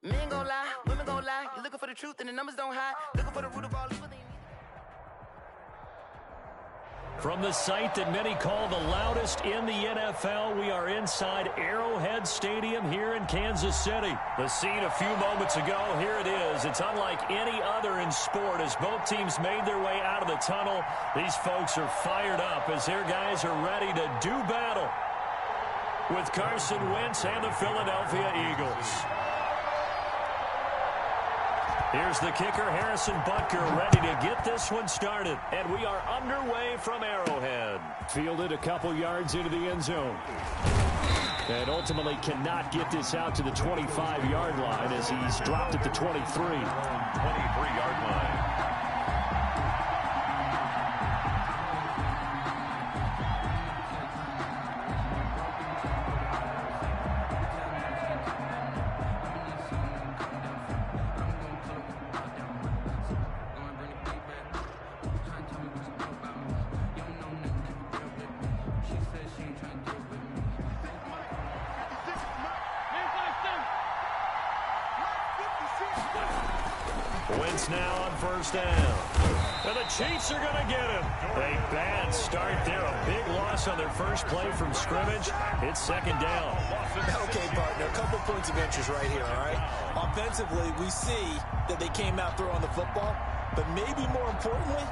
Men gon' lie, women gon' lie. You're looking for the truth and the numbers don't hide. Looking for the root of all evil. From the site that many call the loudest in the NFL, we are inside Arrowhead Stadium here in Kansas City. The scene a few moments ago, here it is. It's unlike any other in sport as both teams made their way out of the tunnel. These folks are fired up as their guys are ready to do battle with Carson Wentz and the Philadelphia Eagles. Here's the kicker, Harrison Butker, ready to get this one started. And we are underway from Arrowhead. Fielded a couple yards into the end zone. And ultimately cannot get this out to the 25-yard line as he's dropped at the 23. 23-yard line. Wentz now on first down. And the Chiefs are going to get him. A bad start there. A big loss on their first play from scrimmage. It's second down. Okay, partner, a couple points of interest right here, all right? Offensively, we see that they came out throwing the football, but maybe more importantly,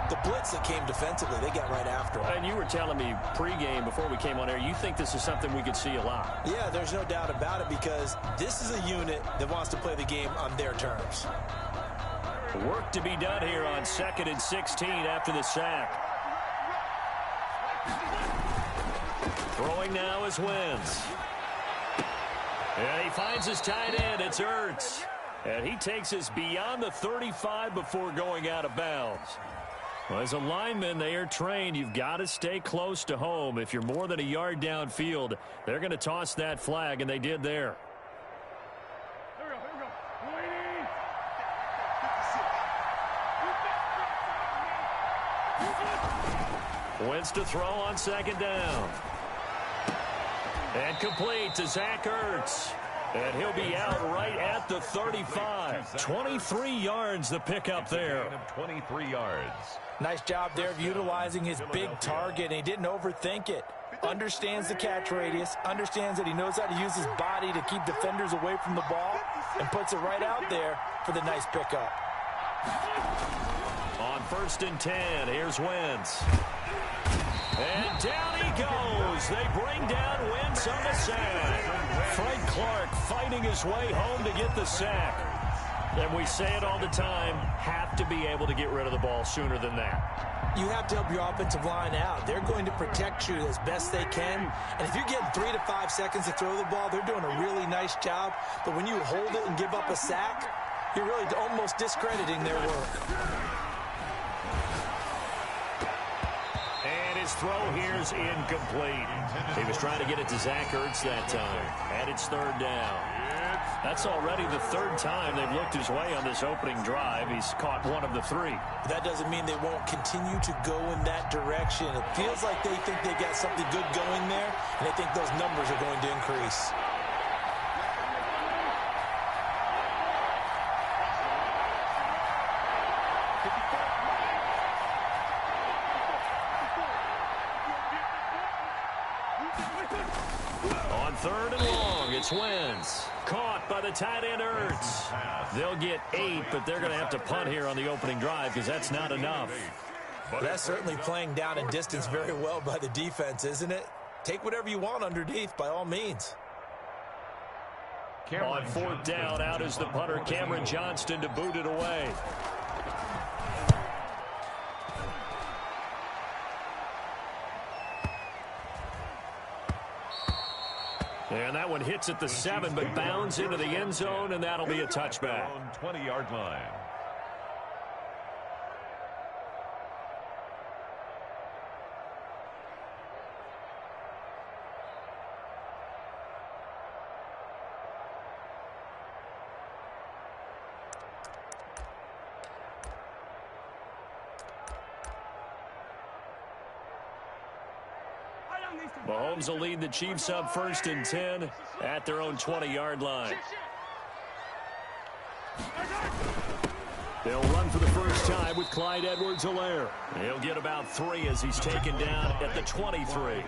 the blitz that came defensively, they got right after them. And you were telling me pregame before we came on air, you think this is something we could see a lot. Yeah, there's no doubt about it because this is a unit that wants to play the game on their terms. Work to be done here on 2nd and 16 after the sack. Throwing now is Wentz. And he finds his tight end. It's Ertz. And he takes us beyond the 35 before going out of bounds. Well, as a lineman, they are trained. You've got to stay close to home. If you're more than a yard downfield, they're going to toss that flag, and they did there. Wentz to throw on second down. And complete to Zach Ertz. And he'll be out right at the 35. 23 yards the pickup there. 23 yards. Nice job there of utilizing his big target. And he didn't overthink it. Understands the catch radius. Understands that he knows how to use his body to keep defenders away from the ball. And puts it right out there for the nice pickup. On 1st and 10, here's Wentz. And down he goes. They bring down Wentz on the sack. Frank Clark fighting his way home to get the sack. And we say it all the time, have to be able to get rid of the ball sooner than that. You have to help your offensive line out. They're going to protect you as best they can. And if you're getting 3 to 5 seconds to throw the ball, they're doing a really nice job. But when you hold it and give up a sack, you're really almost discrediting their work. His throw here is incomplete. He was trying to get it to Zach Ertz that time. And it's 3rd down. That's already the 3rd time they've looked his way on this opening drive. He's caught one of the 3. That doesn't mean they won't continue to go in that direction. It feels like they think they got something good going there, and they think those numbers are going to increase. On 3rd and long, it's Wentz. Caught by the tight end Ertz. They'll get 8, but they're going to have to punt here on the opening drive because that's not enough. That's certainly playing down and distance very well by the defense, isn't it? Take whatever you want underneath, by all means. On 4th down, out is the punter, Cameron Johnston, to boot it away. And that one hits at the 7, but bounds into the end zone, and that'll be a touchback. 20-yard line. Mahomes will lead the Chiefs up 1st and 10 at their own 20-yard line. They'll run for the first time with Clyde Edwards-Helaire. He'll get about 3 as he's taken down at the 23.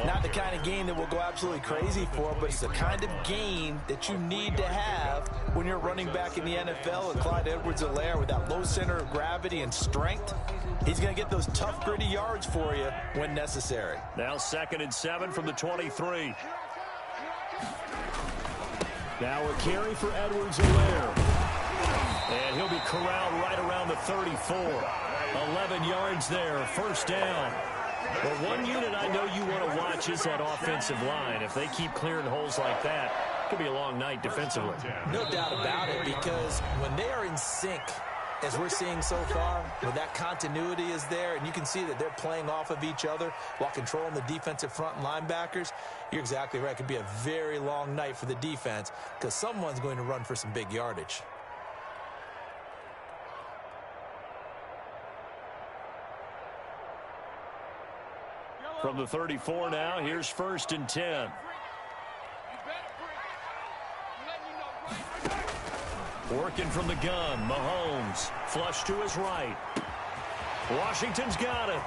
Not the kind of game that will go absolutely crazy for, but it's the kind of game that you need to have when you're running back in the NFL. And Clyde Edwards-Helaire, with that low center of gravity and strength, he's going to get those tough, gritty yards for you when necessary. Now 2nd and 7 from the 23. Now a carry for Edwards-Helaire. And he'll be corralled right around the 34. 11 yards there, first down. Well, one unit I know you want to watch is that offensive line. If they keep clearing holes like that, it could be a long night defensively. No doubt about it, because when they are in sync, as we're seeing so far, when that continuity is there, and you can see that they're playing off of each other while controlling the defensive front and linebackers, you're exactly right. It could be a very long night for the defense because someone's going to run for some big yardage. From the 34 now, here's 1st and 10. Working from the gun, Mahomes. Flush to his right. Washington's got it.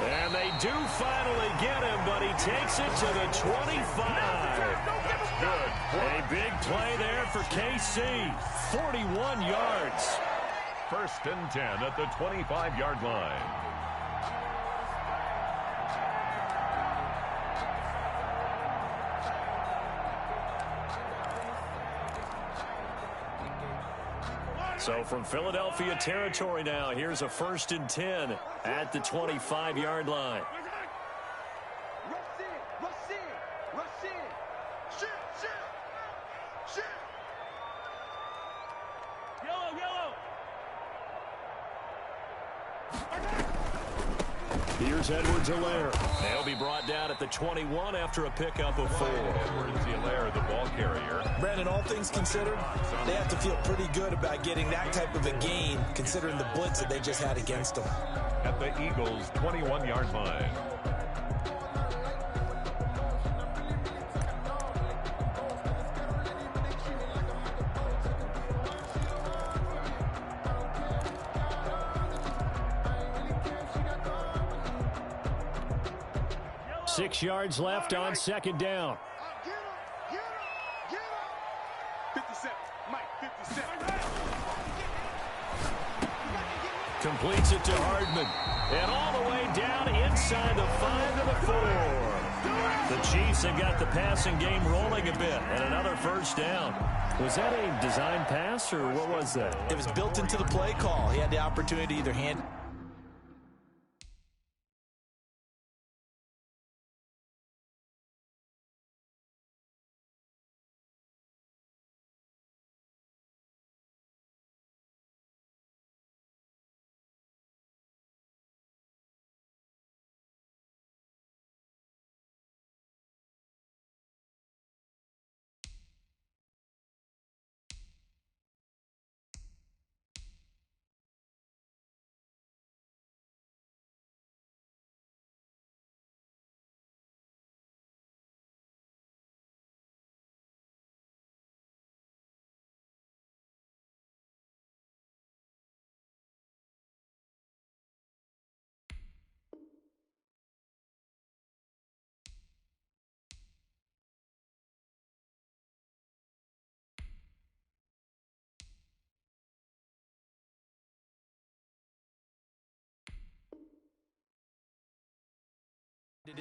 And they do finally get him, but he takes it to the 25. A big play there for KC. 41 yards. 1st and 10 at the 25-yard line. So from Philadelphia territory now, here's a 1st and 10 at the 25-yard line. Here's Edwards-Helaire. They'll be brought down at the 21 after a pickup of 4. Edwards-Helaire, the ball carrier. Brandon, all things considered, they have to feel pretty good about getting that type of a gain, considering the blitz that they just had against them. At the Eagles' 21-yard line. Six yards left on 2nd down. Completes it to Hardman. And all the way down inside the 5 to the 4. The Chiefs have got the passing game rolling a bit. And another first down. Was that a design pass or what was that? It was built into the play call. He had the opportunity to either hand...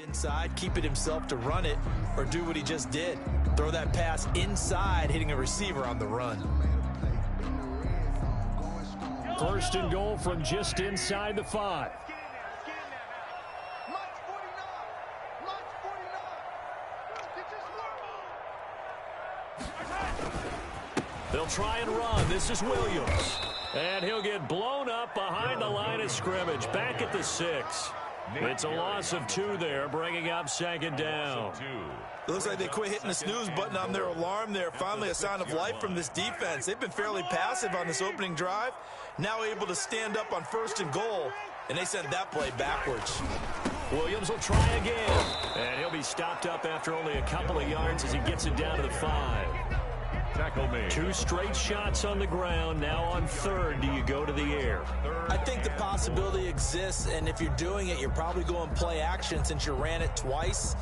inside, keep it himself to run it, or do what he just did. Throw that pass inside, hitting a receiver on the run. 1st and goal from just inside the 5. They'll try and run. This is Williams. And he'll get blown up behind the line of scrimmage. Back at the 6. It's a loss of 2 there, bringing up 2nd down. It looks like they quit hitting the snooze button on their alarm there. Finally a sign of life from this defense. They've been fairly passive on this opening drive. Now able to stand up on 1st and goal, and they sent that play backwards. Williams will try again. And he'll be stopped up after only a couple of yards as he gets it down to the 5. Tackle me. 2 straight shots on the ground. Now on third, do you go to the air? I think the possibility exists, and if you're doing it, you're probably going play action since you ran it twice.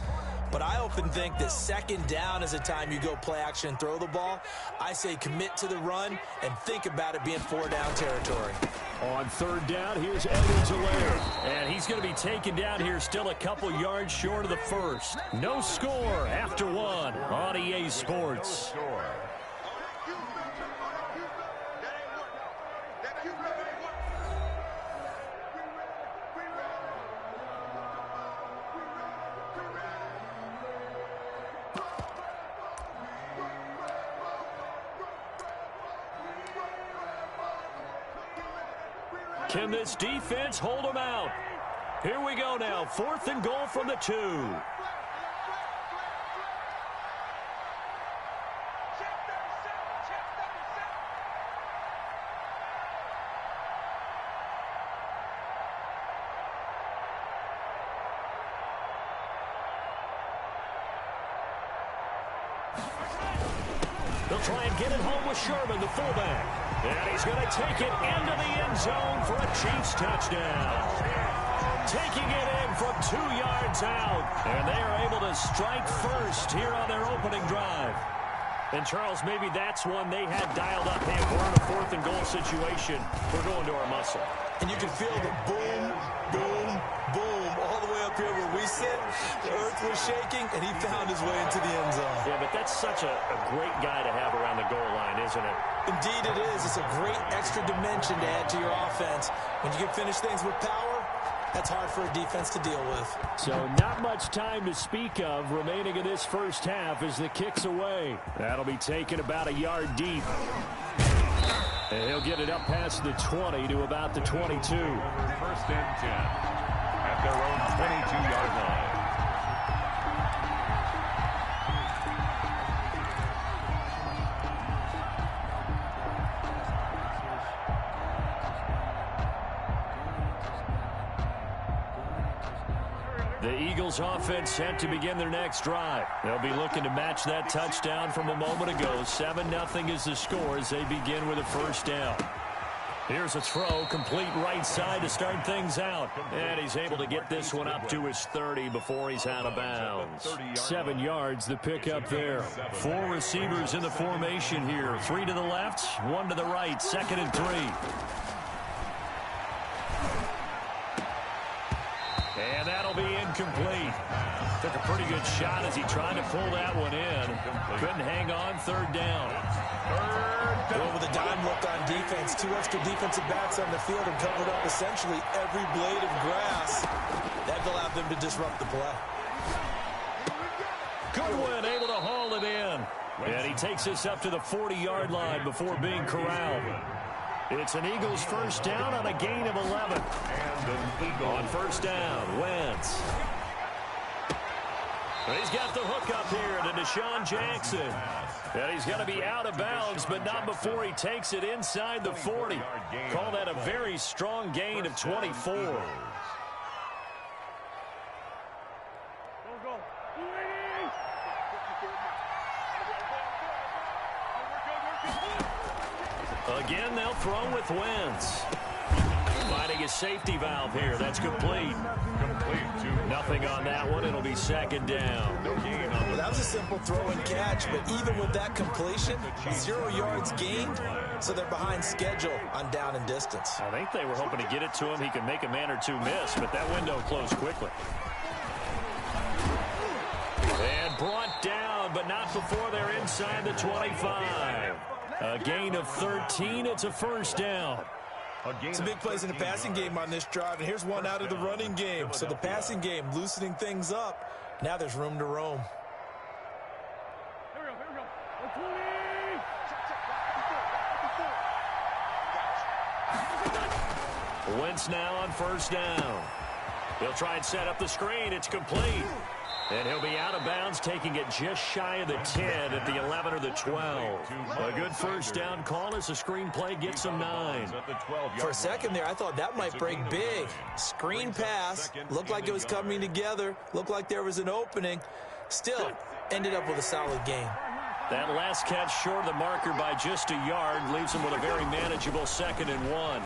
But I often think that second down is a time you go play action and throw the ball. I say commit to the run and think about it being 4-down territory. On third down, here's Edwards-Helaire. And he's going to be taken down here still a couple yards short of the first. No score after 1 on EA Sports. Can this defense hold them out? Here we go now. 4th and goal from the 2. They'll try and get it home with Sherman, the fullback. And he's going to take it into the end zone for a Chiefs touchdown. Taking it in from 2 yards out. And they are able to strike first here on their opening drive. And, Charles, maybe that's one they had dialed up. Hey, if we're in a 4th and goal situation, we're going to our muscle. And you can feel the boom, boom, boom all the way up here where we sit. The earth was shaking, and he found his way into the end zone. Yeah, but that's such a great guy to have around the goal line, isn't it? Indeed it is. It's a great extra dimension to add to your offense. When you can finish things with power, that's hard for a defense to deal with. So not much time to speak of remaining in this first half as the kick's away. That'll be taken about a yard deep. And he'll get it up past the 20 to about the 22. 1st and 10 at their own 22-yard line. The Eagles offense set to begin their next drive. They'll be looking to match that touchdown from a moment ago. 7-0 is the score as they begin with a 1st down. Here's a throw, complete right side to start things out. And he's able to get this one up to his 30 before he's out of bounds. 7 yards, the pickup there. 4 receivers in the formation here. 3 to the left, 1 to the right, 2nd and 3. And that'll be incomplete. Took a pretty good shot as he tried to pull that one in. Couldn't hang on. 3rd down. Well, with a dime look on defense, 2 extra defensive backs on the field and covered up essentially every blade of grass. That allowed them to disrupt the play. Goodwin able to haul it in. And he takes this up to the 40-yard line before being corralled. It's an Eagles 1st down on a gain of 11. On 1st down, Wentz. He's got the hook up here to Deshaun Jackson. And he's going to be out of bounds, but not before he takes it inside the 40. Call that a very strong gain of 24. Again, they'll throw with Wentz. Finding a safety valve here. That's complete. Nothing on that one. It'll be 2nd down. Well, that was a simple throw and catch, but even with that completion, 0 yards gained, so they're behind schedule on down and distance. I think they were hoping to get it to him. He could make a man or 2 miss, but that window closed quickly. And brought down, but not before they're inside the 25. A gain of 13. It's a 1st down. Some big plays in the passing game on this drive, and here's one out of the running game. So the passing game loosening things up. Now there's room to roam. Here we go. Wentz now on 1st down. He'll try and set up the screen. It's complete. And he'll be out of bounds, taking it just shy of the 10 at the 11 or the 12. A good 1st down call as the screenplay gets him 9. For a second there, I thought that might break big. Screen pass, looked like it was coming together, looked like there was an opening. Still, ended up with a solid gain. That last catch short of the marker by just a yard leaves him with a very manageable 2nd and 1.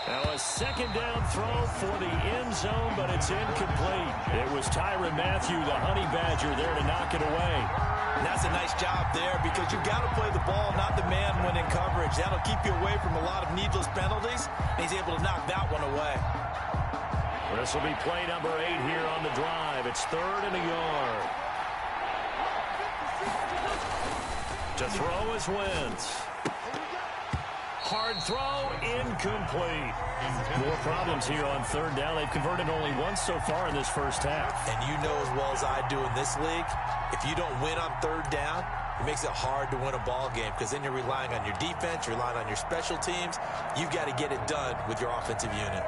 Now a 2nd down throw for the end zone, but it's incomplete. It was Tyrann Mathieu, the Honey Badger, there to knock it away. And that's a nice job there because you've got to play the ball, not the man when in coverage. That'll keep you away from a lot of needless penalties, and he's able to knock that one away. This will be play number 8 here on the drive. It's 3rd and a yard. To throw is Wentz. Hard throw, incomplete. More problems here on 3rd down. They've converted only once so far in this first half. And you know as well as I do in this league, if you don't win on 3rd down, it makes it hard to win a ball game because then you're relying on your defense, you're relying on your special teams. You've got to get it done with your offensive unit.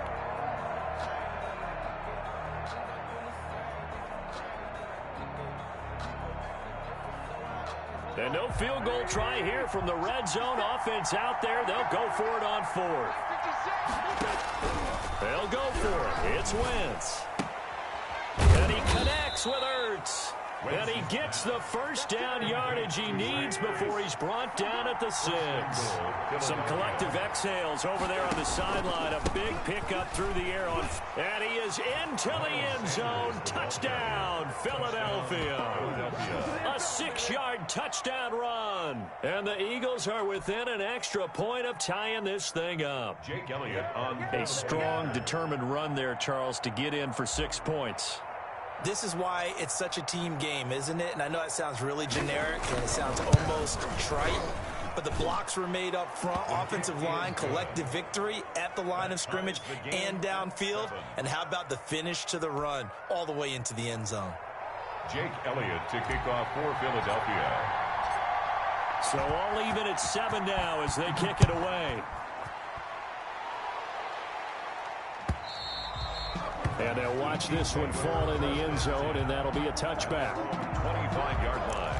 And no field goal try here from the red zone. Offense out there. They'll go for it on 4th. They'll go for it. It's Wentz. And he connects with Ertz. And he gets the first down yardage he needs before he's brought down at the 6. Some collective exhales over there on the sideline. A big pickup through the air. And he is into the end zone. Touchdown, Philadelphia. A 6-yard touchdown run. And the Eagles are within an extra point of tying this thing up. Jake Elliott on a strong, determined run there, Charles, to get in for 6 points. This is why it's such a team game, isn't it? And I know it sounds really generic and it sounds almost trite, but the blocks were made up front, offensive line, collective victory at the line of scrimmage and downfield. And how about the finish to the run all the way into the end zone? Jake Elliott to kick off for Philadelphia. So all even at 7 now as they kick it away. And they'll watch this one fall in the end zone, and that'll be a touchback. 25-yard line.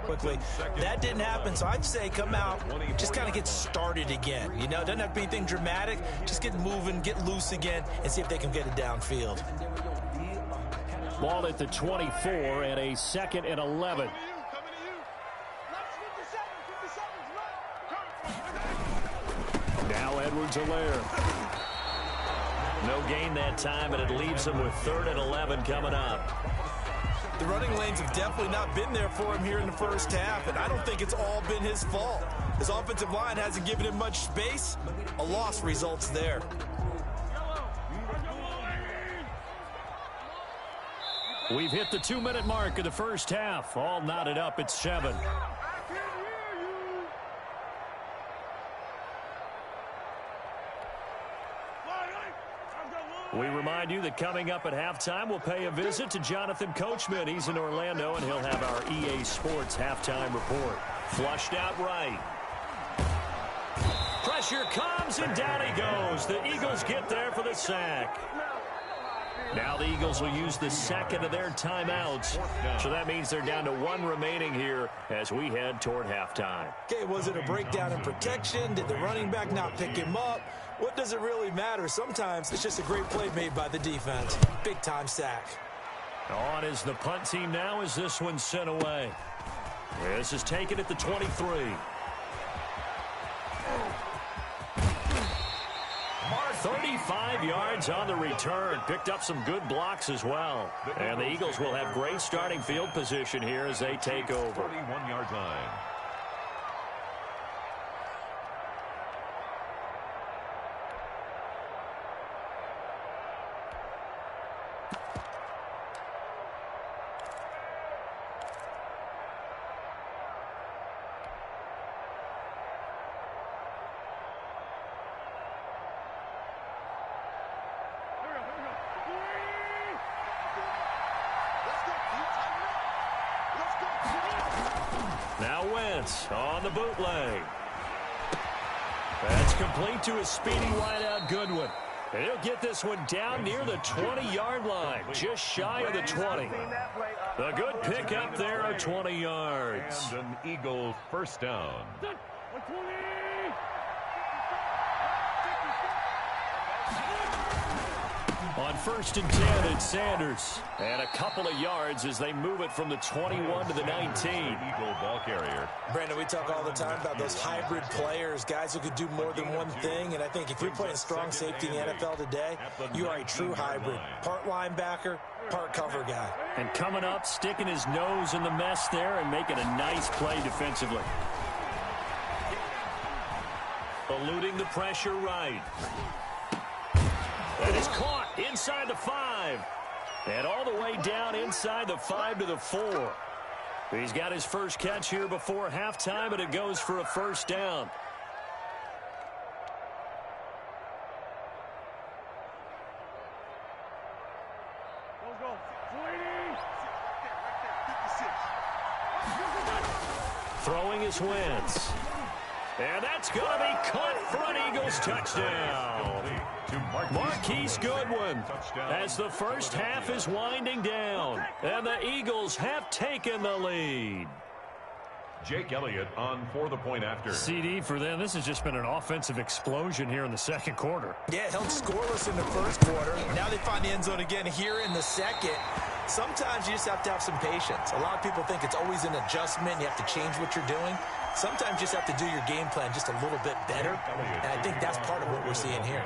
Quickly, that didn't happen, so I'd say come out, just kind of get started again. You know, doesn't have to be anything dramatic. Just get moving, get loose again, and see if they can get it downfield. Ball at the 24 and a 2nd and 11. Now Edwards-Helaire. No gain that time, and it leaves him with 3rd and 11 coming up. The running lanes have definitely not been there for him here in the first half, and I don't think it's all been his fault. His offensive line hasn't given him much space. A loss results there. We've hit the 2-minute mark of the first half. All knotted up at 7. We remind you that coming up at halftime, we'll pay a visit to Jonathan Coachman. He's in Orlando, and he'll have our EA Sports halftime report. Flushed out right. Pressure comes, and down he goes. The Eagles get there for the sack. Now the Eagles will use the 2nd of their timeouts. So that means they're down to 1 remaining here as we head toward halftime. Okay, was it a breakdown in protection? Did the running back not pick him up? What does it really matter? Sometimes it's just a great play made by the defense. Big-time sack. On is the punt team now as this one's sent away. This is taken at the 23. 35 yards on the return. Picked up some good blocks as well. And the Eagles will have great starting field position here as they take over. 41-yard line. Now Wentz on the bootleg. That's complete to his speedy wideout Goodwin. And he'll get this one down near the 20-yard line, just shy of the 20. A good pick up there of 20 yards. And an Eagle first down. first and 10. It's Sanders. And a couple of yards as they move it from the 21 to the 19. Eagle ball carrier. Brandon, we talk all the time about those hybrid players, guys who could do more than one thing. And I think if you're playing strong safety in the NFL today, you are a true hybrid. Part linebacker, part cover guy. And coming up, sticking his nose in the mess there and making a nice play defensively. Eluding the pressure right. That is caught inside the 5. And all the way down inside the 5 to the 4. He's got his first catch here before halftime, and it goes for a first down. Throwing is Wentz. And that's going to be caught for an Eagles touchdown. Marquise Goodwin as the first half is winding down. And the Eagles have taken the lead. Jake Elliott on for the point after. CD for them. This has just been an offensive explosion here in the second quarter. Yeah, held scoreless in the first quarter. Now they find the end zone again here in the second. Sometimes you just have to have some patience. A lot of people think it's always an adjustment. You have to change what you're doing. Sometimes you just have to do your game plan just a little bit better. And I think that's part of what we're seeing here.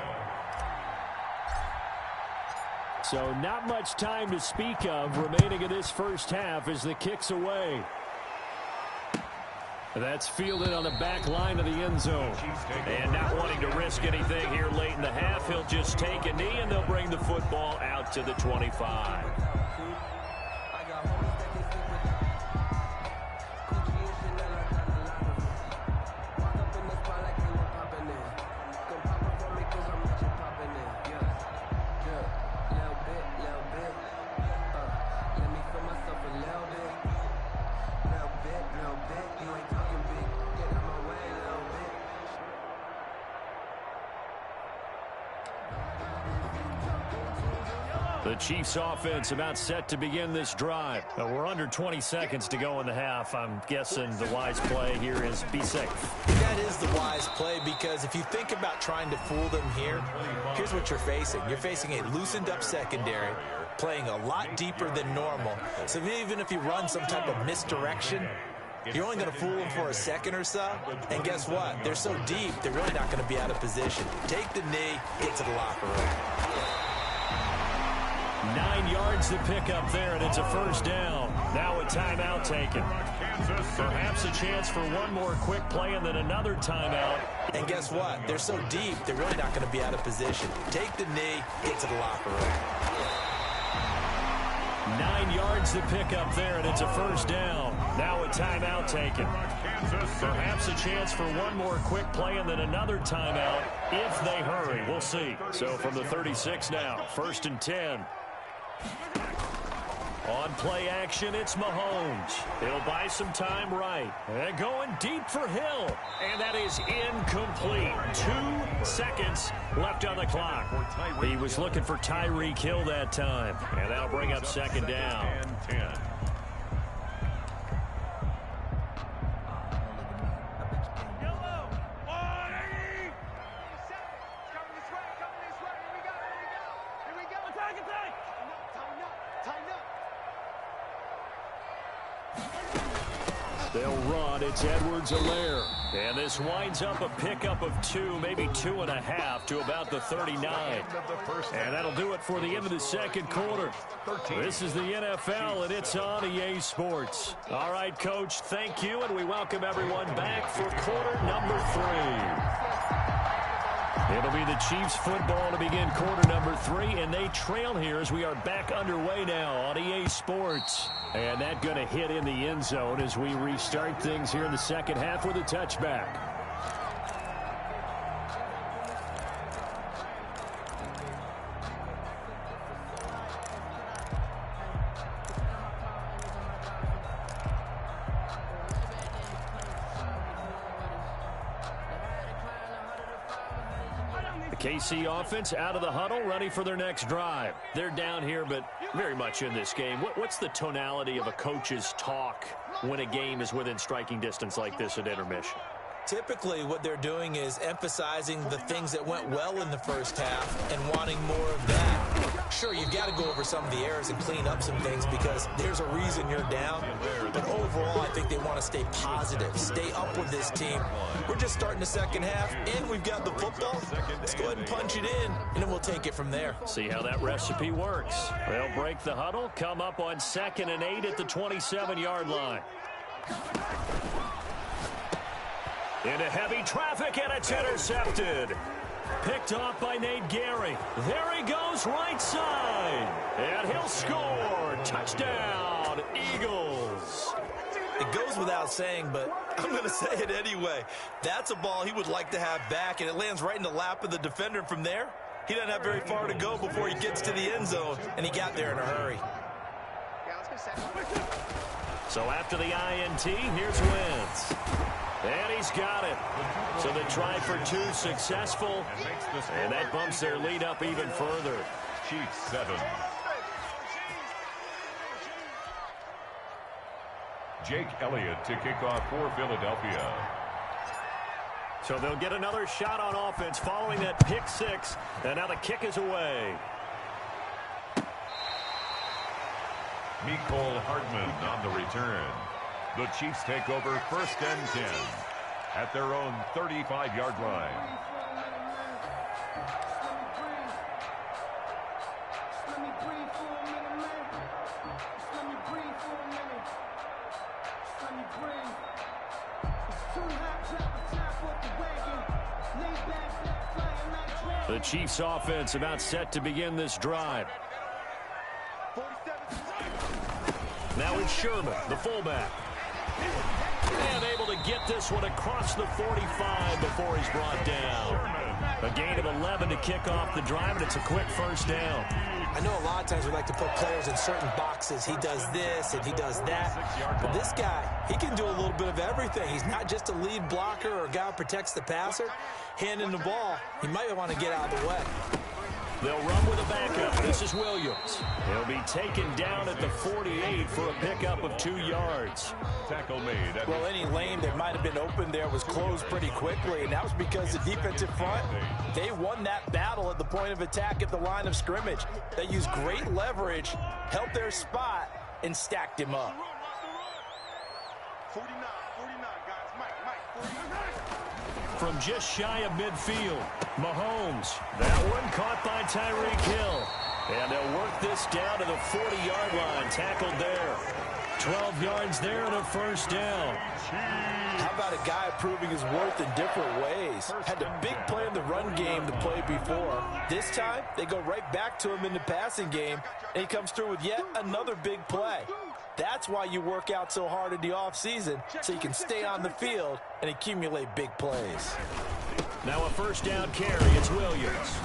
So not much time to speak of remaining in this first half as the kick's away. That's fielded on the back line of the end zone. And not wanting to risk anything here late in the half, he'll just take a knee and they'll bring the football out to the 25. The Chiefs offense about set to begin this drive. We're under 20 seconds to go in the half. I'm guessing the wise play here is be safe. That is the wise play, because if you think about trying to fool them here, here's what you're facing. You're facing a loosened up secondary, playing a lot deeper than normal. So even if you run some type of misdirection, you're only going to fool them for a second or so. And guess what? They're so deep, they're really not going to be out of position. Take the knee, get to the locker room. 9 yards to pick up there, and it's a first down. Now a timeout taken. Perhaps a chance for one more quick play and then another timeout. And guess what? They're so deep, they're really not going to be out of position. Take the knee, get to the locker room. 9 yards to pick up there, and it's a first down. Now a timeout taken. Perhaps a chance for one more quick play and then another timeout if they hurry. We'll see. So from the 36 now, first and 10. On play action, it's Mahomes. He'll buy some time right. And going deep for Hill. And that is incomplete. 2 seconds left on the clock. He was looking for Tyreek Hill that time. And that'll bring up second down. 10. They'll run. It's Edwards-Helaire. And this winds up a pickup of 2, maybe 2.5 to about the 39. And that'll do it for the end of the second quarter. This is the NFL, and it's on EA Sports. All right, Coach, thank you, and we welcome everyone back for quarter number 3. It'll be the Chiefs football to begin quarter number 3, and they trail here as we are back underway now on EA Sports. And that going to hit in the end zone as we restart things here in the second half with a touchback. KC offense out of the huddle, ready for their next drive. They're down here, but very much in this game. What's the tonality of a coach's talk when a game is within striking distance like this at intermission? Typically, what they're doing is emphasizing the things that went well in the first half and wanting more of that. Sure, you've got to go over some of the errors and clean up some things because there's a reason you're down. But overall, I think they want to stay positive, stay up with this team. We're just starting the second half, and we've got the football. Let's go ahead and punch it in, and then we'll take it from there. See how that recipe works. They'll break the huddle, come up on 2nd and 8 at the 27-yard line. Into heavy traffic, and it's intercepted. Picked off by Nate Gary. There he goes, right side. And he'll score. Touchdown, Eagles. It goes without saying, but I'm going to say it anyway. That's a ball he would like to have back, and it lands right in the lap of the defender. From there, he doesn't have very far to go before he gets to the end zone, and he got there in a hurry. So after the INT, here's Wentz. And he's got it. So the try for 2 successful, and that bumps their lead up even further. Chiefs 7. Jake Elliott to kick off for Philadelphia. So they'll get another shot on offense following that pick 6, and now the kick is away. Mecole Hardman on the return. The Chiefs take over 1st and 10 at their own 35-yard line. The Chiefs offense about set to begin this drive. Now it's Sherman, the fullback. And able to get this one across the 45 before he's brought down. A gain of 11 to kick off the drive, and it's a quick first down. I know a lot of times we like to put players in certain boxes. He does this and he does that. But this guy, he can do a little bit of everything. He's not just a lead blocker or a guy who protects the passer. Handing the ball, he might want to get out of the way. They'll run with a backup. This is Williams. He'll be taken down at the 48 for a pickup of 2 yards. Tackle made. Well, any lane that might have been open there was closed pretty quickly, and that was because the defensive front, they won that battle at the point of attack at the line of scrimmage. They used great leverage, held their spot, and stacked him up. 49, guys. Mike, 49. From just shy of midfield, Mahomes. That one caught by Tyreek Hill. And they'll work this down to the 40-yard line. Tackled there. 12 yards there and a first down. How about a guy proving his worth in different ways? Had a big play in the run game the play before. This time, they go right back to him in the passing game, and he comes through with yet another big play. That's why you work out so hard in the offseason, so you can stay on the field and accumulate big plays. Now a first down carry. It's Williams.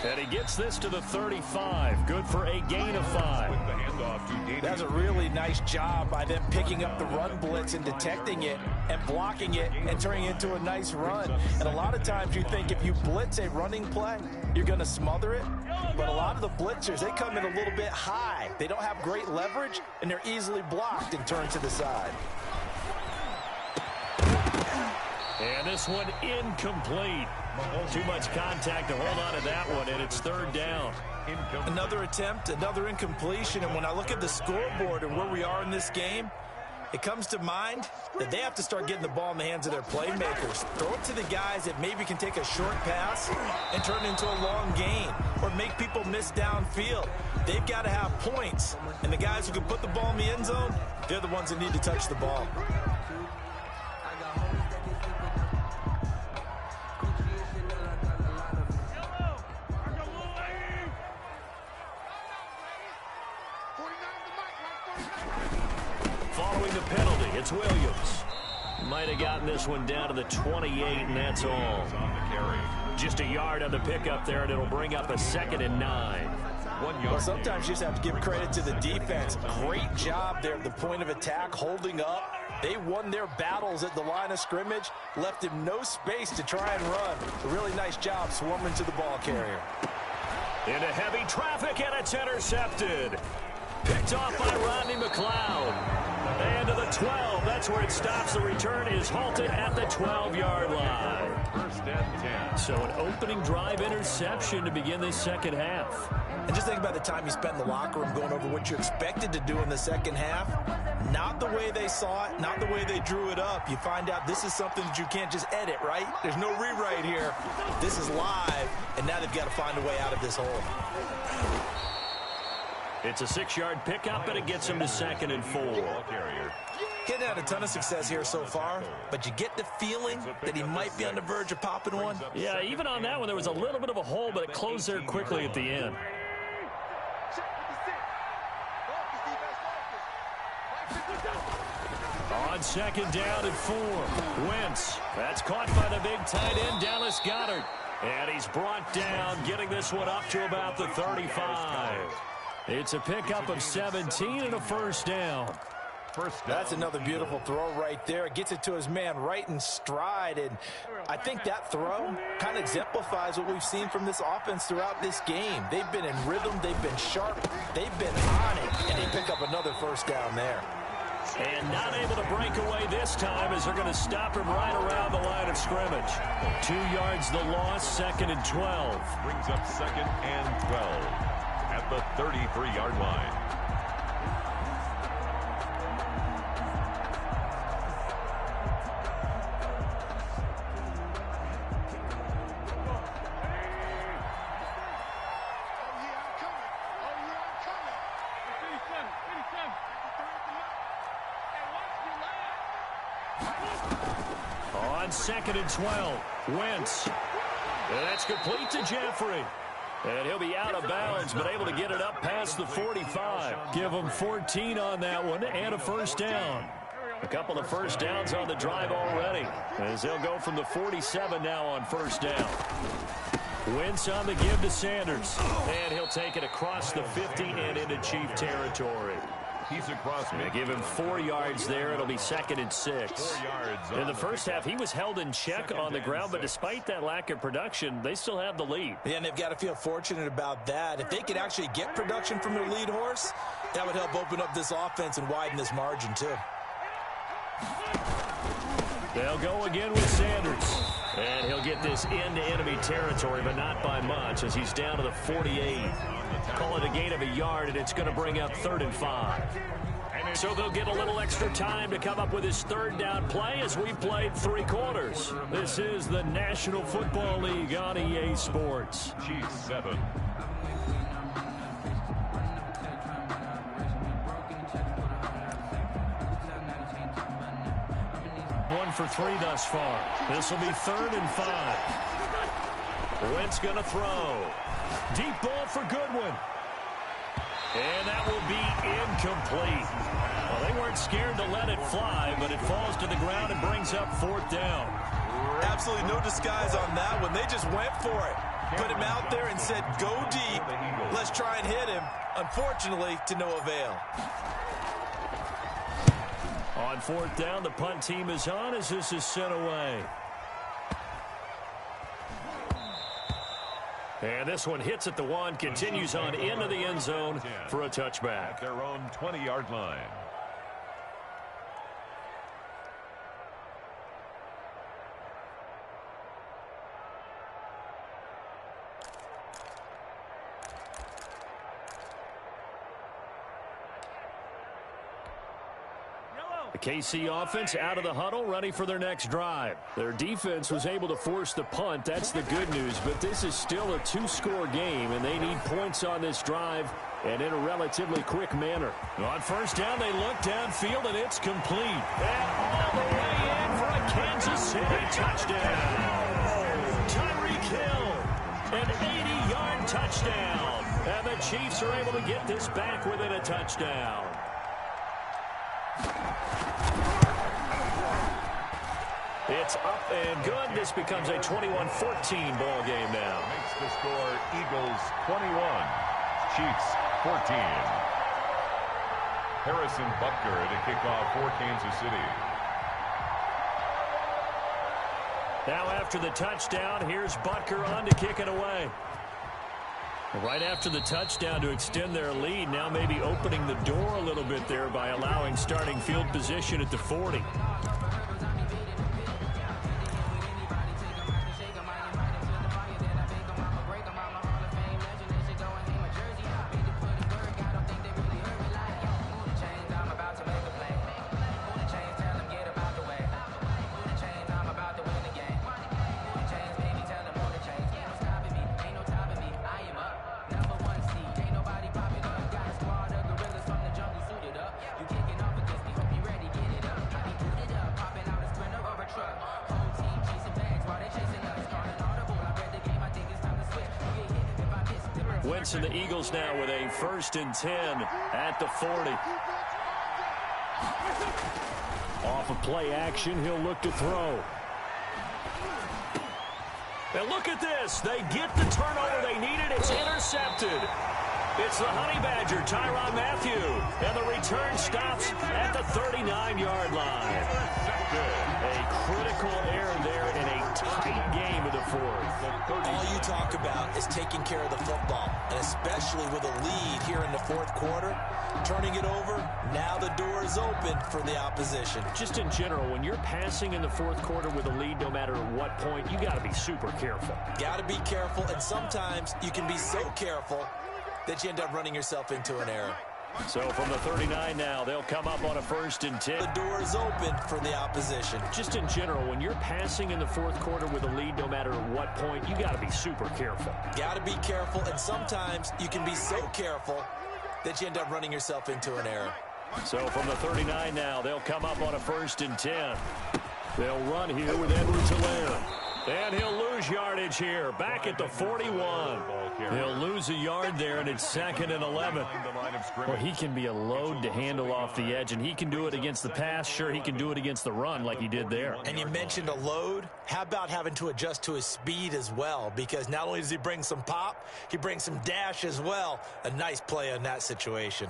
And he gets this to the 35. Good for a gain of 5. That's a really nice job by them picking up the run blitz and detecting it and blocking it and turning it into a nice run. And a lot of times you think if you blitz a running play, you're going to smother it. But a lot of the blitzers, they come in a little bit high. They don't have great leverage, and they're easily blocked and turned to the side. And this one incomplete. Too much contact to hold on to that one, and it's 3rd down. Another attempt, another incompletion, and when I look at the scoreboard and where we are in this game, it comes to mind that they have to start getting the ball in the hands of their playmakers. Throw it to the guys that maybe can take a short pass and turn it into a long gain or make people miss downfield. They've got to have points, and the guys who can put the ball in the end zone, they're the ones that need to touch the ball. Following the penalty, it's Williams. Might have gotten this one down to the 28, and that's all. Just a yard on the pickup there, and it'll bring up a 2nd and 9. Well, sometimes you just have to give credit to the defense. Great job there at the point of attack, holding up. They won their battles at the line of scrimmage, left him no space to try and run. A really nice job swarming to the ball carrier. Into heavy traffic, and it's intercepted. Picked off by Rodney McLeod. And to the 12. That's where it stops. The return is halted at the 12-yard line. First and 10. So an opening drive interception to begin this second half. And just think about the time you spent in the locker room going over what you expected to do in the second half. Not the way they saw it, not the way they drew it up. You find out this is something that you can't just edit, right? There's no rewrite here. This is live, and now they've got to find a way out of this hole. It's a 6-yard pickup, and it gets him to 2nd and 4. Getting had a ton of success here so far, but you get the feeling that he might be on the verge of popping one. Yeah, even on that one, there was a little bit of a hole, but it closed there quickly at the end. On 2nd down and 4. Wentz. That's caught by the big tight end, Dallas Goedert. And he's brought down, getting this one up to about the 35. It's a pickup of 17 and a first down. That's another beautiful throw right there. Gets it to his man right in stride. And I think that throw kind of exemplifies what we've seen from this offense throughout this game. They've been in rhythm. They've been sharp. They've been on it. And they pick up another first down there. And not able to break away this time as they're going to stop him right around the line of scrimmage. 2 yards the loss, 2nd and 12. Brings up 2nd and 12 at the 33-yard line. On 2nd and 12, Wentz. And that's complete to Jeffrey. And he'll be out of bounds, but able to get it up past the 45. Give him 14 on that one and a first down. A couple of first downs on the drive already, as they'll go from the 47 now on first down. Wentz on the give to Sanders. And he'll take it across the 50 and into Chief territory. He's across. They give him 4 yards there. It'll be 2nd and 6. 4 yards. In the first half, he was held in check on the ground, but despite that lack of production, they still have the lead. Yeah, and they've got to feel fortunate about that. If they could actually get production from their lead horse, that would help open up this offense and widen this margin, too. They'll go again with Sanders. And he'll get this into enemy territory, but not by much, as he's down to the 48. Call it a gain of a yard, and it's going to bring up 3rd and 5. So they'll get a little extra time to come up with his 3rd down play as we've played 3 quarters. This is the National Football League on EA Sports. Chiefs 7. One for 3 thus far. This will be 3rd and 5. Wentz going to throw. Deep ball for Goodwin. And that will be incomplete. Well, they weren't scared to let it fly, but it falls to the ground and brings up 4th down. Absolutely no disguise on that one. They just went for it. Put him out there and said, go deep. Let's try and hit him. Unfortunately, to no avail. On 4th down, the punt team is on as this is sent away. And this one hits at the 1, continues on into the end zone for a touchback. At their own 20-yard line. The KC offense out of the huddle, ready for their next drive. Their defense was able to force the punt. That's the good news, but this is still a 2-score game, and they need points on this drive and in a relatively quick manner. On 1st down, they look downfield, and it's complete. And all the way in for a Kansas City touchdown. Tyreek Hill, an 80-yard touchdown. And the Chiefs are able to get this back within a touchdown. It's up and good. This becomes a 21-14 ball game now. Makes the score Eagles 21, Chiefs 14. Harrison Butker to kick off for Kansas City. Now after the touchdown, here's Butker on to kick it away. Right after the touchdown to extend their lead, now maybe opening the door a little bit there by allowing starting field position at the 40. Wentz and the Eagles now with a 1st and 10 at the 40. Off of play action, he'll look to throw. And look at this. They get the turnover they needed. It's intercepted. It's the Honey Badger, Tyrann Mathieu. And the return stops at the 39-yard line. A critical error there in a tight game of the 4th. All you talk about is taking care of the football, and especially with a lead here in the 4th quarter, turning it over, now the door is open for the opposition. Just in general, when you're passing in the 4th quarter with a lead, no matter what point, you got to be super careful. Got to be careful, and sometimes you can be so careful that you end up running yourself into an error. So from the 39 now, they'll come up on a 1st and 10. The door is open for the opposition. Just in general, when you're passing in the 4th quarter with a lead, no matter what point, you got to be super careful. Got to be careful, and sometimes you can be so careful that you end up running yourself into an error. So from the 39 now, they'll come up on a 1st and 10. They'll run here with Edwards-Helaire. And he'll lose yardage here, back at the 41. He'll lose a yard there, and it's 2nd and 11. Well, he can be a load to handle off the edge, and he can do it against the pass. Sure, he can do it against the run like he did there. And you mentioned a load. How about having to adjust to his speed as well? Because not only does he bring some pop, he brings some dash as well. A nice play on that situation.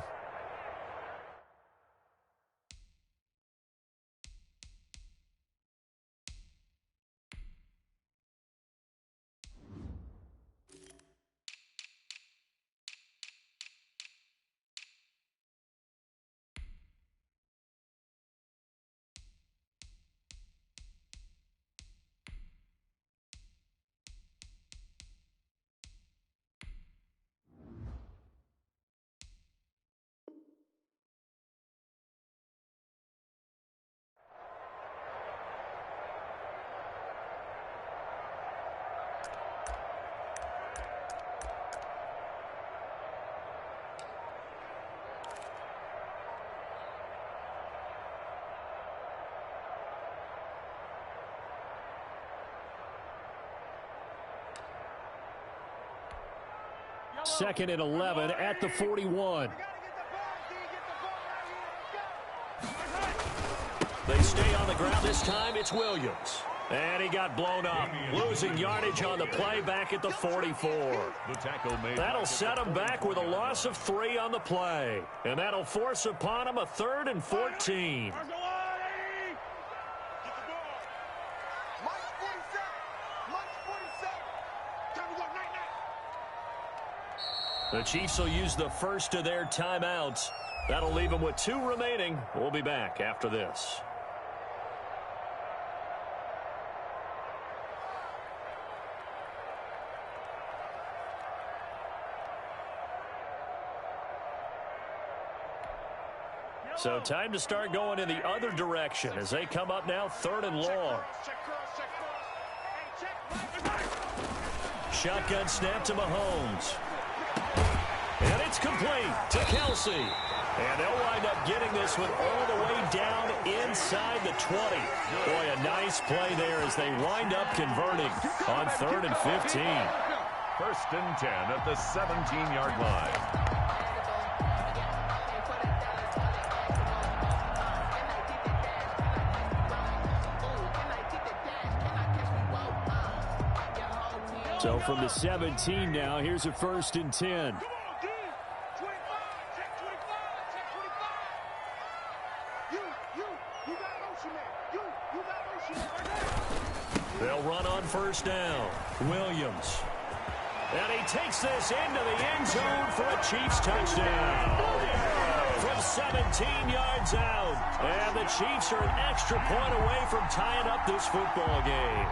Second and 11 at the 41. They stay on the ground this time. It's Williams. And he got blown up, losing yardage on the play back at the 44. That'll set him back with a loss of 3 on the play. And that'll force upon him a 3rd and 14. The Chiefs will use the first of their timeouts. That'll leave them with 2 remaining. We'll be back after this. So time to start going in the other direction as they come up now 3rd and long. Shotgun snap to Mahomes. And it's complete to Kelsey. And they'll wind up getting this one all the way down inside the 20. Boy, a nice play there as they wind up converting on 3rd and 15. 1st and 10 at the 17-yard line. So from the 17 now, here's a 1st and 10. They'll run on 1st down. Williams. And he takes this into the end zone for a Chiefs touchdown. From 17 yards out. And the Chiefs are an extra point away from tying up this football game.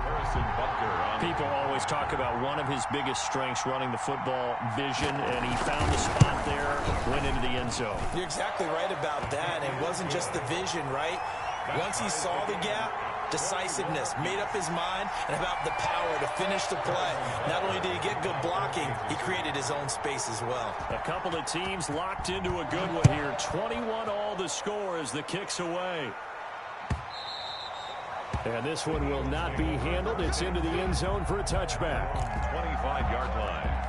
People always talk about one of his biggest strengths running the football, vision, and he found the spot there, went into the end zone. You're exactly right about that. It wasn't just the vision, right? Once he saw the gap, decisiveness, made up his mind, and about the power to finish the play. Not only did he get good blocking, he created his own space as well. A couple of teams locked into a good one here. 21-all the score as the kick's away. And this one will not be handled. It's into the end zone for a touchback. 25-yard line.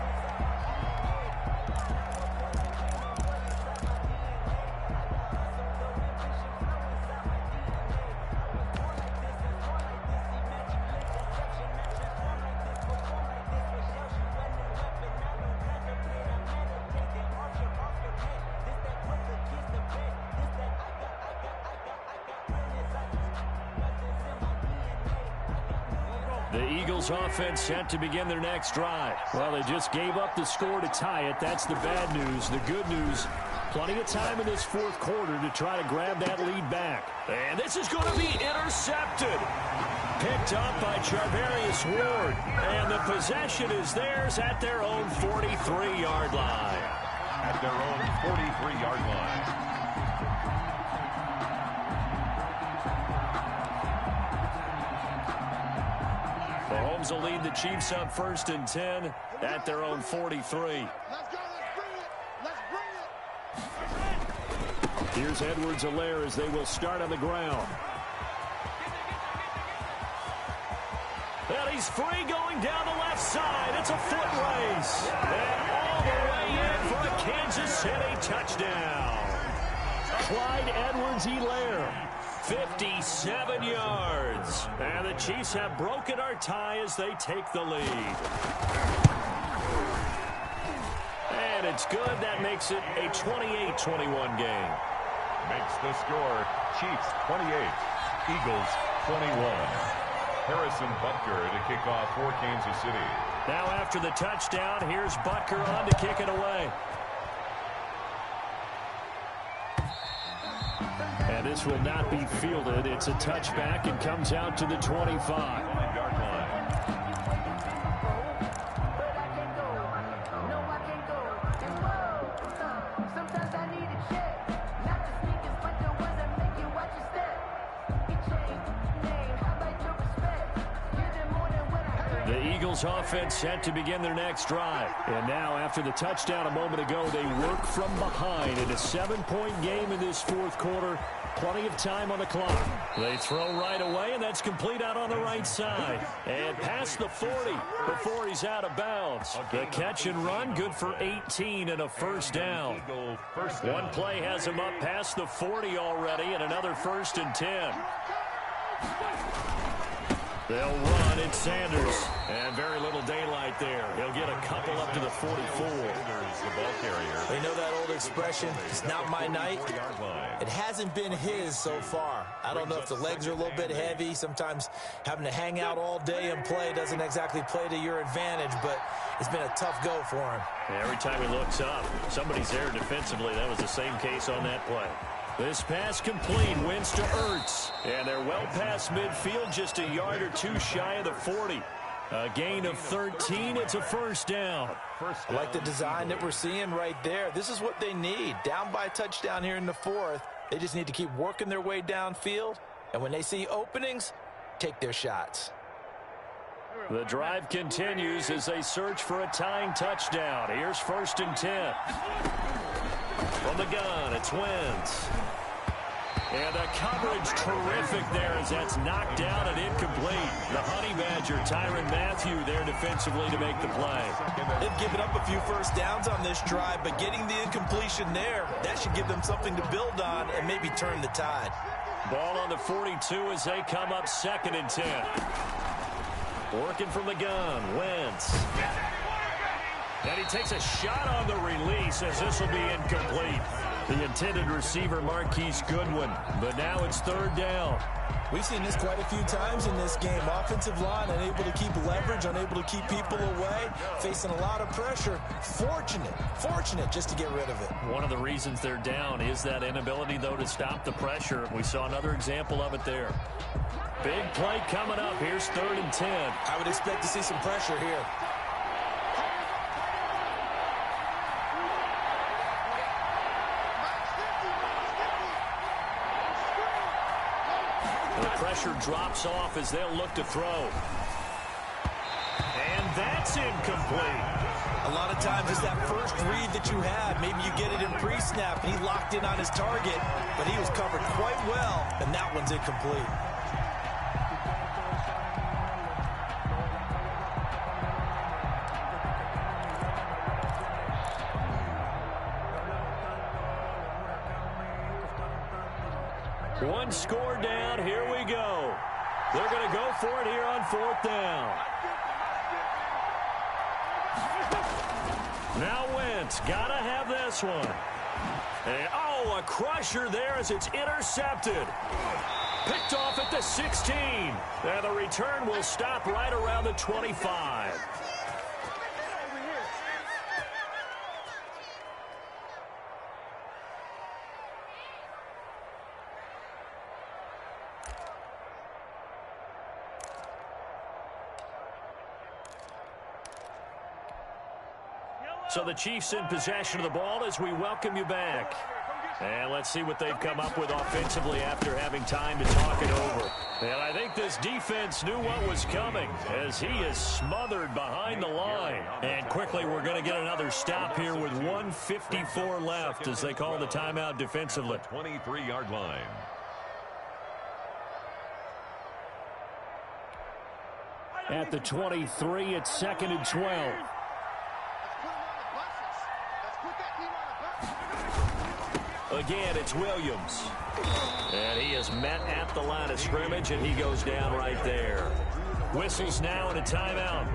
The Eagles offense set to begin their next drive. Well, they just gave up the score to tie it. That's the bad news. The good news, plenty of time in this fourth quarter to try to grab that lead back. And this is going to be intercepted. Picked up by Charvarius Ward. And the possession is theirs at their own 43-yard line. At their own 43-yard line. Mahomes will lead the Chiefs up 1st and 10 at their own 43. Let's go. Let's bring it. Here's Edwards-Helaire as they will start on the ground. And he's free going down the left side. It's a foot race. And all the way in for a Kansas City touchdown. Clyde Edwards-Helaire. 57 yards. And the Chiefs have broken our tie as they take the lead. And it's good. That makes it a 28-21 game. Makes the score Chiefs 28, Eagles 21. Harrison Butker to kick off for Kansas City. Now after the touchdown, here's Butker on to kick it away. And this will not be fielded. It's a touchback and comes out to the 25-yard line. The Eagles offense set to begin their next drive. And now after the touchdown a moment ago, they work from behind in a 7-point game in this fourth quarter. Plenty of time on the clock. They throw right away, and that's complete out on the right side. And past the 40 before he's out of bounds. The catch and run, good for 18 and a first down. One play has him up past the 40 already, and another 1st and 10. They'll run. It's Sanders. And very little daylight there. He'll get a couple up to the 44. The ball carrier. They know that old expression, it's not my night. It hasn't been his so far. I don't know if the legs are a little bit heavy. Sometimes having to hang out all day and play doesn't exactly play to your advantage, but it's been a tough go for him. Every time he looks up, somebody's there defensively. That was the same case on that play. This pass complete, wins to Ertz. And they're well past midfield, just a yard or two shy of the 40. A gain of 13, it's a first down. I like the design that we're seeing right there. This is what they need. Down by a touchdown here in the fourth. They just need to keep working their way downfield. And when they see openings, take their shots. The drive continues as they search for a tying touchdown. Here's 1st and 10. From the gun, it's Wentz. And the coverage terrific there as that's knocked down and incomplete. The Honey Badger, Tyrann Mathieu, there defensively to make the play. They've given up a few first downs on this drive, but getting the incompletion there, that should give them something to build on and maybe turn the tide. Ball on the 42 as they come up 2nd and 10. Working from the gun, Wentz. And he takes a shot on the release as this will be incomplete. The intended receiver, Marquise Goodwin. But now it's third down. We've seen this quite a few times in this game. Offensive line unable to keep leverage, unable to keep people away, facing a lot of pressure. Fortunate just to get rid of it. One of the reasons they're down is that inability, though, to stop the pressure. We saw another example of it there. Big play coming up. Here's 3rd and 10. I would expect to see some pressure here. The pressure drops off as they'll look to throw. And that's incomplete. A lot of times it's that first read that you have. Maybe you get it in pre-snap, and he locked in on his target, but he was covered quite well, and that one's incomplete. One score down. Here we go. They're going to go for it here on 4th down. Now Wentz. Got to have this one. And, oh, a crusher there as it's intercepted. Picked off at the 16. And the return will stop right around the 25. So the Chiefs in possession of the ball as we welcome you back. And let's see what they've come up with offensively after having time to talk it over. And I think this defense knew what was coming as he is smothered behind the line. And quickly we're going to get another stop here with 1:54 left as they call the timeout defensively. 23-yard line. At the 23, it's 2nd and 12. Again, it's Williams. And he is met at the line of scrimmage, and he goes down right there. Whistles now and a timeout.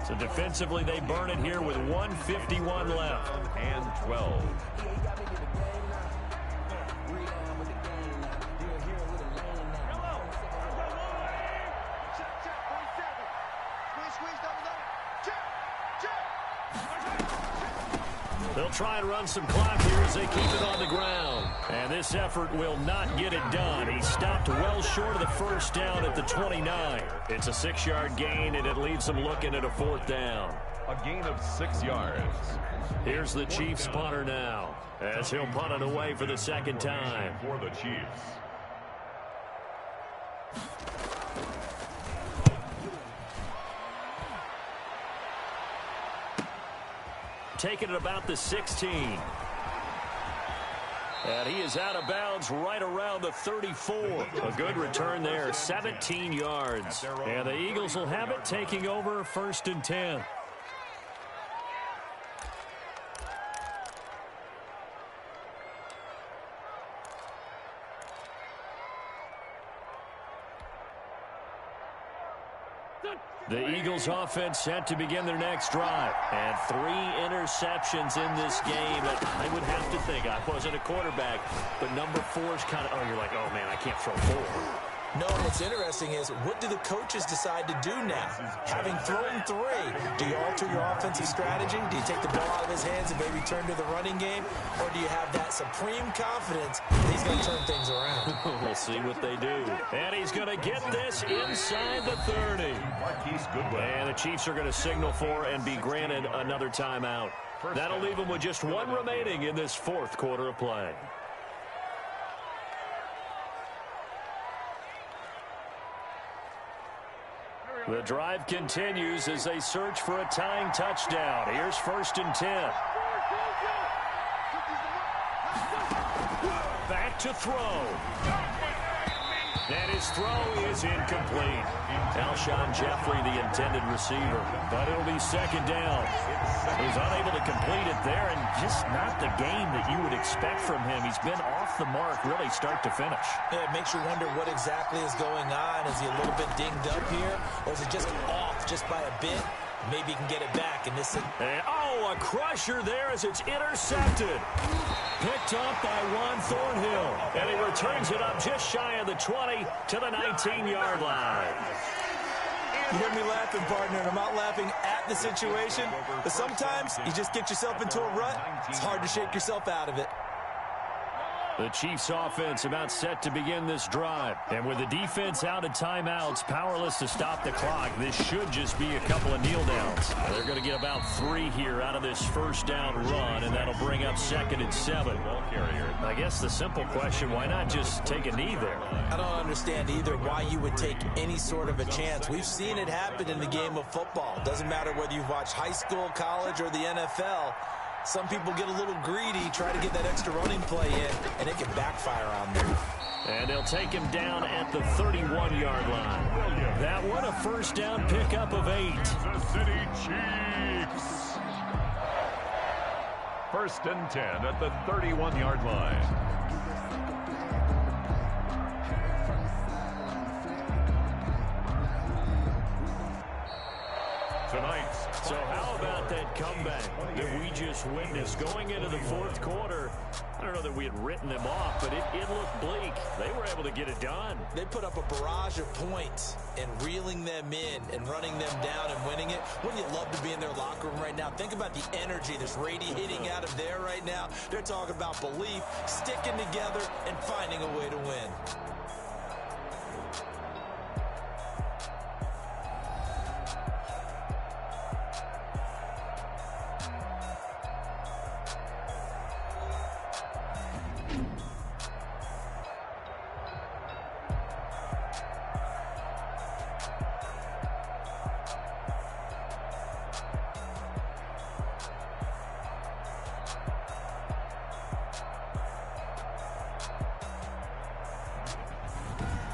So defensively, they burn it here with 1:51 left. And 12. They'll try and run some clock here as they keep it on the ground. And this effort will not get it done. He stopped well short of the first down at the 29. It's a 6-yard gain, and it leaves them looking at a 4th down. A gain of 6 yards. Here's the Chiefs punter now as he'll punt it away for the 2nd time. For the Chiefs. Taking it about the 16. And he is out of bounds right around the 34. A good return there, 17 yards. And the Eagles will have it, taking over 1st and 10. The Eagles offense set to begin their next drive. And 3 interceptions in this game. And I would have to think, I wasn't a quarterback, but number 4 is kind of, you're like, oh man, I can't throw 4. No, what's interesting is, what do the coaches decide to do now? Having thrown 3, do you alter your offensive strategy? Do you take the ball out of his hands and maybe turn to the running game? Or do you have that supreme confidence that he's going to turn things around? We'll see what they do. And he's going to get this inside the 30. And the Chiefs are going to signal for and be granted another timeout. That'll leave them with just 1 remaining in this 4th quarter of play. The drive continues as they search for a tying touchdown. Here's 1st and 10. Back to throw. And his throw is incomplete. Alshon Jeffrey, the intended receiver. But it'll be 2nd down. He's unable to complete it there, and just not the game that you would expect from him. He's been off the mark really start to finish. Yeah, it makes you wonder what exactly is going on. Is he a little bit dinged up here? Or is it just off just by a bit? Maybe he can get it back. And this is... a crusher there as it's intercepted. Picked up by Juan Thornhill. And he returns it up just shy of the 20 to the 19-yard line. You hear me laughing, partner, and I'm not laughing at the situation. But sometimes you just get yourself into a rut. It's hard to shake yourself out of it. The Chiefs offense about set to begin this drive. And with the defense out of timeouts, powerless to stop the clock, this should just be a couple of kneel downs. They're going to get about 3 here out of this first down run, and that'll bring up 2nd and 7. I guess the simple question, why not just take a knee there? I don't understand either why you would take any sort of a chance. We've seen it happen in the game of football. Doesn't matter whether you've watched high school, college, or the NFL. Some people get a little greedy, try to get that extra running play in, and it can backfire on them. And they'll take him down at the 31-yard line. That one a first down pickup of 8. Kansas City Chiefs. 1st and 10 at the 31-yard line. Tonight's. So how about that comeback that we just witnessed going into the 4th quarter? I don't know that we had written them off, but it looked bleak. They were able to get it done. They put up a barrage of points and reeling them in and running them down and winning it. Wouldn't you love to be in their locker room right now? Think about the energy that's radiating out of there right now. They're talking about belief, sticking together, and finding a way to win.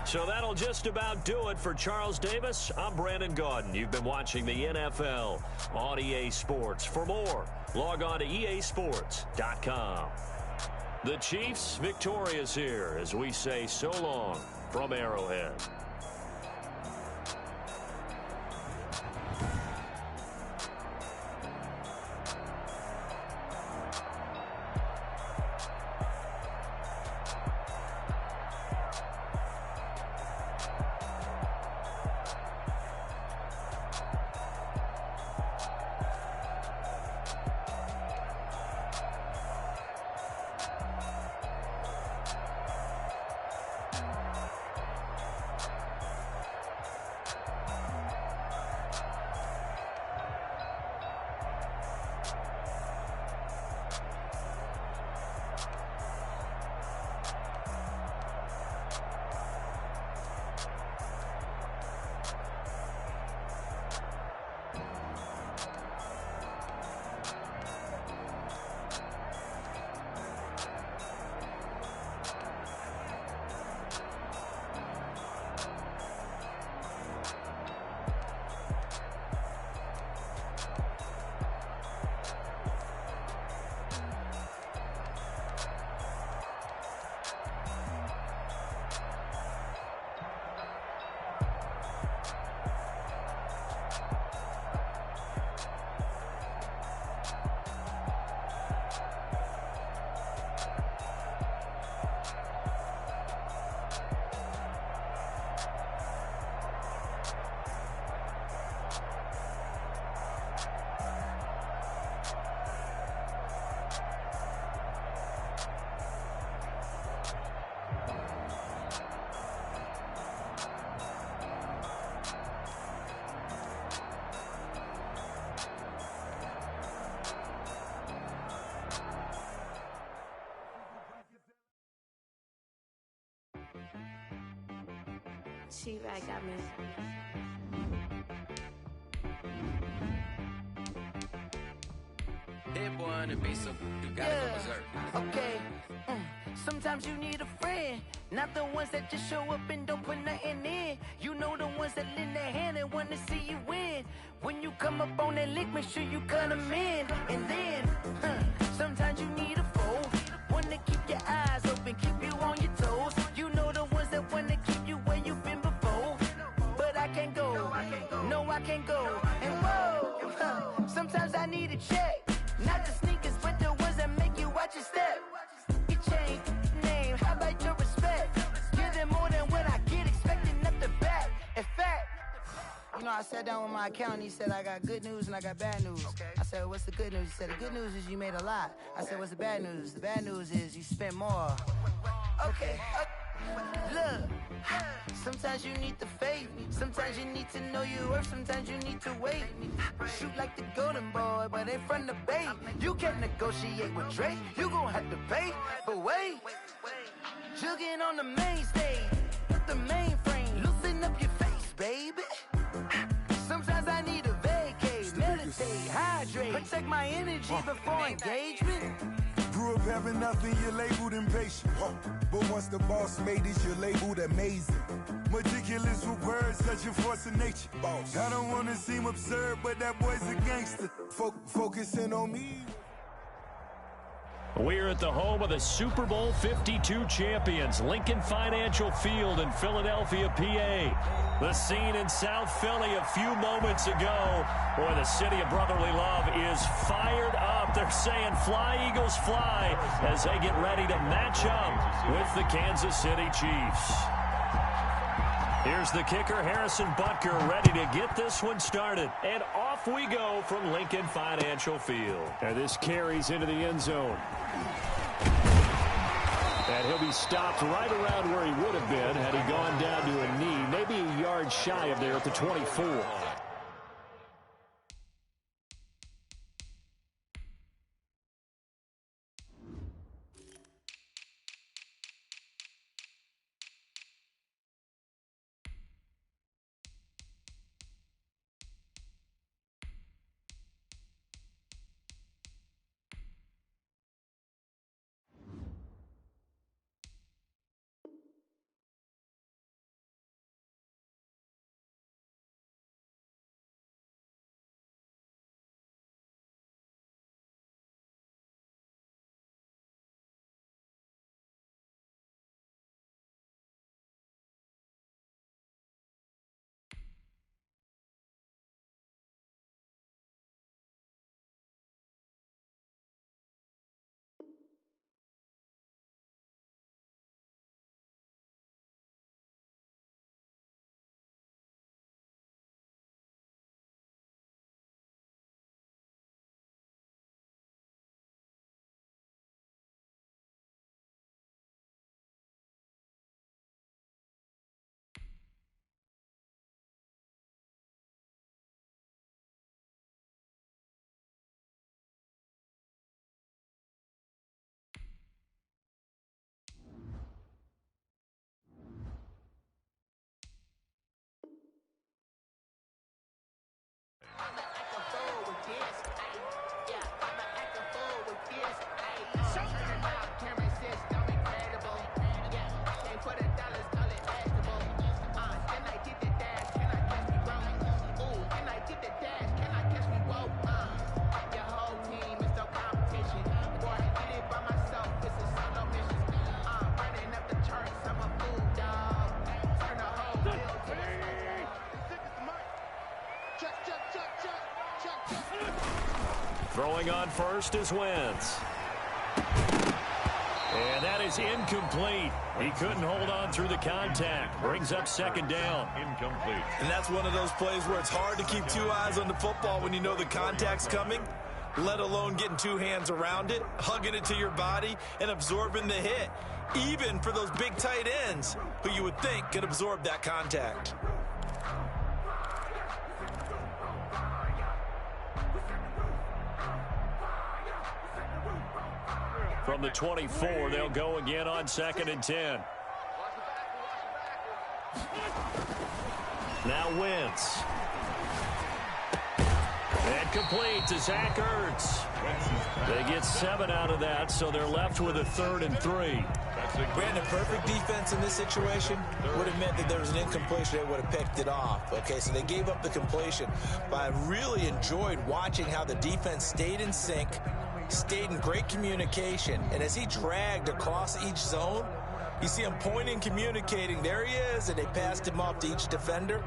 So that'll just about do it for Charles Davis. I'm Brandon Gaudin. You've been watching the NFL on EA Sports. For more, log on to easports.com. The Chiefs victorious here as we say so long from Arrowhead. She-Rag got me. That boy on the beat, so you gotta go berserk. Okay. Sometimes you need a friend, not the ones that just show up and don't put nothing in. You know the ones that lend their hand and want to see you win. When you come up on that lick, make sure you cut them in. And then, sometimes you need a foe, one to keep your eyes open, keep you on your toes. You know the ones that want to keep you where you've been before. But I can't go, no I can't go. And whoa. a check. Not the sneakers, but the ones that make you watch your step. Your chain, name, how about your respect? Give them more than what I get, expecting nothing back. In fact, you know, I sat down with my accountant. He said, I got good news and I got bad news. Okay. I said, what's the good news? He said, the good news is you made a lot. I said, what's the bad news? The bad news is you spent more. Okay. Look, sometimes you need the faith. Sometimes you need to know your worth. Sometimes you need to wait. Shoot like the golden boy, but in front of Bay. You can't negotiate with Drake. You gon' have to pay. But wait, jugging on the main stage. The mainframe, loosen up your face, baby. Sometimes I need a vacate, meditate, hydrate, protect my energy before engagement. Grew up having nothing, you're labeled impatient. But once the boss made it, you're labeled amazing. Meticulous with words, such a force of nature. I don't want to seem absurd, but that boy's a gangster. Focusing on me. We're at the home of the Super Bowl 52 champions, Lincoln Financial Field in Philadelphia, PA. The scene in South Philly a few moments ago. Boy, the city of brotherly love is fired up. They're saying, fly, Eagles, fly, as they get ready to match up with the Kansas City Chiefs. Here's the kicker, Harrison Butker, ready to get this one started. And off we go from Lincoln Financial Field. And this carries into the end zone. And he'll be stopped right around where he would have been had he gone down to a knee, maybe a yard shy of there at the 24. Throwing on first is Wentz. And that is incomplete. He couldn't hold on through the contact. Brings up second down. Incomplete. And that's one of those plays where it's hard to keep two eyes on the football when you know the contact's coming, let alone getting two hands around it, hugging it to your body, and absorbing the hit, even for those big tight ends who you would think could absorb that contact. From the 24, they'll go again on 2nd and 10. Now Wentz. And complete to Zach Ertz. They get 7 out of that, so they're left with a 3rd and 3. Brandon, perfect defense in this situation would have meant that there was an incompletion. They would have picked it off. Okay, so they gave up the completion. But I really enjoyed watching how the defense stayed in sync, stayed in great communication, and as he dragged across each zone, you see him pointing, communicating, there he is, and they passed him off to each defender.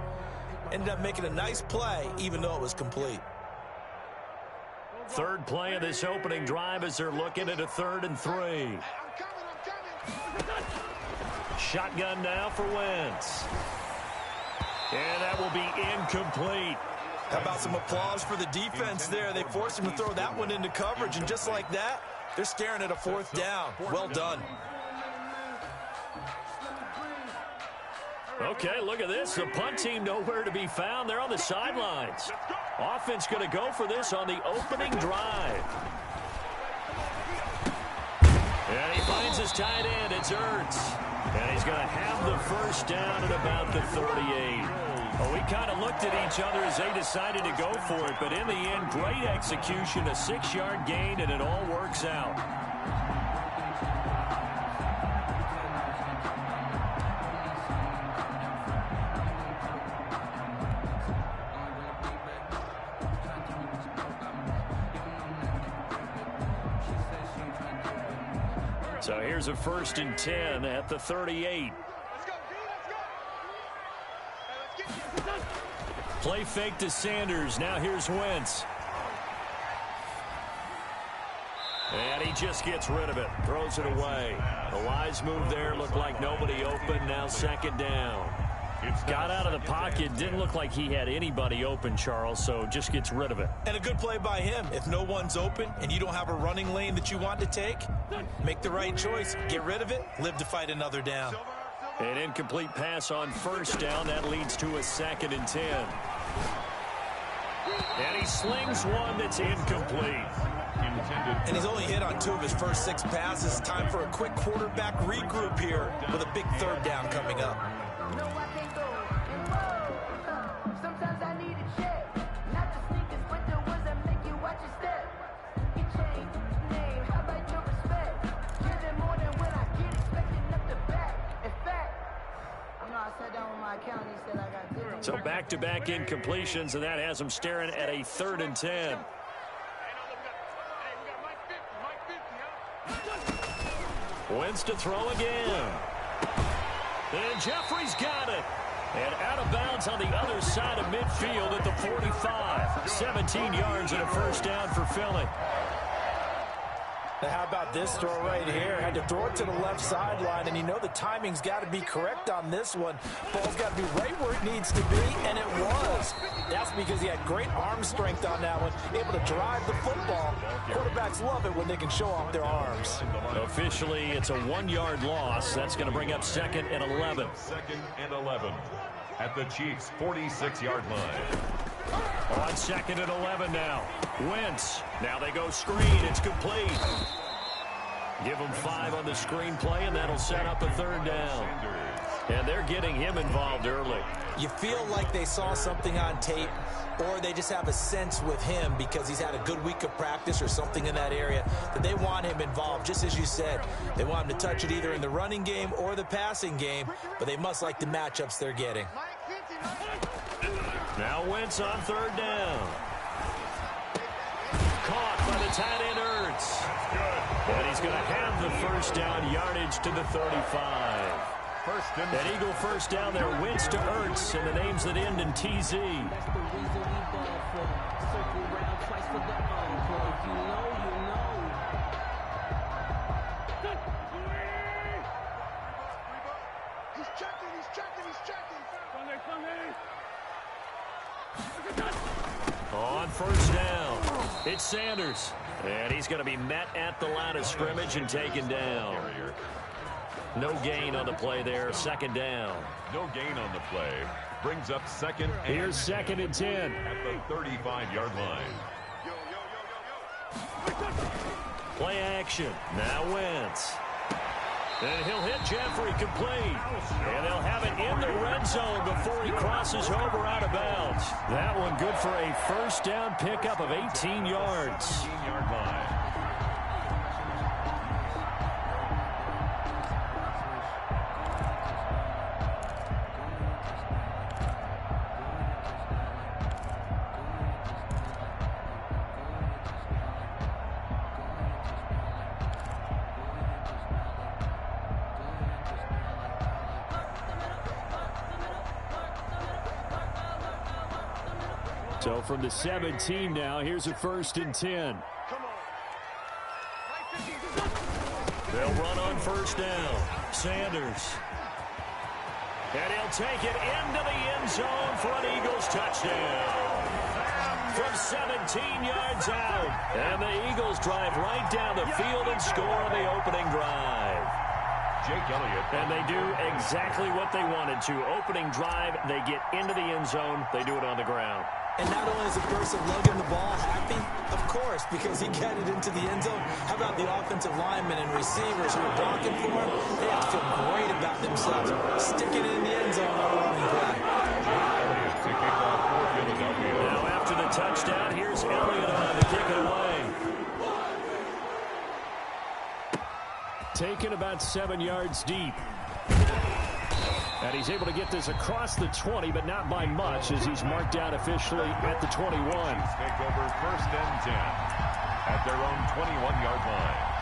Ended up making a nice play, even though it was complete. Third play of this opening drive as they're looking at a 3rd and 3. I'm coming. Shotgun now for Wentz. And that will be incomplete. How about some applause for the defense there? They forced him to throw that one into coverage, and just like that, they're staring at a 4th down. Well done. Okay, look at this. The punt team nowhere to be found. They're on the sidelines. Offense going to go for this on the opening drive. And he finds his tight end. It's Ertz. And he's going to have the first down at about the 38. Well, we kind of looked at each other as they decided to go for it. But in the end, great execution, a 6-yard gain, and it all works out. So here's a 1st and 10 at the 38. Play fake to Sanders. Now here's Wentz. And he just gets rid of it. Throws it away. The wise move there. Looked like nobody open. Now 2nd down. Got out of the pocket. Didn't look like he had anybody open, Charles, so just gets rid of it. And a good play by him. If no one's open and you don't have a running lane that you want to take, make the right choice. Get rid of it. Live to fight another down. An incomplete pass on 1st down. That leads to a 2nd and 10. And he slings one that's incomplete. And he's only hit on 2 of his first 6 passes. Time for a quick quarterback regroup here with a big 3rd down coming up. No, I can't go. Sometimes I need a check. Not the sneakers, but the ones that make you watch your step. You change name, how about your respect? Give them more than when I get expecting up the back. In fact, I know I sat down with my accountant, he said I got good. So back-to-back incompletions, and that has him staring at a 3rd and 10. Wentz to throw again. And Jeffrey's got it. And out of bounds on the other side of midfield at the 45. 17 yards and a 1st down for Philly. Now, how about this throw right here? Had to throw it to the left sideline, and you know the timing's got to be correct on this one. Ball's got to be right where it needs to be, and it was. That's because he had great arm strength on that one, able to drive the football. Quarterbacks love it when they can show off their arms. Officially, it's a 1-yard loss. That's going to bring up 2nd and 11. 2nd and 11 at the Chiefs' 46-yard line. On 2nd and 11 now. Wentz. Now they go screen. It's complete. Give him 5 on the screen play, and that'll set up a 3rd down. And they're getting him involved early. You feel like they saw something on tape, or they just have a sense with him because he's had a good week of practice or something in that area that they want him involved. Just as you said, they want him to touch it either in the running game or the passing game, but they must like the matchups they're getting. Now Wentz on 3rd down. Caught by the tight end Ertz. And he's going to have the 1st down, yardage to the 35. An Eagle 1st down there. Wentz to Ertz, and the names that end in TZ. On 1st down, it's Sanders. And he's going to be met at the line of scrimmage and taken down. No gain on the play there. 2nd down. No gain on the play. Brings up 2nd. Here's 2nd and 10. At the 35-yard line. Play action. Now Wentz. And he'll hit Jeffrey complete. And they'll have it in the red zone before he crosses over out of bounds. That one good for a 1st down pickup of 18 yards. 18-yard line. So from the 17 now, here's a 1st and 10. They'll run on 1st down. Sanders. And he'll take it into the end zone for an Eagles touchdown. From 17 yards out. And the Eagles drive right down the field and score on the opening drive. Jake Elliott. And they do exactly what they wanted to. Opening drive, they get into the end zone. They do it on the ground. And not only is the person lugging the ball happy, of course, because he got it into the end zone. How about the offensive linemen and receivers who are blocking for him? They have to feel great about themselves. Sticking it in the end zone on a running play. Elliott to kick off for Philadelphia. Now after the touchdown, here's Elliott on to kick it away. Taken about 7 yards deep. And he's able to get this across the 20, but not by much, as he's marked down officially at the 21. Chiefs take over 1st and 10 at their own 21-yard line.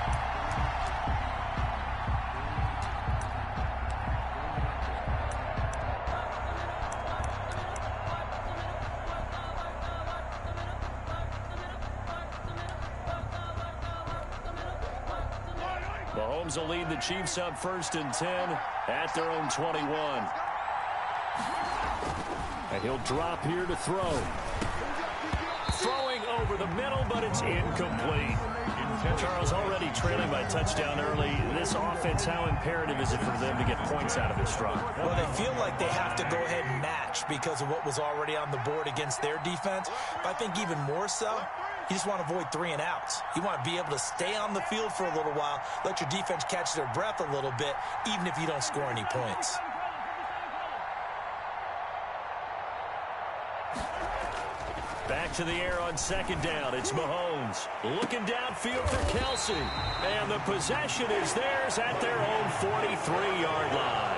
Mahomes will lead the Chiefs up 1st and 10 at their own 21. And he'll drop here to throw. Throwing over the middle, but it's incomplete. Charles, already trailing by touchdown early. This offense, how imperative is it for them to get points out of this drive? Well, they feel like they have to go ahead and match because of what was already on the board against their defense. But I think even more so, you just want to avoid 3 and outs. You want to be able to stay on the field for a little while, let your defense catch their breath a little bit, even if you don't score any points. Back to the air on 2nd down. It's Mahomes looking downfield for Kelsey. And the possession is theirs at their own 43-yard line.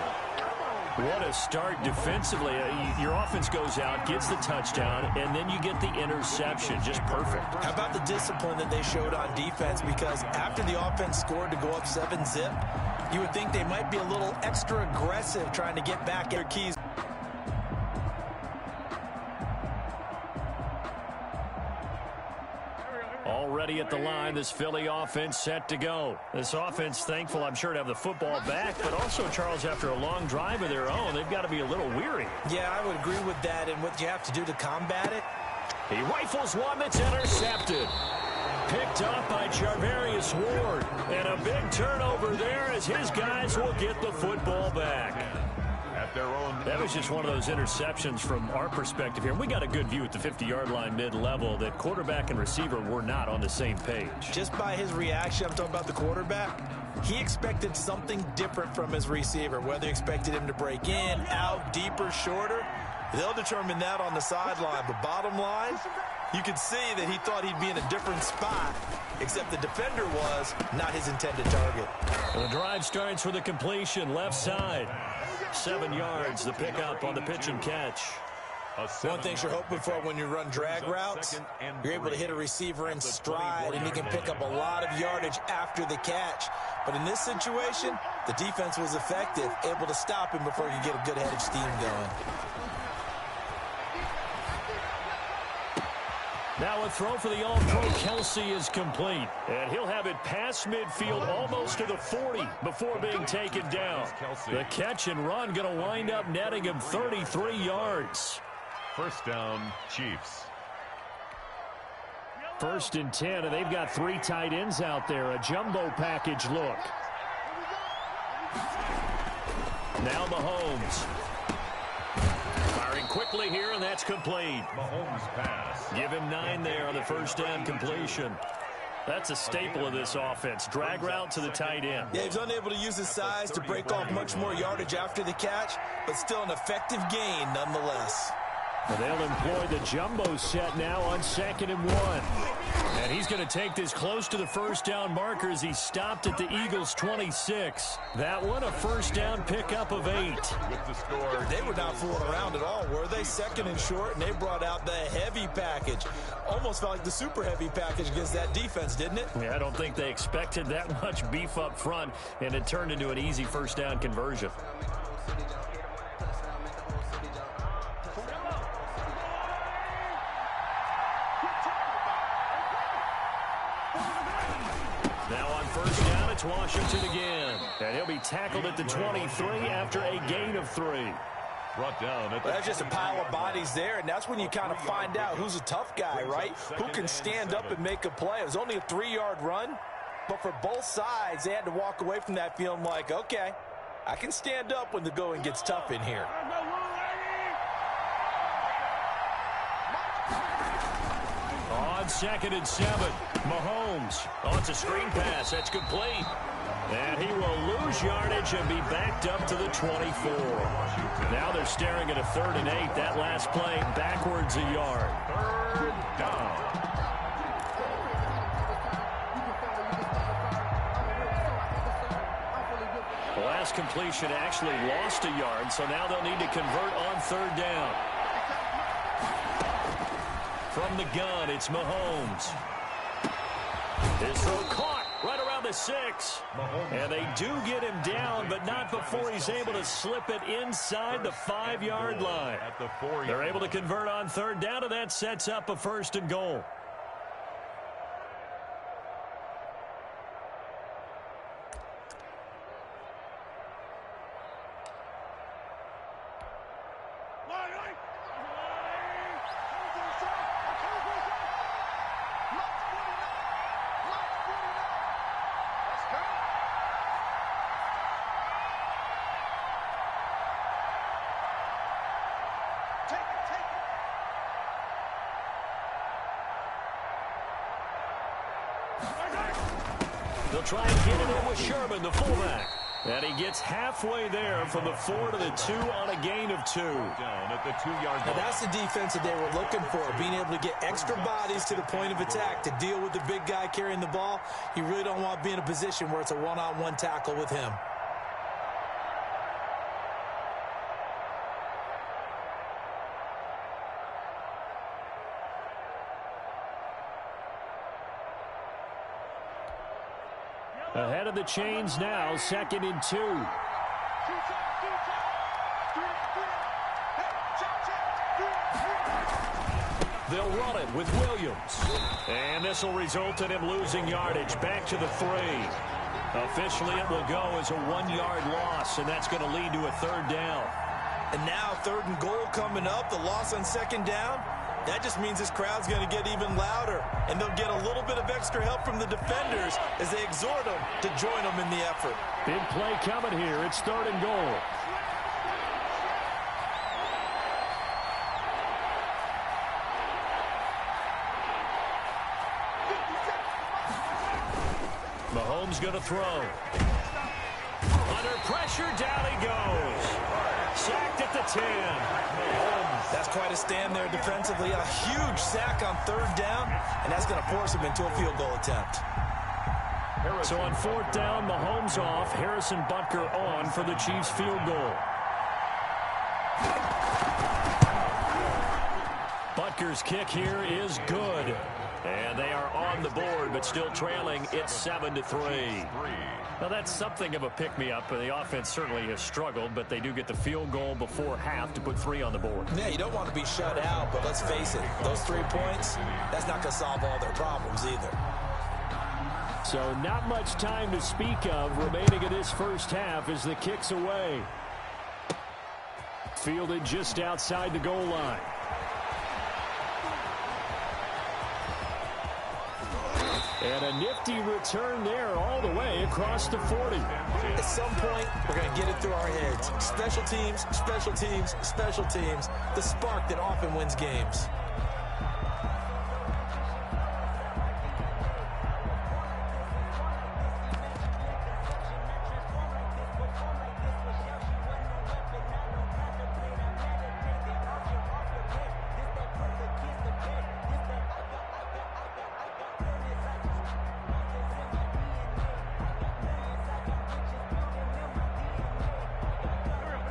What a start defensively. Your offense goes out, gets the touchdown, and then you get the interception. Just perfect. How about the discipline that they showed on defense? Because after the offense scored to go up 7-zip, you would think they might be a little extra aggressive trying to get back their keys. Already at the line, this Philly offense set to go. This offense, thankful, I'm sure, to have the football back, but also, Charles, after a long drive of their own, they've got to be a little weary. Yeah, I would agree with that, and what you have to do to combat it. He rifles one that's intercepted. Picked up by Charvarius Ward. And a big turnover there as his guys will get the football back. That was just one of those interceptions from our perspective here. We got a good view at the 50-yard line mid-level that quarterback and receiver were not on the same page. Just by his reaction, I'm talking about the quarterback, he expected something different from his receiver, whether he expected him to break in, out, deeper, shorter. They'll determine that on the sideline. But bottom line, you could see that he thought he'd be in a different spot, except the defender was not his intended target. The drive starts with a completion, left side. 7 yards, the pickup on the pitch and catch. One thing you're hoping for when you run drag routes, you're able to hit a receiver in stride, and he can pick up a lot of yardage after the catch. But in this situation, the defense was effective, able to stop him before he could get a good head of steam going. Now a throw for the All-Pro Kelsey is complete. And he'll have it past midfield almost to the 40 before being taken down. The catch and run going to wind up netting him 33 yards. 1st down, Chiefs. 1st and 10, and they've got 3 tight ends out there. A jumbo package look. Now Mahomes. Firing quickly here, and that's complete. Mahomes pass. Give him 9 there on the 1st down completion. That's a staple of this offense. Drag route to the tight end. Yeah, he's unable to use his size to break off much more yardage after the catch, but still an effective gain nonetheless. And they'll employ the jumbo set now on 2nd and 1. And he's going to take this close to the 1st down marker as he stopped at the Eagles' 26. That one, a 1st down pickup of 8. With the score. They were not fooling around at all, were they? 2nd and short, and they brought out the heavy package. Almost felt like the super heavy package against that defense, didn't it? Yeah, I don't think they expected that much beef up front, and it turned into an easy 1st down conversion. Now on first down, it's Washington again. And he'll be tackled at the 23 after a gain of 3. Brought down at the That's just a pile of bodies there, and that's when you kind of find out who's a tough guy, right? Who can stand up and make a play. It was only a 3-yard run, but for both sides, they had to walk away from that feeling like, okay, I can stand up when the going gets tough in here. On 2nd and 7, Mahomes. Oh, it's a screen pass. That's complete. And he will lose yardage and be backed up to the 24. Now they're staring at a 3rd and 8. That last play backwards a yard. 3rd down. The last completion actually lost a yard, so now they'll need to convert on 3rd down. From the gun, it's Mahomes. His throw caught right around the 6. And they do get him down, but not before he's able to slip it inside the 5-yard line. They're able to convert on 3rd down, and that sets up a 1st and goal. They'll try and get it in with Sherman, the fullback. And he gets halfway there from the 4 to the 2 on a gain of 2. Down at the 2-yard line. Now that's the defense that they were looking for, being able to get extra bodies to the point of attack to deal with the big guy carrying the ball. You really don't want to be in a position where it's a one-on-one tackle with him. Ahead of the chains now, 2nd and 2. They'll run it with Williams. And this will result in him losing yardage back to the 3. Officially, it will go as a 1-yard loss, and that's going to lead to a 3rd down. And now 3rd and goal coming up, the loss on 2nd down. That just means this crowd's going to get even louder, and they'll get a little bit of extra help from the defenders as they exhort them to join them in the effort. Big play coming here. It's 3rd and goal. Mahomes going to throw. Under pressure, down he goes. Sacked at the 10. That's quite a stand there defensively. A huge sack on 3rd down, and that's going to force him into a field goal attempt. So on 4th down, Mahomes off. Harrison Butker on for the Chiefs field goal. Butker's kick here is good. And they are on the board, but still trailing. It's 7-3. Now, that's something of a pick-me-up. The offense certainly has struggled, but they do get the field goal before half to put 3 on the board. Yeah, you don't want to be shut out, but let's face it, those 3 points, that's not going to solve all their problems either. So not much time to speak of remaining in this first half as the kick's away. Fielded just outside the goal line. And a nifty return there all the way across the 40. At some point, we're going to get it through our heads. Special teams, special teams, special teams. The spark that often wins games.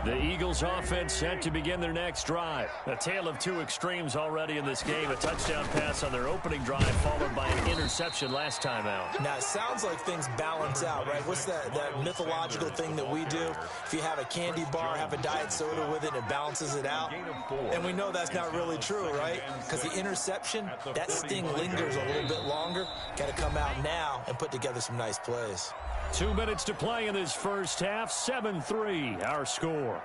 The Eagles offense set to begin their next drive. A tale of two extremes already in this game. A touchdown pass on their opening drive followed by an interception last time out. Now, it sounds like things balance out, right? What's that mythological thing that we do? If you have a candy bar, have a diet soda with it, it balances it out. And we know that's not really true, right? Because the interception, that sting lingers a little bit longer. Got to come out now and put together some nice plays. 2 minutes to play in this first half. 7-3, our score.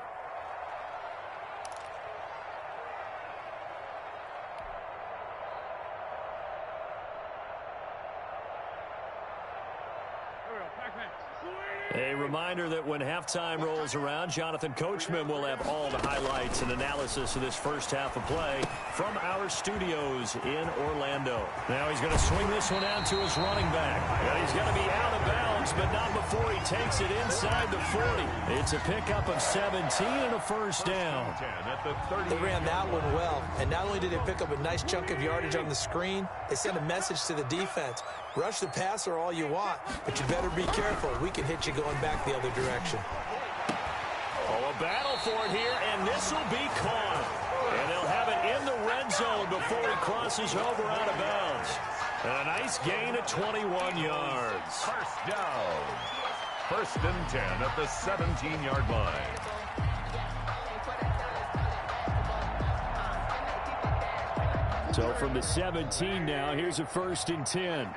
A reminder that when halftime rolls around, Jonathan Coachman will have all the highlights and analysis of this first half of play from our studios in Orlando. Now he's going to swing this one out to his running back. And he's going to be out of bounds, but not before he takes it inside the 40. It's a pickup of 17 and a first down. They ran that one well, and not only did they pick up a nice chunk of yardage on the screen, they sent a message to the defense. Rush the passer all you want, but you better be careful. We can hit you going back the other direction. Oh, a battle for it here, and this will be caught. And they'll have it in the red zone before he crosses over out of bounds. And a nice gain of 21 yards. First down. 1st and 10 at the 17-yard line. So from the 17 now, here's a 1st and 10.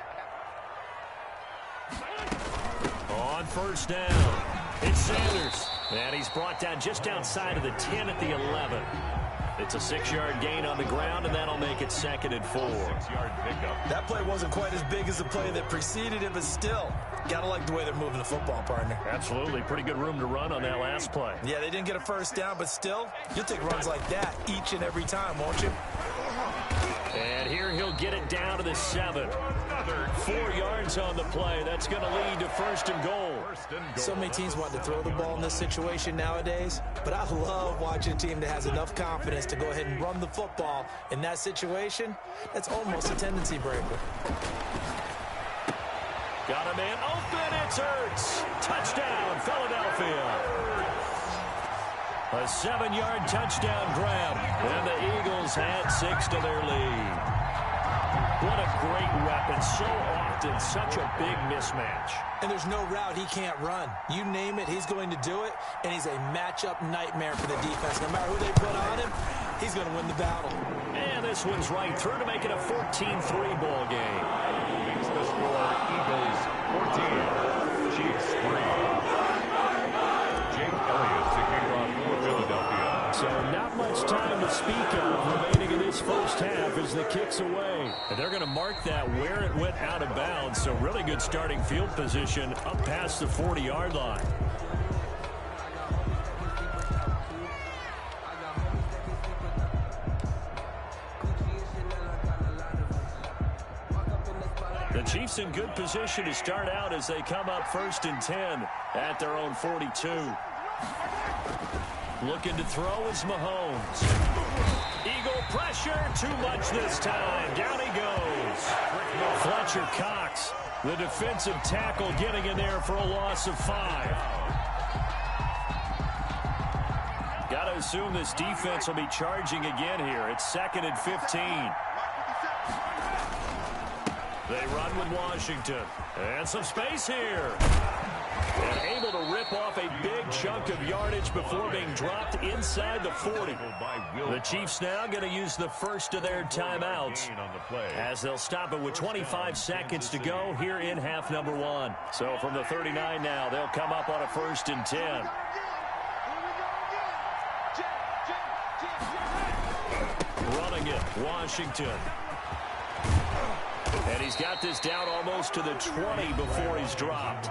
On first down, it's Sanders. And he's brought down just outside of the 10 at the 11. It's a 6-yard gain on the ground, and that'll make it 2nd and 4. 6-yard pickup. That play wasn't quite as big as the play that preceded it, but still, gotta like the way they're moving the football, partner. Absolutely. Pretty good room to run on that last play. Yeah, they didn't get a first down, but still, you'll take runs like that each and every time, won't you? And here he'll get it down to the 7. 4 yards on the play. That's going to lead to 1st and goal. So many teams want to throw the ball in this situation nowadays, but I love watching a team that has enough confidence to go ahead and run the football. In that situation, that's almost a tendency breaker. Got a man open. It's Ertz. Touchdown, Philadelphia. A 7-yard touchdown grab, and the Eagles add 6 to their lead. What a great weapon. So often, such a big mismatch. And there's no route he can't run. You name it, he's going to do it, and he's a matchup nightmare for the defense. No matter who they put on him, he's going to win the battle. And this one's right through to make it a 14-3 ball game. Makes the score Eagles 14, Chiefs 3. Jake Elliott to kick off for Philadelphia. So not much time to speak of remaining in this first half as the kick's away. And they're going to mark that where it went out of bounds. So really good starting field position up past the 40-yard line. The Chiefs in good position to start out as they come up 1st and 10 at their own 42. Looking to throw is Mahomes. Eagle pressure, too much this time. Down he goes. Fletcher Cox, the defensive tackle, getting in there for a loss of 5. Got to assume this defense will be charging again here. It's 2nd and 15. They run with Washington. And some space here. And able to rip off a big chunk of yardage before being dropped inside the 40. The Chiefs now going to use the first of their timeouts as they'll stop it with 25 seconds to go here in half number 1. So from the 39 now, they'll come up on a 1st and 10. Running it, Washington. And he's got this down almost to the 20 before he's dropped.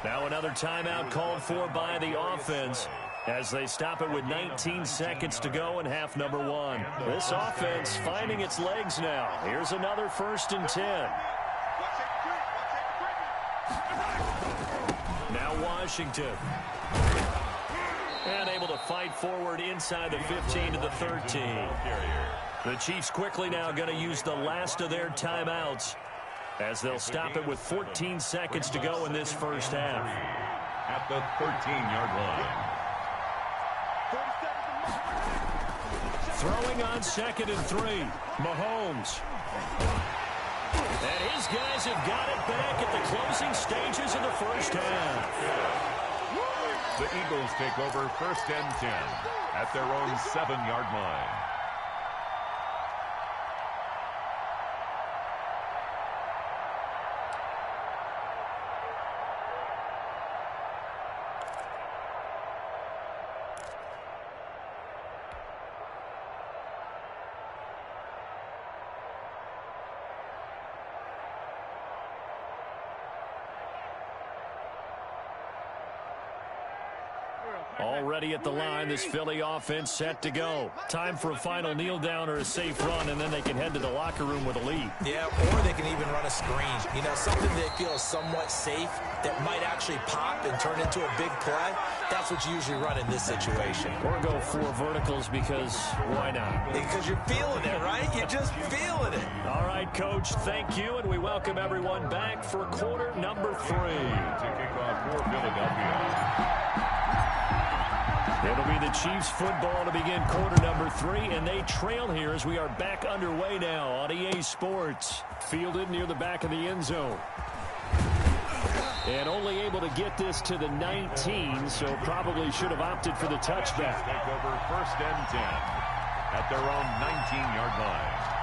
Now another timeout called for by the offense as they stop it with 19 seconds to go in half number 1. This offense finding its legs now. Here's another 1st and 10. Now Washington. And able to fight forward inside the 15 to the 13. The Chiefs quickly now going to use the last of their timeouts as they'll stop it with 14 seconds to go in this first half. At the 13-yard line. Throwing on 2nd and 3. Mahomes. And his guys have got it back at the closing stages of the first half. The Eagles take over 1st and 10 at their own 7-yard line. Already at the line, this Philly offense set to go. Time for a final kneel down or a safe run, and then they can head to the locker room with a lead. Yeah, or they can even run a screen. You know, something they feel is somewhat safe that might actually pop and turn into a big play. That's what you usually run in this situation. Or go 4 verticals because why not? Because you're feeling it, right? You're just feeling it. All right, Coach, thank you, and we welcome everyone back for quarter number 3. To kick off for Philadelphia. It'll be the Chiefs football to begin quarter number 3, and they trail here as we are back underway now on EA Sports. Fielded near the back of the end zone. And only able to get this to the 19, so probably should have opted for the touchback. Take over 1st and 10 at their own 19-yard line.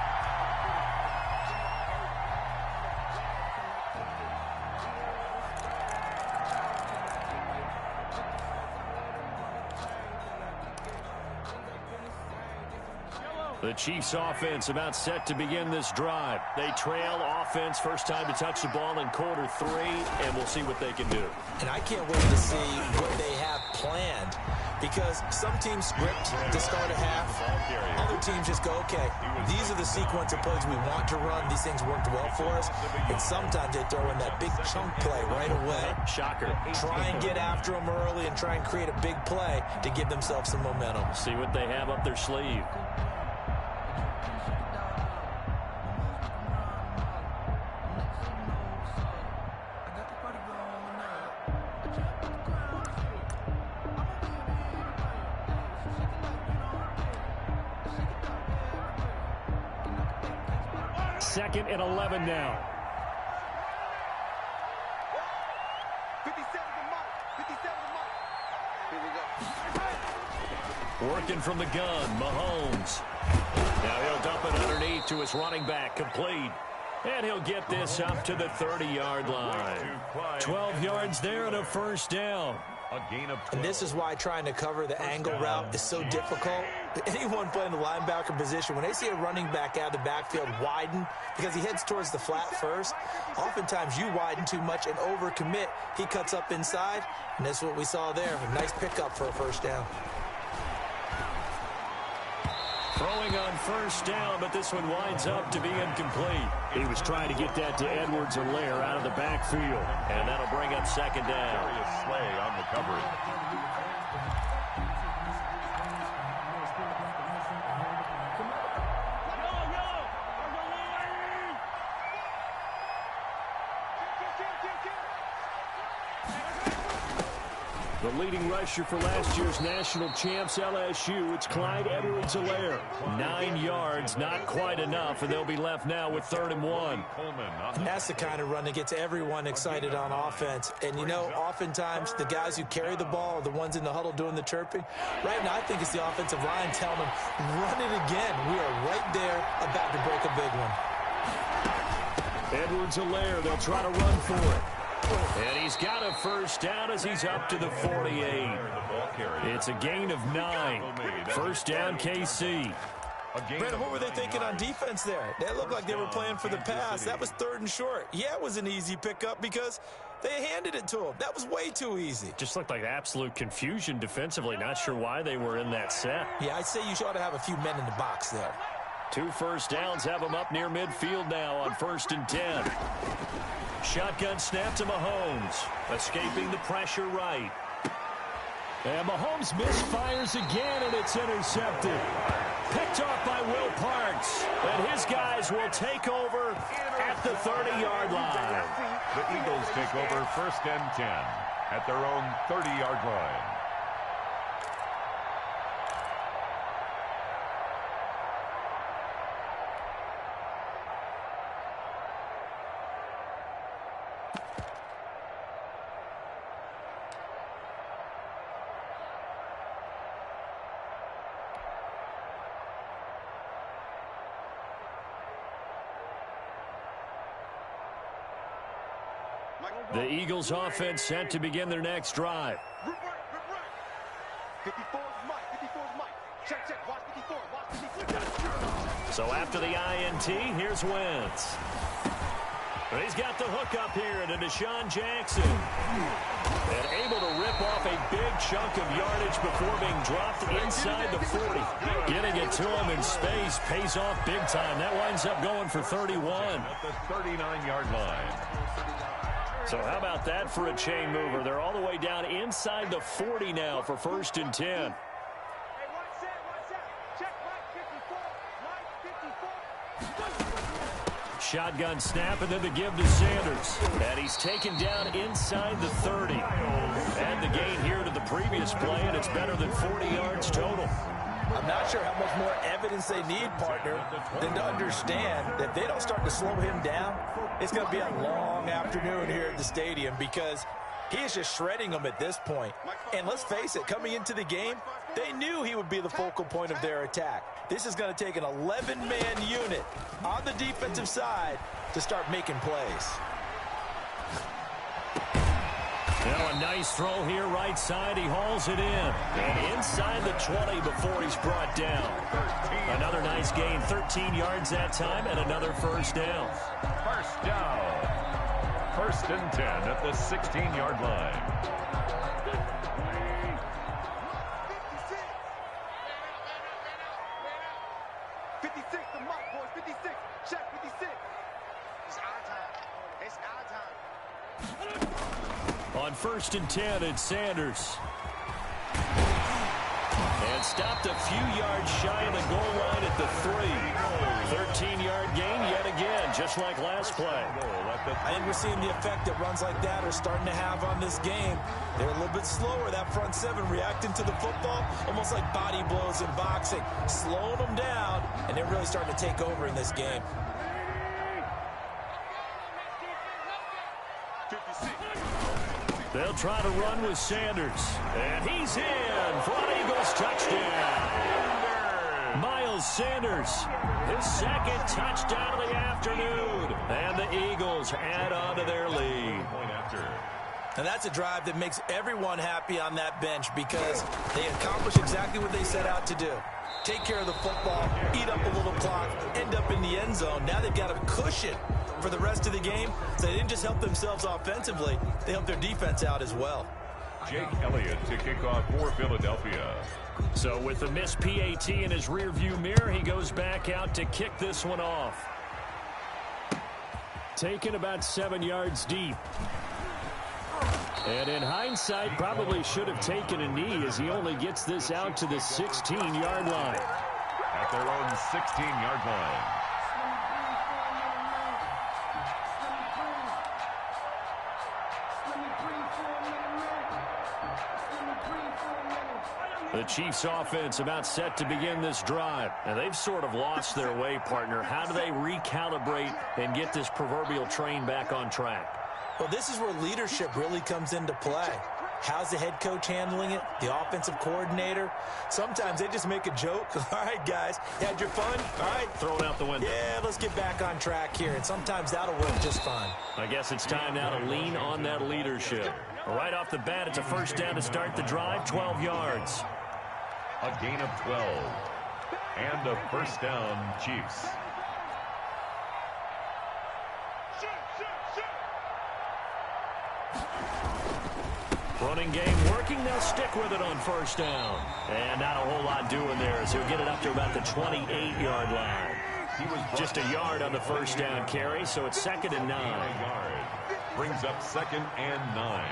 The Chiefs offense about set to begin this drive. They trail offense, first time to touch the ball in quarter 3, and we'll see what they can do. And I can't wait to see what they have planned, because some teams script to start a half. Other teams just go, okay, these are the sequence of plays we want to run. These things worked well for us. And sometimes they throw in that big chunk play right away. Shocker. Try and get after them early and try and create a big play to give themselves some momentum. See what they have up their sleeve. Second and 11 now. 57 to Mike. 57 to Mike. Here we go. Working from the gun, Mahomes. Now he'll dump it underneath to his running back, complete. And he'll get this up to the 30-yard line. 12 yards there and a first down. A gain of 12. And this is why trying to cover the angle route is so difficult. Anyone playing the linebacker position, when they see a running back out of the backfield widen because he heads towards the flat first, oftentimes you widen too much and overcommit. He cuts up inside, and that's what we saw there. A nice pickup for a first down. Throwing on first down, but this one winds up to be incomplete. He was trying to get that to Edwards-Helaire out of the backfield, and that'll bring up second down. Darius Slay on the coverage. The leading rusher for last year's national champs, LSU, it's Clyde Edwards-Helaire. 9 yards, not quite enough, and they'll be left now with 3rd and 1. And that's the kind of run that gets everyone excited on offense. And, you know, oftentimes the guys who carry the ball are the ones in the huddle doing the chirping. Right now, I think it's the offensive line telling them, run it again. We are right there about to break a big one. Edwards-Helaire, they'll try to run for it. And he's got a first down as he's up to the 48. It's a gain of 9. First down, KC. Brandon, what were they thinking on defense there? They looked like they were playing for the pass. That was 3rd and short. Yeah, it was an easy pickup because they handed it to him. That was way too easy. Just looked like absolute confusion defensively. Not sure why they were in that set. Yeah, I'd say you ought to have a few men in the box there. 2 first downs have them up near midfield now on 1st and 10. Shotgun snap to Mahomes. Escaping the pressure right. And Mahomes misfires again, and it's intercepted. Picked off by Will Parks. And his guys will take over at the 30-yard line. The Eagles take over 1st and 10 at their own 30-yard line. The Eagles offense set to begin their next drive. 54 is Mike. 54 is Mike. Check, check. Watch 54. Watch 54. So after the INT, here's Wentz. He's got the hook up here to Deshaun Jackson. And able to rip off a big chunk of yardage before being dropped inside the 40. Getting it to him in space pays off big time. That winds up going for 31. At the 39-yard line. So how about that for a chain mover? They're all the way down inside the 40 now for 1st and 10. Hey, watch that. Check Mike 54. Mike 54. Shotgun snap and then the give to Sanders. And he's taken down inside the 30. And the gain here to the previous play, and it's better than 40 yards total. I'm not sure how much more evidence they need, partner, than to understand that if they don't start to slow him down, it's going to be a long afternoon here at the stadium because he is just shredding them at this point. And let's face it, coming into the game, they knew he would be the focal point of their attack. This is going to take an 11-man unit on the defensive side to start making plays. Now a nice throw here right side. He hauls it in. And inside the 20 before he's brought down. Another nice gain. 13 yards that time and another first down. First down. 1st and 10 at the 16-yard line. 56 the Mike, boys. 56. Check 56. It's our time. It's our time. On 1st and 10, it's Sanders. And stopped a few yards shy of the goal line at the 3. 13-yard gain yet again, just like last play. I think we're seeing the effect that runs like that are starting to have on this game. They're a little bit slower, that front seven, reacting to the football, almost like body blows in boxing, slowing them down, and they're really starting to take over in this game. 56. They'll try to run with Sanders. And he's in for an Eagles touchdown. Miles Sanders, his 2nd touchdown of the afternoon. And the Eagles add on to their lead. And that's a drive that makes everyone happy on that bench because they accomplish exactly what they set out to do. Take care of the football, eat up a little clock, end up in the end zone. Now they've got a cushion for the rest of the game. So they didn't just help themselves offensively, they helped their defense out as well. Jake Elliott to kick off for Philadelphia. So with the missed PAT in his rearview mirror, he goes back out to kick this one off. Taken about 7 yards deep. And in hindsight, probably should have taken a knee as he only gets this out to the 16-yard line. At their own 16-yard line. The Chiefs offense about set to begin this drive. And they've sort of lost their way, partner. How do they recalibrate and get this proverbial train back on track? Well, this is where leadership really comes into play. How's the head coach handling it? The offensive coordinator? Sometimes they just make a joke. All right, guys, you had your fun? All right. Throw it out the window. Yeah, let's get back on track here. And sometimes that'll work just fine. I guess it's time now to lean on that leadership. Right off the bat, it's a first down to start the drive, 12 yards. A gain of 12. And a first down, Chiefs. Running game working. They'll stick with it on first down. And not a whole lot doing there as he'll get it up to about the 28-yard line. He was just a yard on the first down carry, so it's 2nd and 9. Brings up 2nd and 9.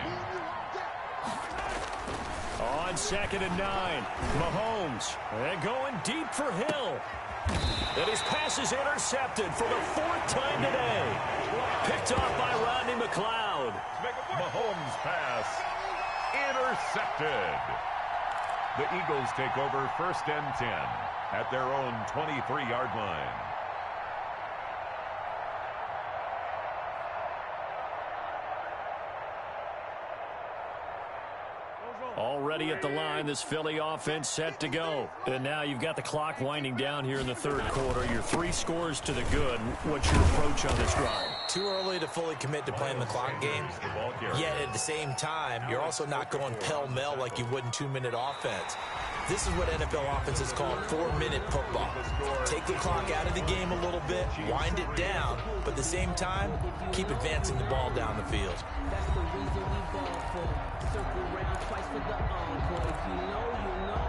On 2nd and 9, Mahomes, and going deep for Hill. And his pass is intercepted for the 4th time today. Picked off by Rodney McLeod. Mahomes' pass intercepted. The Eagles take over 1st and 10 at their own 23-yard line. Already at the line, this Philly offense set to go. And now you've got the clock winding down here in the 3rd quarter. You're 3 scores to the good. What's your approach on this drive? too early to fully commit to playing the clock game. Yet at the same time, you're also not going pell-mell like you would in 2-minute offense. This is what NFL offenses call 4-minute football. Take the clock out of the game a little bit, wind it down, but at the same time, keep advancing the ball down the field. That's the reason we ball for. Circle round twice for the encore. If you know, you know.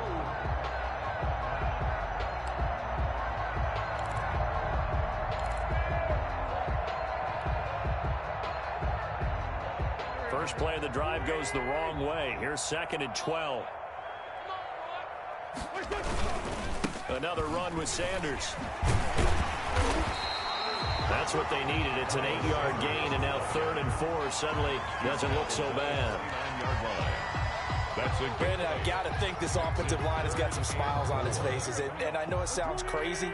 First play of the drive goes the wrong way. Here's 2nd and 12. Another run with Sanders. That's what they needed. It's an 8-yard gain, and now 3rd and 4 suddenly doesn't look so bad. Brandon, I've got to think this offensive line has got some smiles on its faces. And I know it sounds crazy,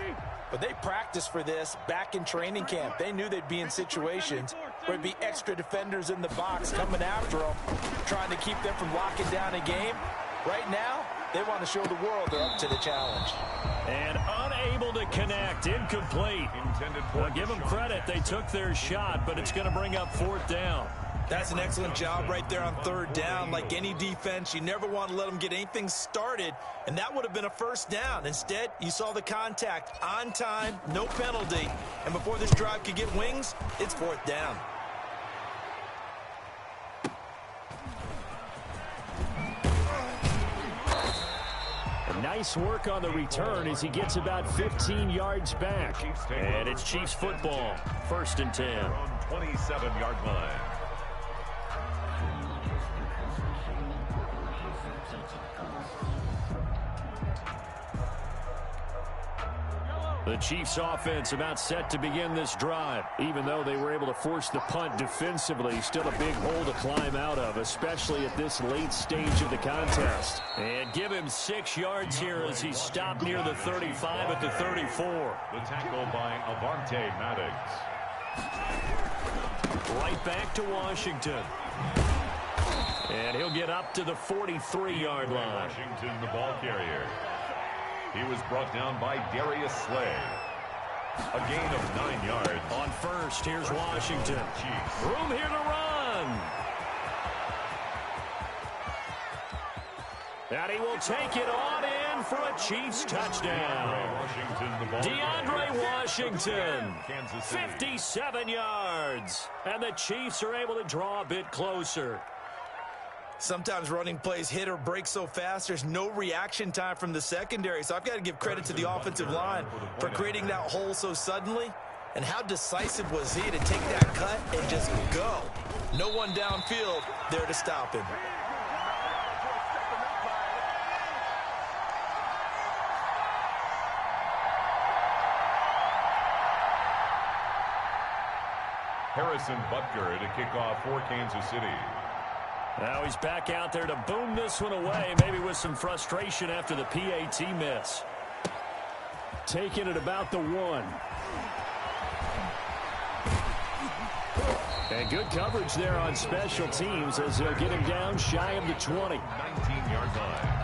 but they practiced for this back in training camp. They knew they'd be in situations where it'd be extra defenders in the box coming after them, trying to keep them from locking down a game. Right now, they want to show the world they're up to the challenge. And unable to connect, incomplete. Well, give them credit. They took their shot, but it's going to bring up 4th down. That's an excellent job right there on 3rd down. Like any defense, you never want to let them get anything started, and that would have been a 1st down. Instead, you saw the contact on time, no penalty, and before this drive could get wings, it's 4th down. Nice work on the return as he gets about 15 yards back. And it's Chiefs football. 1st and 10. 27-yard line. The Chiefs offense about set to begin this drive. Even though they were able to force the punt defensively, still a big hole to climb out of, especially at this late stage of the contest. And give him 6 yards here as he's stopped near the 35 at the 34. The tackle by Avante Maddox. Right back to Washington. And he'll get up to the 43-yard line. Washington, the ball carrier. He was brought down by Darius Slay. A gain of 9 yards. On 1st, here's Washington. Chiefs. Room here to run. And he will take it on in for a Chiefs touchdown. DeAndre Washington, 57 yards. And the Chiefs are able to draw a bit closer. Sometimes running plays hit or break so fast, there's no reaction time from the secondary. So I've got to give credit to the offensive line for creating that hole so suddenly. And how decisive was he to take that cut and just go? No one downfield there to stop him. Harrison Butker to kick off for Kansas City. Now he's back out there to boom this one away, maybe with some frustration after the PAT miss. Taking it about the 1. And good coverage there on special teams as they'll get him down shy of the 20. 19-yard line.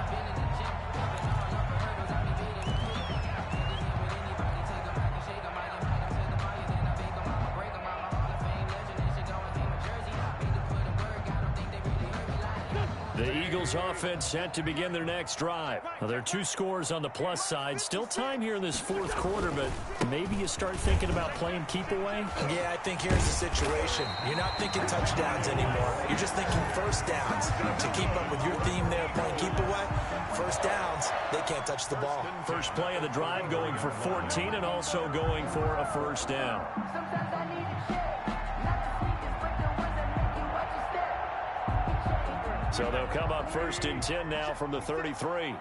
The Eagles offense set to begin their next drive. Now, there are 2 scores on the plus side. Still time here in this 4th quarter, but maybe you start thinking about playing keep away? Yeah, I think here's the situation. You're not thinking touchdowns anymore. You're just thinking 1st downs. To keep up with your theme there, playing keep away, 1st downs, they can't touch the ball. First play of the drive going for 14 and also going for a 1st down. Sometimes I need a check. Not the sneakers, but the ones that make you watch your step. So they'll come up 1st and 10 now from the 33.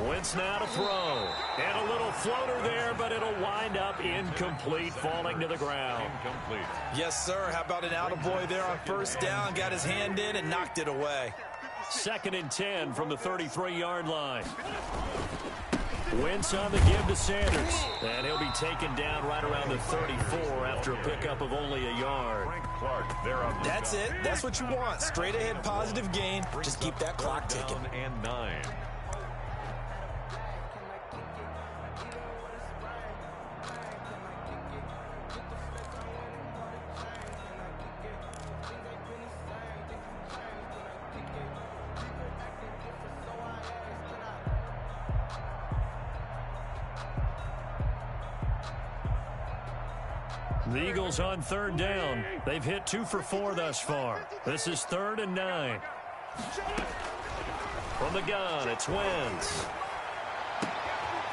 Wentz now to throw. And a little floater there, but it'll wind up incomplete, falling to the ground. Incomplete. Yes, sir. How about an attaboy there on 1st down? Got his hand in and knocked it away. 2nd and 10 from the 33-yard line. Wentz on the give to Sanders. And he'll be taken down right around the 34 after a pickup of only a yard. That's it. That's what you want. Straight ahead positive gain. Just keep that clock ticking. And 9. The Eagles on third down. They've hit 2 for 4 thus far. This is 3rd and 9. From the gun, it's Wentz.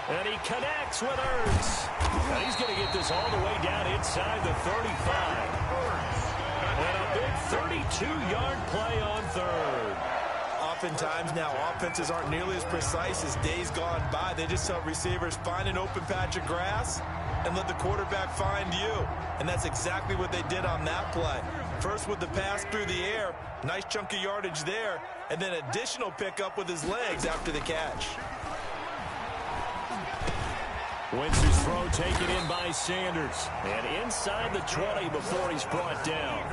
And he connects with Ertz. And he's going to get this all the way down inside the 35. And a big 32-yard play on third. Oftentimes now, offenses aren't nearly as precise as days gone by. They just tell receivers, find an open patch of grass and let the quarterback find you. And that's exactly what they did on that play. First with the pass through the air, nice chunk of yardage there, and then additional pickup with his legs after the catch. Wentz's throw taken in by Sanders. And inside the 20 before he's brought down.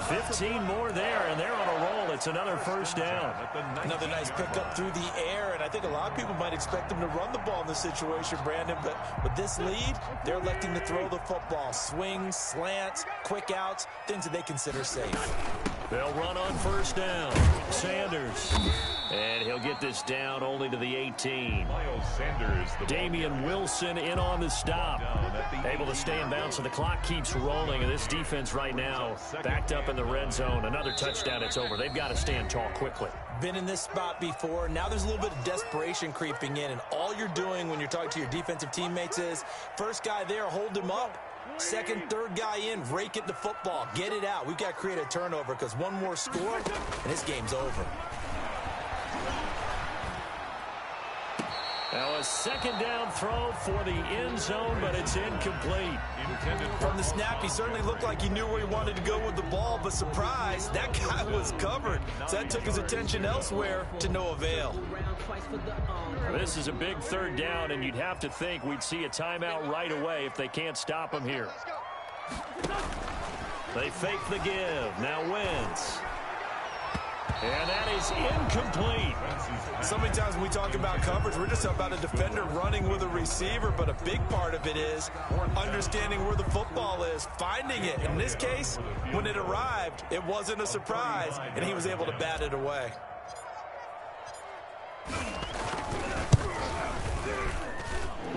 15 more there, and they're on a roll. It's another first down. Another nice pickup through the air, and I think a lot of people might expect them to run the ball in this situation, Brandon, but with this lead, they're electing to throw the football. Swings, slants, quick outs, things that they consider safe. They'll run on first down. Sanders. And he'll get this down only to the 18. Miles Sanders. Damian Wilson in on the stop. Able to stay in bounds, so the clock keeps rolling. And this defense right now backed up in the red zone. Another touchdown, it's over. They've got to stand tall quickly. Been in this spot before. Now there's a little bit of desperation creeping in. And all you're doing when you're talking to your defensive teammates is, first guy there, hold him up. Second, third guy in, rake it to football. Get it out. We've got to create a turnover because one more score, and this game's over. Now a second down throw for the end zone, but it's incomplete. From the snap, he certainly looked like he knew where he wanted to go with the ball, but surprise, that guy was covered. So that took his attention elsewhere to no avail. This is a big third down, and you'd have to think we'd see a timeout right away if they can't stop him here. They fake the give. Now Wentz. And that is incomplete. So many times when we talk about coverage, we're just about a defender running with a receiver, but a big part of it is understanding where the football is, finding it. In this case, when it arrived, it wasn't a surprise, and he was able to bat it away.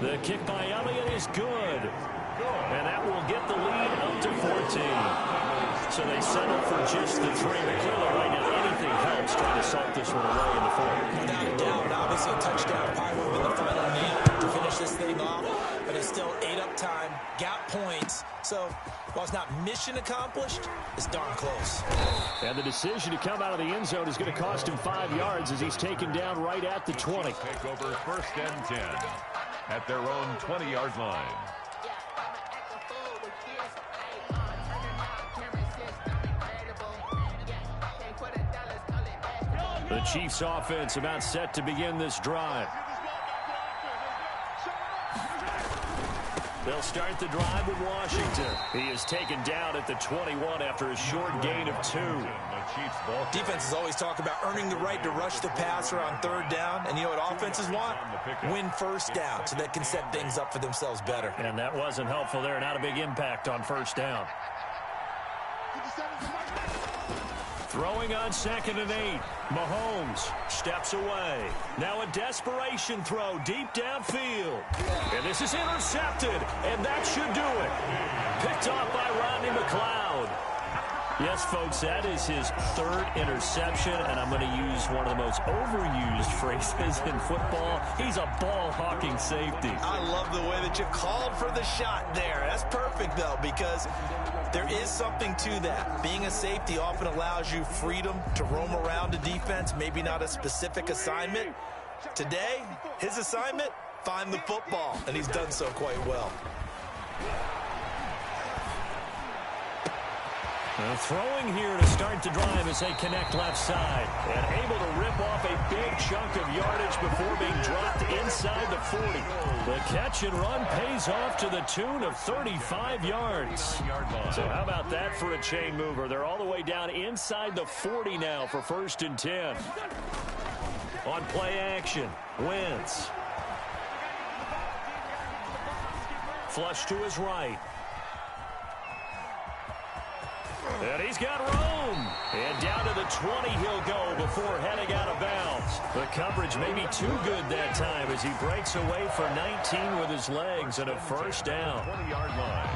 The kick by Elliott is good. And that will get the lead up to 14. So they settle for just the 3. But clearly right now, anything helps trying to salt this one away in the fourth. Without a doubt, obviously a touchdown probably would have been the final nail to finish this thing off. But it's still 8 up time, got points. So while it's not mission accomplished, it's darn close. And the decision to come out of the end zone is going to cost him 5 yards as he's taken down right at the 20. Take over 1st and 10 at their own 20-yard line. The Chiefs offense about set to begin this drive. They'll start the drive with Washington. He is taken down at the 21 after a short gain of 2. Defenses always talk about earning the right to rush the passer on third down. And you know what offenses want? Win first down so they can set things up for themselves better. And that wasn't helpful there. Not a big impact on first down. Throwing on 2nd and 8. Mahomes steps away. Now a desperation throw deep downfield. And this is intercepted. And that should do it. Picked off by Rodney McLeod. Yes, folks, that is his 3rd interception, and I'm going to use one of the most overused phrases in football. He's a ball-hawking safety. I love the way that you called for the shot there. That's perfect, though, because there is something to that. Being a safety often allows you freedom to roam around a defense, maybe not a specific assignment. Today, his assignment, find the football, and he's done so quite well. Throwing here to start the drive as they connect left side. And able to rip off a big chunk of yardage before being dropped inside the 40. The catch and run pays off to the tune of 35 yards. So how about that for a chain mover? They're all the way down inside the 40 now for 1st and 10. On play action, Wentz. Flush to his right. And he's got room. And down to the 20 he'll go before heading out of bounds. The coverage may be too good that time as he breaks away for 19 with his legs and a first down. 20-yard line.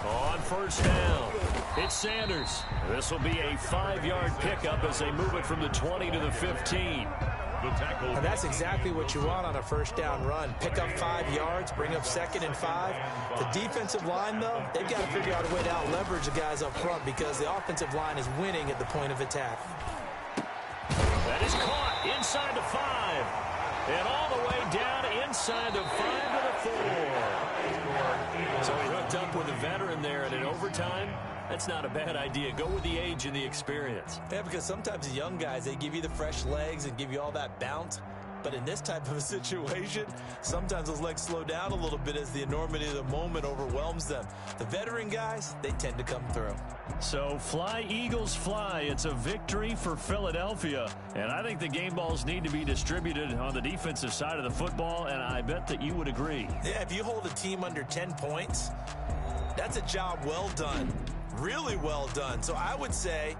On first down, it's Sanders. This will be a 5-yard pickup as they move it from the 20 to the 15. And that's exactly what you want on a first down run. Pick up 5 yards, bring up 2nd and 5. The defensive line, though, they've got to figure out a way to out-leverage the guys up front because the offensive line is winning at the point of attack. That is caught inside the 5. And all the way down inside the 5 to the 4. So he hooked up with a veteran there, and in overtime, that's not a bad idea. Go with the age and the experience. Yeah, because sometimes the young guys, they give you the fresh legs and give you all that bounce. But in this type of a situation, sometimes those legs slow down a little bit as the enormity of the moment overwhelms them. The veteran guys, they tend to come through. So fly, Eagles, fly. It's a victory for Philadelphia. And I think the game balls need to be distributed on the defensive side of the football, and I bet that you would agree. Yeah, if you hold a team under 10 points, that's a job well done. Really well done. So I would say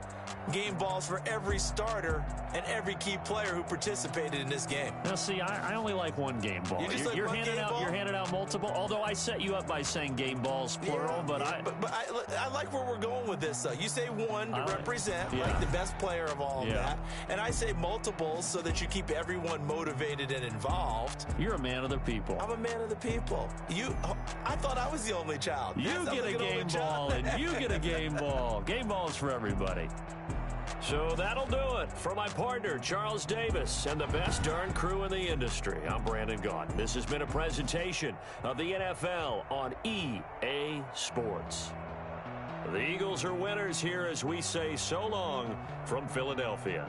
game balls for every starter and every key player who participated in this game. Now, see, I only like one game ball. You're handing out multiple, although I set you up by saying game balls, plural. Yeah, but I like where we're going with this, though. You say one to represent, like the best player of all of that. And I say multiples so that you keep everyone motivated and involved. You're a man of the people. I'm a man of the people. I thought I was the only child. You get a game ball, and you get a game ball. Game balls for everybody. So that'll do it. For my partner, Charles Davis, and the best darn crew in the industry, I'm Brandon Gaudin. This has been a presentation of the NFL on EA Sports. The Eagles are winners here as we say so long from Philadelphia.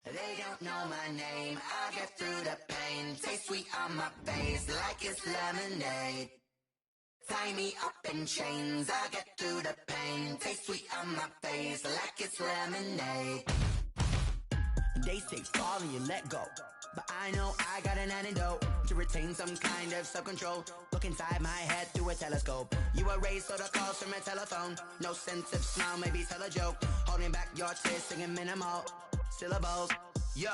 They don't know my name, I'll get through the pain. Taste sweet on my face like it's lemonade. Tie me up in chains, I'll get through the pain. Taste sweet on my face like it's lemonade. They say fall and you let go, but I know I got an antidote to retain some kind of self-control. Look inside my head through a telescope. You erase all the calls from a telephone. No sense of smile, maybe tell a joke. Holding back your tears, singing minimal syllables. Yeah,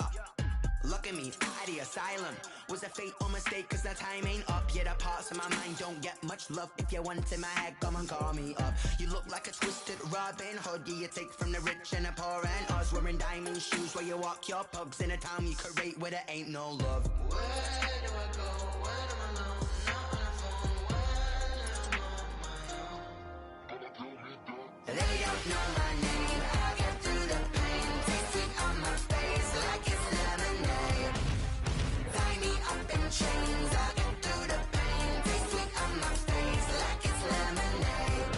look at me, out the asylum. Was a fate or mistake, cause the time ain't up. Yeah, the parts of my mind don't get much love. If you want in my head, come and call me up. You look like a twisted Robin Hood. Yeah, you take from the rich and the poor and us. Wearing diamond shoes where you walk your pugs in a town you create where there ain't no love. Where do I go? When I'm alone? Not on the phone. When I'm on my own. They don't know my name. I'll get through the pain. Taste sweet on my face like it's lemonade. Tie me up in chains. I'll get through the pain. Taste sweet on my face like it's lemonade.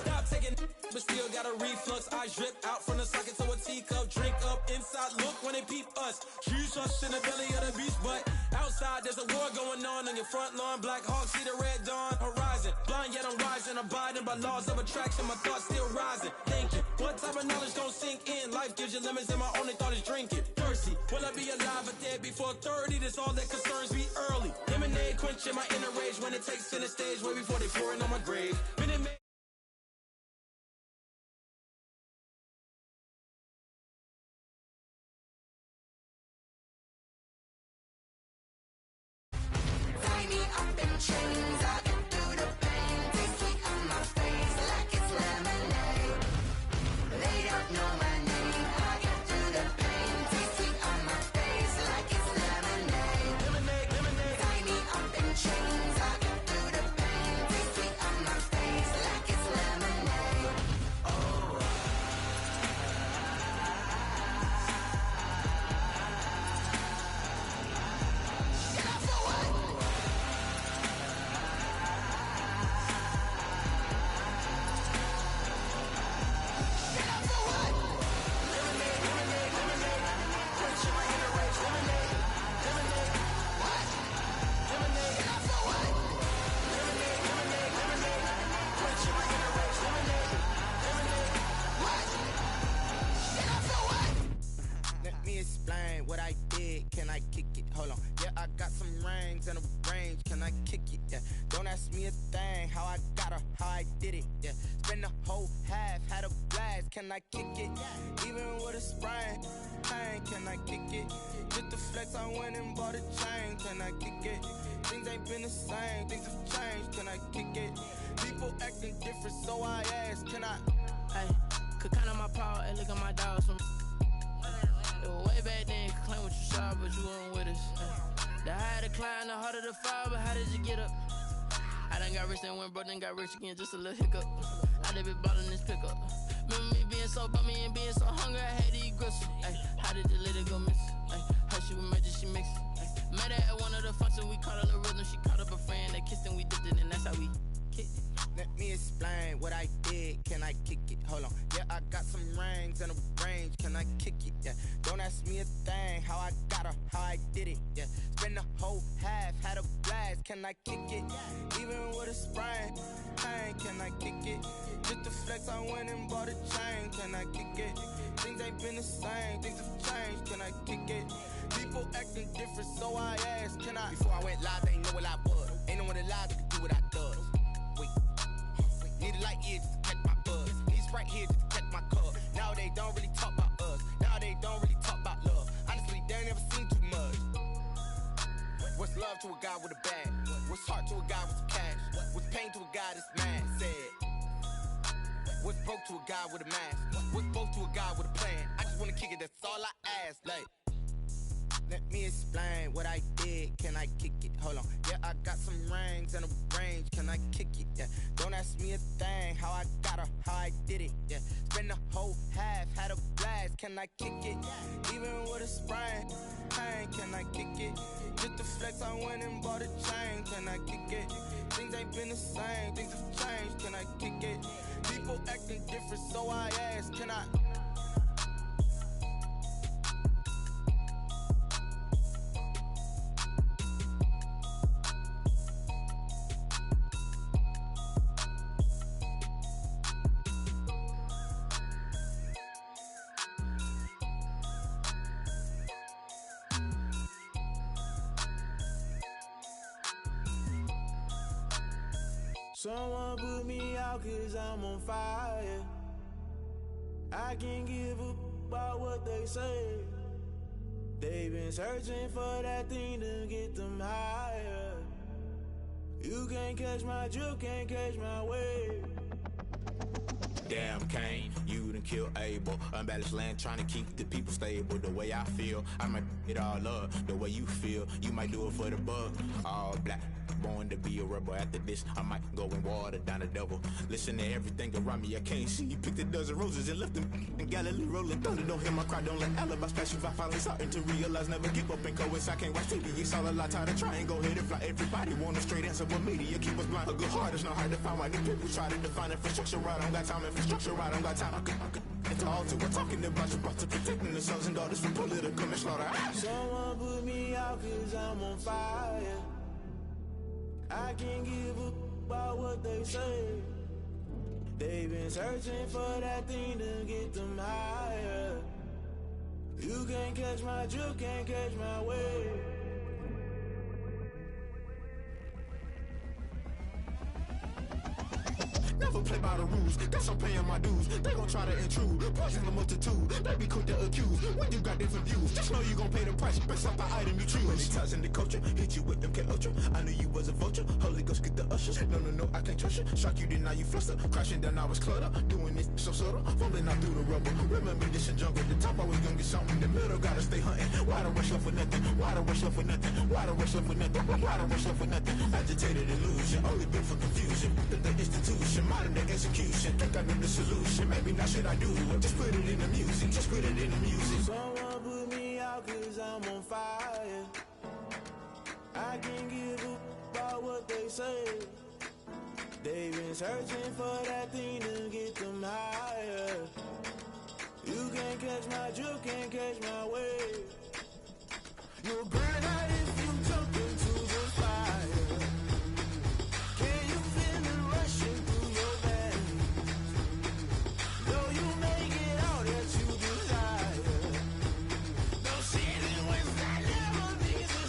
Stop taking, but still got a reflux. I drip out from the socket to a teacup. Drink up inside. Look when they peep us. Choose us in the belly of the beast, but outside there's a war going on your front lawn. Black Hawk see the red dawn horizon. Blind yet I'm rising, abiding by laws of attraction. My thoughts still rising. Thinking, what type of knowledge don't sink in? Life gives you limits, and my only thought is drinking. Thirsty, will I be alive or dead before 30? That's all that concerns me early. Lemonade quenching my inner rage when it takes center stage, way before they pour it on my grave. Minute Man. Tie me up in chains, I'll get through the pain. Taste sweet on my face like it's lemonade. They don't know my name, I'll get through the pain. Taste sweet on my face like it's lemonade. Tie me up in chains, I'll get through the pain. Taste sweet on my face like Hold on. Yeah, I got some rings and a range. Can I kick it? Yeah. Don't ask me a thing. How I got her, how I did it. Yeah. Spend the whole half, had a blast. Can I kick it? Even with a sprain. Pain, can I kick it? Just the flex, I went and bought a chain. Can I kick it? Things ain't been the same. Things have changed. Can I kick it? People acting different, so I ask. Can I? Hey, could count on my power and look at my dogs from. It was way back then, could claim what you saw, but you weren't with us. The higher the climb, the harder the fall, but how did you get up? I done got rich and went broke, then got rich again, just a little hiccup. I done been ballin' this pickup. Remember me being so bummy and being so hungry, I had to eat gristle. Ay, how did the lady go miss? Ay, how she was magic, she mixed. Met her at one of the functions, we caught a little rhythm, she caught up a friend, they kissed and we dipped it, and that's how we kicked it. Let me explain what I did. Can I kick it? Hold on. Yeah, I got some rings and a range. Can I kick it? Yeah. Don't ask me a thing. How I got her, how I did it. Yeah. Spend the whole half, had a blast. Can I kick it? Even with a sprain. Pain, can I kick it? Just the flex, I went and bought a chain. Can I kick it? Things ain't been the same. Things have changed. Can I kick it? People acting different, so I asked. Can I? Before I went live, they ain't know what I was. Ain't no one alive that could do what I does. Need a light years just to catch my buzz. Need Sprite here just to catch my cup. Now they don't really talk about us. Now they don't really talk about love. Honestly, they ain't never seen too much. What's love to a guy with a bag? What's heart to a guy with some cash? What's pain to a guy that's mad? Said. What's broke to a guy with a mask? What's both to a guy with a plan? I just wanna kick it, that's all I ask. Like, let me explain what I did. Can I kick it? Hold on. Yeah, I got some rings and a range. Can I kick it? Yeah. Don't ask me a thing. How I got her, how I did it. Yeah. Spend the whole half, had a blast. Can I kick it? Even with a sprain. Pain, can I kick it? Just the flex, I went and bought a chain. Can I kick it? Things ain't been the same. Things have changed. Can I kick it? People acting different, so I ask. Can I? Someone put me out 'cause I'm on fire. I can't give up about what they say. They've been searching for that thing to get them higher. You can't catch my drift, can't catch my wave. Damn Kane, you done killed Abel. Unbalanced land trying to keep the people stable. The way I feel, I might it all up. The way you feel, you might do it for the buck. All black, born to be a rebel. After this, I might go and water down the devil. Listen to everything around me, I can't see. You picked a dozen roses and left them in Galilee rolling thunder. Don't hear my cry, don't let alibis pass you. I finally starting to realize, never give up and coincide. Can't watch TV, it's all a lot. Tired of trying, go ahead and fly. Everybody want a straight answer, but media keep us blind. A good heart is not hard to find. Why these people try to define infrastructure right? I don't got time, infrastructure right, I don't got time. I could into altar. We're talking about you, about to protecting the sons and daughters from political and slaughter. Someone put me out 'cause I'm on fire. I can't give up about what they say. They've been searching for that thing to get them higher. You can't catch my drift, can't catch my wave. Never play by the rules, that's I'm paying my dues. They gon' try to intrude, poison the multitude. They be quick to accuse when you got different views. Just know you gon' pay the price based off the item you choose. Many times in the culture, hit you with MK Ultra. I knew you was a vulture, Holy Ghost get the ushers. No, I can't trust you. Shock you, then now you fluster. Crashing down, I was cluttered. Doing this so subtle, falling out through the rubble. Remember this in jungle, the top always gonna get something. The middle gotta stay hunting. Why the rush left for nothing? Why the rush left for nothing? Why the rush left for nothing? Why the rush left for nothing? Agitated illusion, only built for confusion. The institution, modern day execution. Think I know the solution. Maybe not should I do it? Just put it in the music. Just put it in the music. Someone put me out 'cause I'm on fire. I can't give up about what they say. They've been searching for that thing to get them higher. You can't catch my drift, can't catch my wave. You'll burn out if you jump into the fire. Can you feel it rushing through your veins? Though you make it all that you desire. No sin in West, I never need to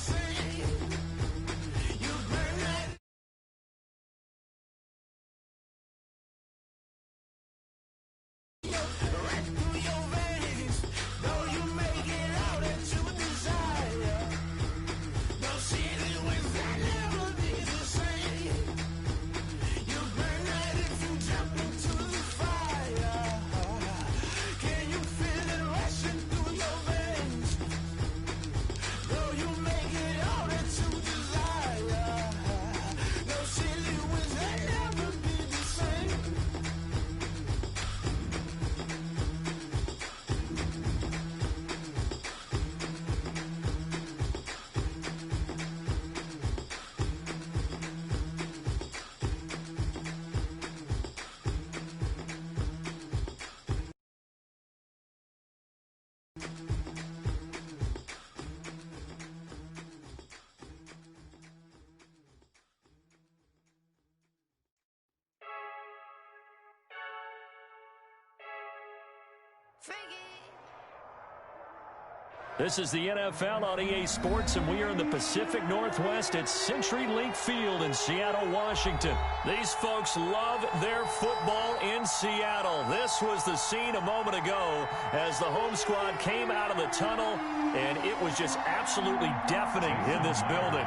This is the NFL on EA Sports, and we are in the Pacific Northwest at CenturyLink Field in Seattle, Washington. These folks love their football in Seattle. This was the scene a moment ago as the home squad came out of the tunnel, and it was just absolutely deafening in this building.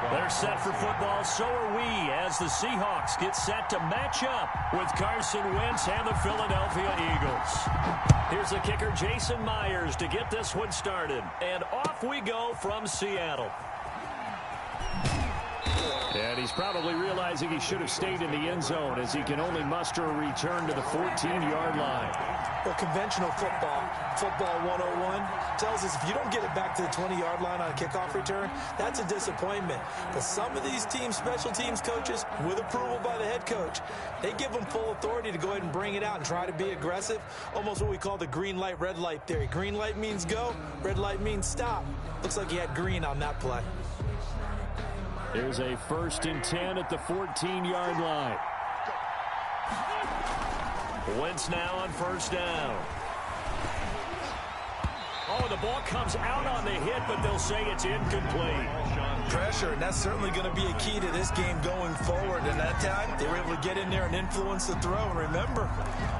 They're set for football, so are we, as the Seahawks get set to match up with Carson Wentz and the Philadelphia Eagles. Here's the kicker, Jason Myers, to get this one started. And off we go from Seattle. And he's probably realizing he should have stayed in the end zone as he can only muster a return to the 14-yard line. Well, conventional football 101, tells us if you don't get it back to the 20-yard line on a kickoff return, that's a disappointment. But some of these teams, special teams coaches, with approval by the head coach, they give them full authority to go ahead and bring it out and try to be aggressive, almost what we call the green light, red light theory. Green light means go, red light means stop. Looks like he had green on that play. Here's a 1st and 10 at the 14-yard line. Wentz now on 1st down. Oh, the ball comes out on the hit, but they'll say it's incomplete. Pressure, and that's certainly going to be a key to this game going forward. And that time, they were able to get in there and influence the throw. And remember,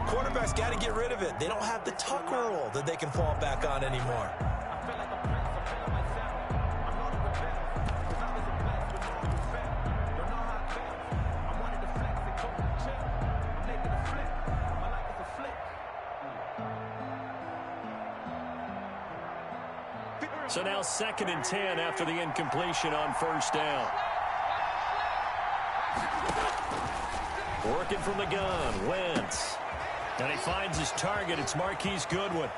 quarterbacks got to get rid of it. They don't have the tuck rule that they can fall back on anymore. So now 2nd and 10 after the incompletion on 1st down. Working from the gun, Wentz. And he finds his target. It's Marquise Goodwin.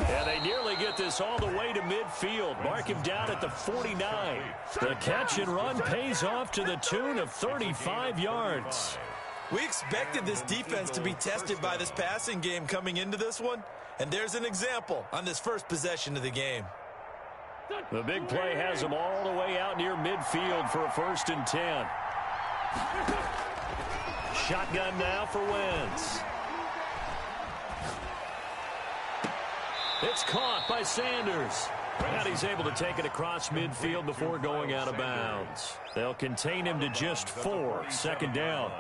And they nearly get this all the way to midfield. Mark him down at the 49. The catch and run pays off to the tune of 35 yards. We expected this defense to be tested by this passing game coming into this one. And there's an example on this first possession of the game. The big play has him all the way out near midfield for a 1st and 10. Shotgun now for Wentz. It's caught by Sanders. And he's able to take it across midfield before going out of bounds. They'll contain him to just 4. 2nd down.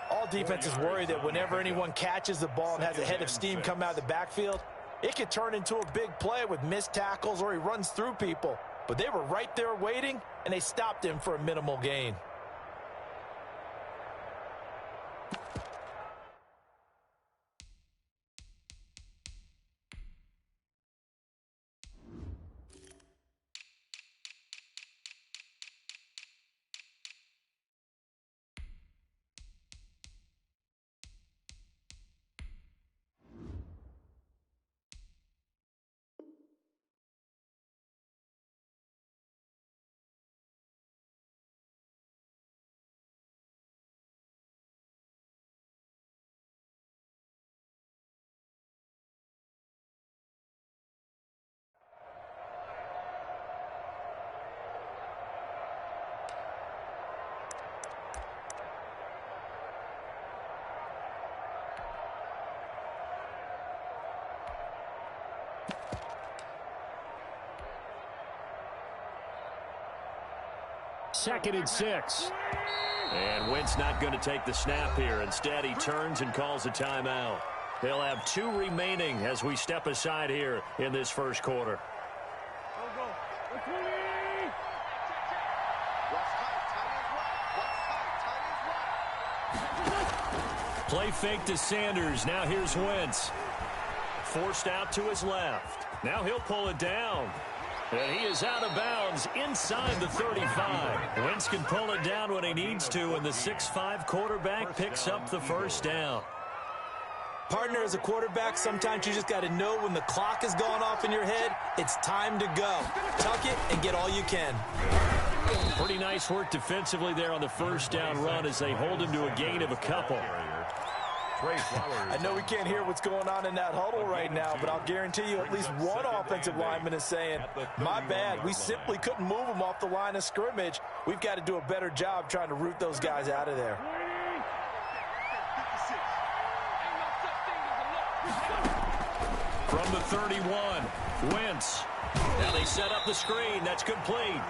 All defenses worry that whenever anyone catches the ball and has a head of steam come out of the backfield, it could turn into a big play with missed tackles or he runs through people. But they were right there waiting, and they stopped him for a minimal gain. Second and 6. And Wentz not going to take the snap here. Instead, he turns and calls a timeout. They'll have 2 remaining as we step aside here in this first quarter. Play fake to Sanders. Now here's Wentz. Forced out to his left. Now he'll pull it down. And he is out of bounds inside the 35. Wentz can pull it down when he needs to, and the 6'5" quarterback picks up the 1st down. Partner, as a quarterback, sometimes you just got to know when the clock has gone off in your head, it's time to go. Tuck it and get all you can. Pretty nice work defensively there on the 1st down run as they hold him to a gain of a couple. I know we can't hear what's going on in that huddle right now, but I'll guarantee you at least one offensive lineman is saying, my bad, we simply couldn't move them off the line of scrimmage. We've got to do a better job trying to root those guys out of there. the 31. Wentz. Now they set up the screen. That's complete.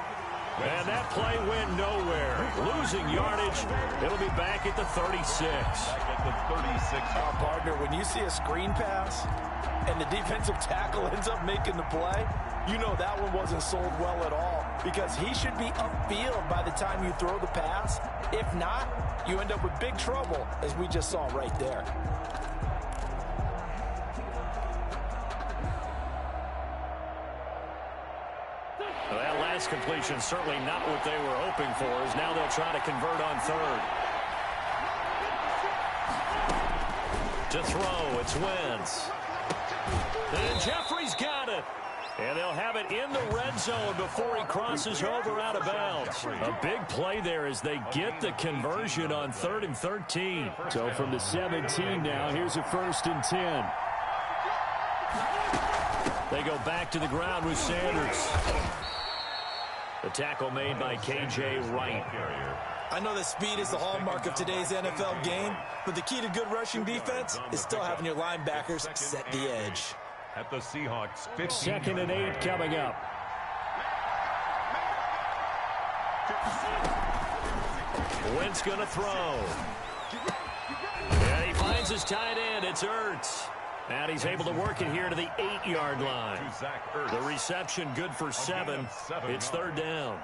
And that play went nowhere. Losing yardage. It'll be back at the 36. Back at the 36. Partner, when you see a screen pass and the defensive tackle ends up making the play, you know that one wasn't sold well at all, because he should be upfield by the time you throw the pass. If not, you end up with big trouble, as we just saw right there. Well, that last completion certainly not what they were hoping for, as now they'll try to convert on third. To throw, it's Wentz. And Jeffrey's got it. And they'll have it in the red zone before he crosses over out of bounds. A big play there as they get the conversion on 3rd and 13. So from the 17 now, here's a 1st and 10. They go back to the ground with Sanders. The tackle made by K.J. Wright. I know that speed is the hallmark of today's NFL game, but the key to good rushing defense is still having your linebackers set the edge. At the Seahawks, 15. 2nd and 8 coming up. Wentz going to throw. And he finds his tight end. It's Ertz. And he's able to work it here to the 8-yard line. The reception good for 7. It's 3rd down.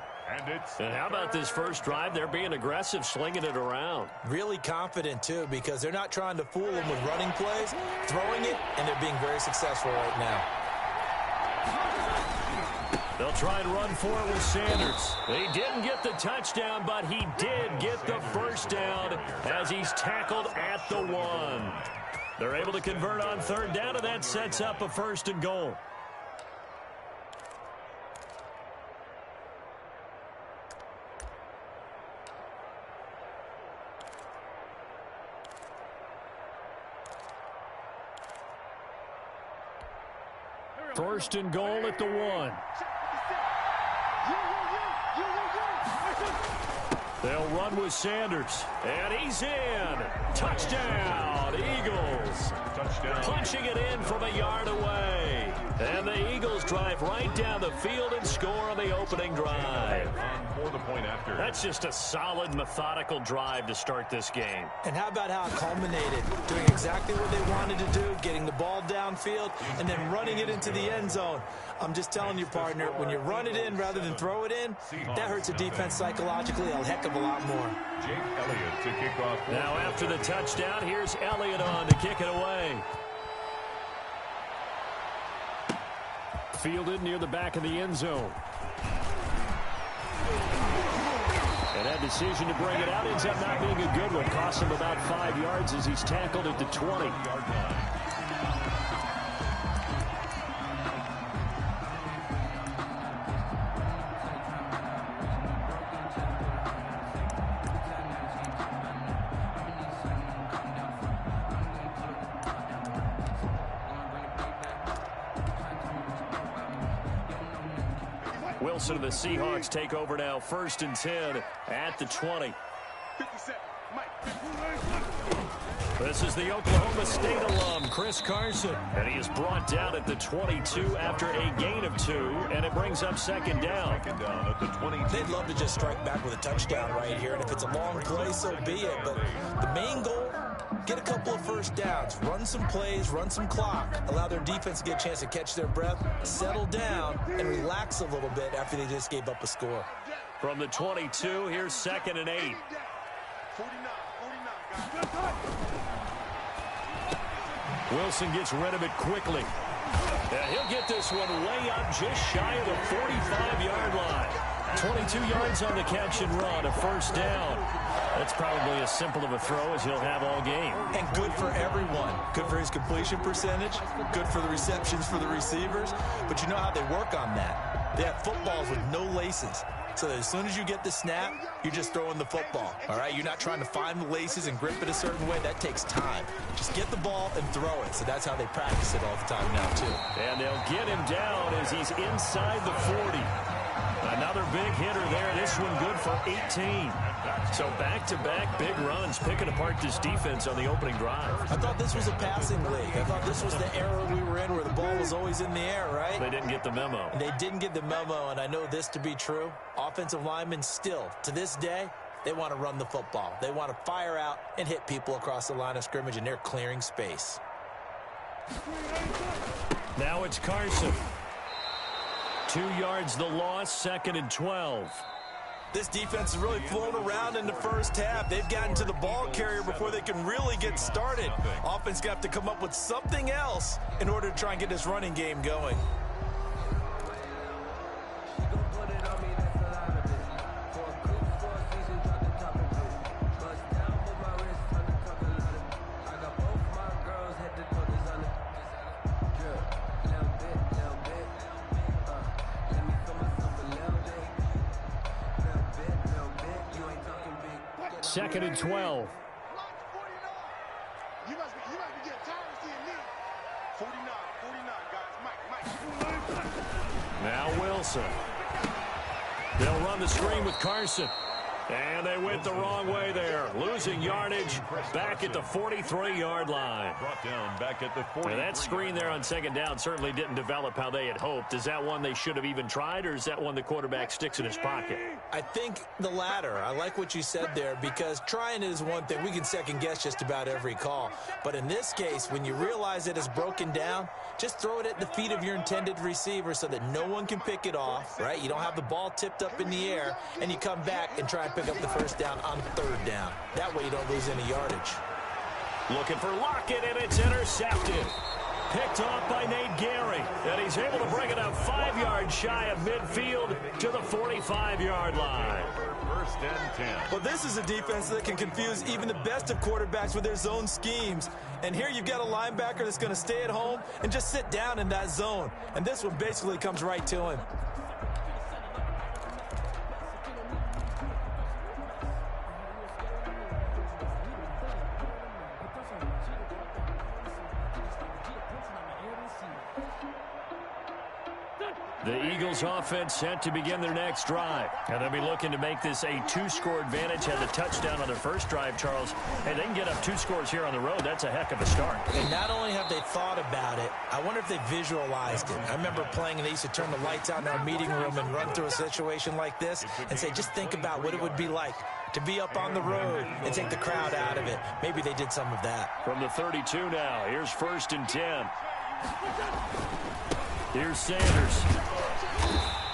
And how about this first drive? They're being aggressive, slinging it around. Really confident, too, because they're not trying to fool them with running plays, throwing it, and they're being very successful right now. They'll try and run for it with Sanders. He didn't get the touchdown, but he did get the first down as he's tackled at the 1. They're able to convert on 3rd down, and that sets up a 1st and goal. First and goal at the 1. They'll run with Sanders. And he's in. Touchdown, Eagles. Touchdown. Punching it in from a yard away. And the Eagles drive right down the field and score on the opening drive. For the point after. That's just a solid, methodical drive to start this game. And how about how it culminated? Doing exactly what they wanted to do, getting the ball downfield, and then running it into the end zone. I'm just telling you, partner, when you run it in rather than throw it in, that hurts a defense psychologically a heck of a lot more. Jake Elliott to kick off. Now after the touchdown, here's Elliott on to kick it away. Fielded near the back of the end zone. And that decision to bring it out ends up not being a good one. Costs him about 5 yards as he's tackled at the 20-yard line. Wilson and the Seahawks take over now, 1st and 10 at the 20. This is the Oklahoma State alum, Chris Carson. And he is brought down at the 22 after a gain of 2, and it brings up 2nd down. At the 22. They'd love to just strike back with a touchdown right here, and if it's a long play, so be it. But the main goal, get a couple of first downs, run some plays, run some clock, allow their defense to get a chance to catch their breath, settle down, and relax a little bit after they just gave up a score. From the 22, here's 2nd and 8. Wilson gets rid of it quickly. And he'll get this one way up just shy of the 45-yard line. 22 yards on the catch and run, a 1st down. That's probably as simple of a throw as he'll have all game. And good for everyone. Good for his completion percentage. Good for the receptions for the receivers. But you know how they work on that. They have footballs with no laces. So that as soon as you get the snap, you're just throwing the football. All right? You're not trying to find the laces and grip it a certain way. That takes time. Just get the ball and throw it. So that's how they practice it all the time now, too. And they'll get him down as he's inside the 40. Another big hitter there. This one good for 18. So back-to-back big runs, picking apart this defense on the opening drive. I thought this was a passing league. I thought this was the era we were in where the ball was always in the air, right? They didn't get the memo. They didn't get the memo, and I know this to be true. Offensive linemen still, to this day, they want to run the football. They want to fire out and hit people across the line of scrimmage, and they're clearing space. Now it's Carson. 2 yards the loss, 2nd and 12. This defense has really flown around in the first half. They've gotten to the ball carrier before they can really get started. Offense got to come up with something else in order to try and get this running game going. Second and 12. You must be getting tired of seeing me. 49, guys. Mike. Now Wilson. They'll run the screen with Carson. And they went the wrong way there. Losing yardage back at the 43-yard line. Brought down back at the 40. And that screen there on second down certainly didn't develop how they had hoped. Is that one they should have even tried, or is that one the quarterback sticks in his pocket? I think the latter. I like what you said there, because trying is one thing. We can second guess just about every call. But in this case, when you realize that it's broken down, just throw it at the feet of your intended receiver so that no one can pick it off, right? You don't have the ball tipped up in the air, and you come back and try and pick up the first down on third down. That way you don't lose any yardage. Looking for Lockett, and it's intercepted. Picked off by Nate Gary, and he's able to bring it up 5 yards shy of midfield to the 45-yard line. First and 10. Well, this is a defense that can confuse even the best of quarterbacks with their zone schemes. And here you've got a linebacker that's going to stay at home and just sit down in that zone. And this one basically comes right to him. The Eagles offense set to begin their next drive. And they'll be looking to make this a 2-score advantage. Had the touchdown on their first drive, Charles. Hey, they can get up 2 scores here on the road. That's a heck of a start. And not only have they thought about it, I wonder if they visualized it. I remember playing, and they used to turn the lights out in our meeting room and run through a situation like this and say, just think about what it would be like to be up on the road and take the crowd out of it. Maybe they did some of that. From the 32 now, here's 1st and 10. Here's Sanders.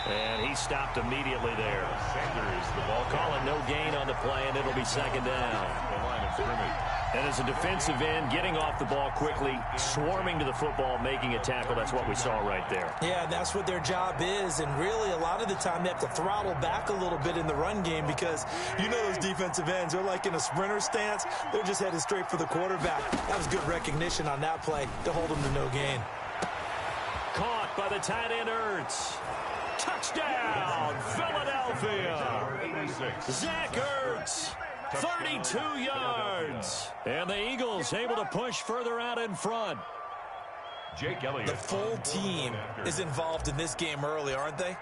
And he stopped immediately there. Sanders, the ball calling no gain on the play, and it'll be 2nd down. The line of scrimmage. And as a defensive end, getting off the ball quickly, swarming to the football, making a tackle, that's what we saw right there. Yeah, that's what their job is, and really a lot of the time they have to throttle back a little bit in the run game, because you know those defensive ends, they're like in a sprinter stance. They're just headed straight for the quarterback. That was good recognition on that play to hold them to no gain. Caught by the tight end, Ertz. Touchdown, Philadelphia. Zach Ertz, 32 yards. And the Eagles able to push further out in front. Jake Elliott. The full team is involved in this game early, aren't they?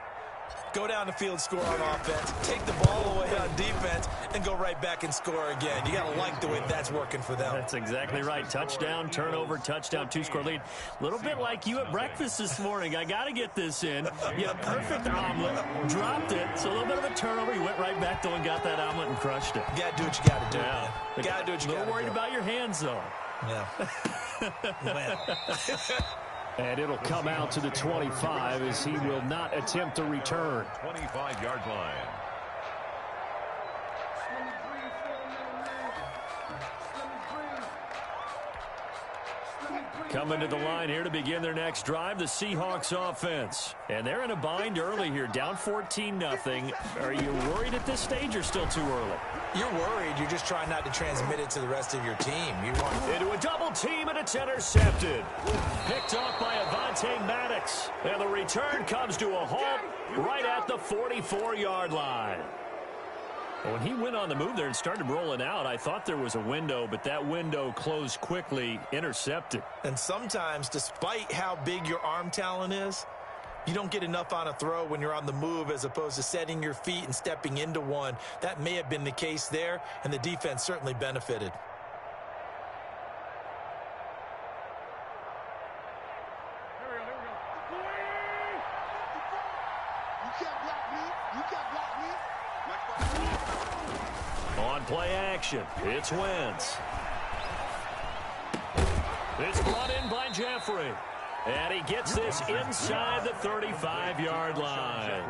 Go down the field, score on offense, take the ball away on defense, and go right back and score again. You got to like the way that's working for them. That's exactly right. Touchdown, turnover, touchdown, 2-score lead. A little bit like you at breakfast this morning. I got to get this in. You had a perfect omelet, dropped it. So a little bit of a turnover. You went right back, though, and got that omelet and crushed it. You got to do what you got to do. Yeah. You got to do what you got to do. A little worried about your hands, though. Yeah. And it'll come out to the 25 as he will not attempt a return. 25-yard line. Coming to the line here to begin their next drive, the Seahawks offense. And they're in a bind early here, down 14-0. Are you worried at this stage or still too early? You're worried. You're just trying not to transmit it to the rest of your team. You want into a double team, and it's intercepted. Picked off by Avonte Maddox. And the return comes to a halt right at the 44-yard line. When he went on the move there and started rolling out, I thought there was a window, but that window closed quickly, intercepted. And sometimes, despite how big your arm talent is, You don't get enough on a throw when you're on the move as opposed to setting your feet and stepping into one. That may have been the case there, and the defense certainly benefited. On play action, it's Wentz. It's brought in by Jeffrey. And he gets this inside the 35-yard line.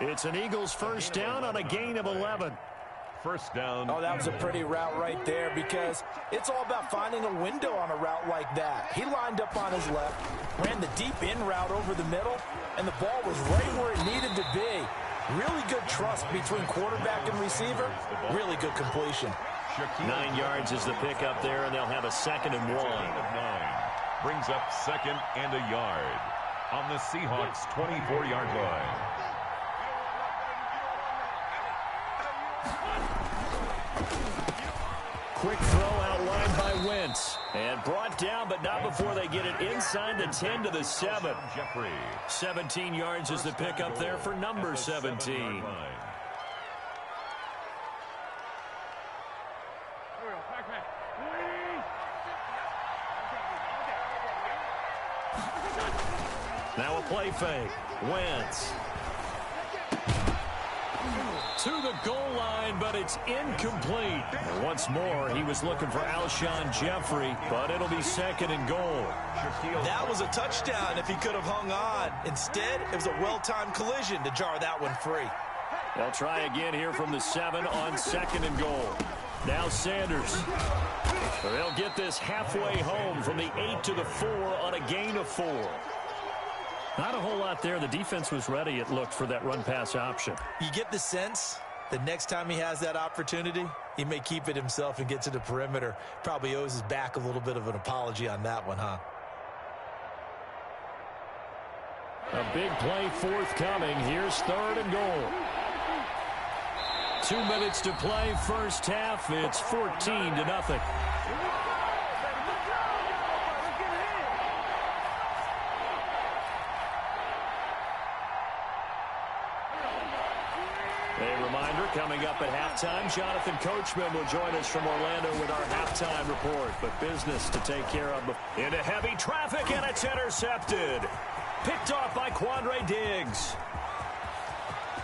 It's an Eagles first down on a gain of 11. First down. Oh, that was a pretty route right there because it's all about finding a window on a route like that. He lined up on his left, ran the deep in route over the middle, and the ball was right where it needed to be. Really good trust between quarterback and receiver. Really good completion. 9 yards is the pickup there, and they'll have a 2nd and 1. Brings up 2nd and a yard on the Seahawks' 24-yard line. Quick throw outlined by Wentz. And brought down, but not before they get it inside the 10 to the 7. 17 yards is the pickup there for number 17. Now a play fake. Wentz. To the goal line, but it's incomplete. And once more, he was looking for Alshon Jeffrey, but it'll be 2nd and goal. That was a touchdown if he could have hung on. Instead, it was a well-timed collision to jar that one free. They'll try again here from the 7 on 2nd and goal. Now Sanders. They'll get this halfway home from the 8 to the 4 on a gain of 4. Not a whole lot there. The defense was ready, it looked, for that run-pass option. You get the sense that next time he has that opportunity, he may keep it himself and get to the perimeter. Probably owes his back a little bit of an apology on that one, huh? A big play forthcoming. Here's 3rd and goal. 2 minutes to play, first half. It's 14-0. A reminder, coming up at halftime, Jonathan Coachman will join us from Orlando with our halftime report. But business to take care of. Into heavy traffic, and it's intercepted. Picked off by Quandre Diggs.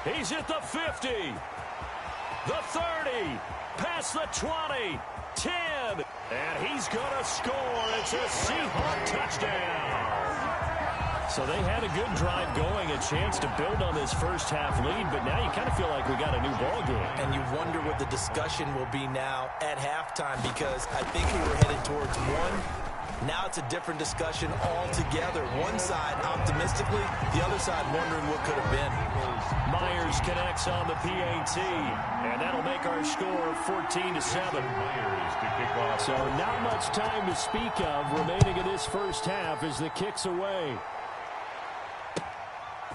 He's at the 50. The 30. Past the 20. 10. And he's going to score. It's a Seahawk touchdown. So they had a good drive going, a chance to build on this first half lead, but now you kind of feel like we got a new ball game. And you wonder what the discussion will be now at halftime, because I think we were headed towards one. Now it's a different discussion altogether. One side optimistically, the other side wondering what could have been. Myers connects on the PAT, and that'll make our score 14-7. So not much time to speak of remaining in this first half as the kick's away.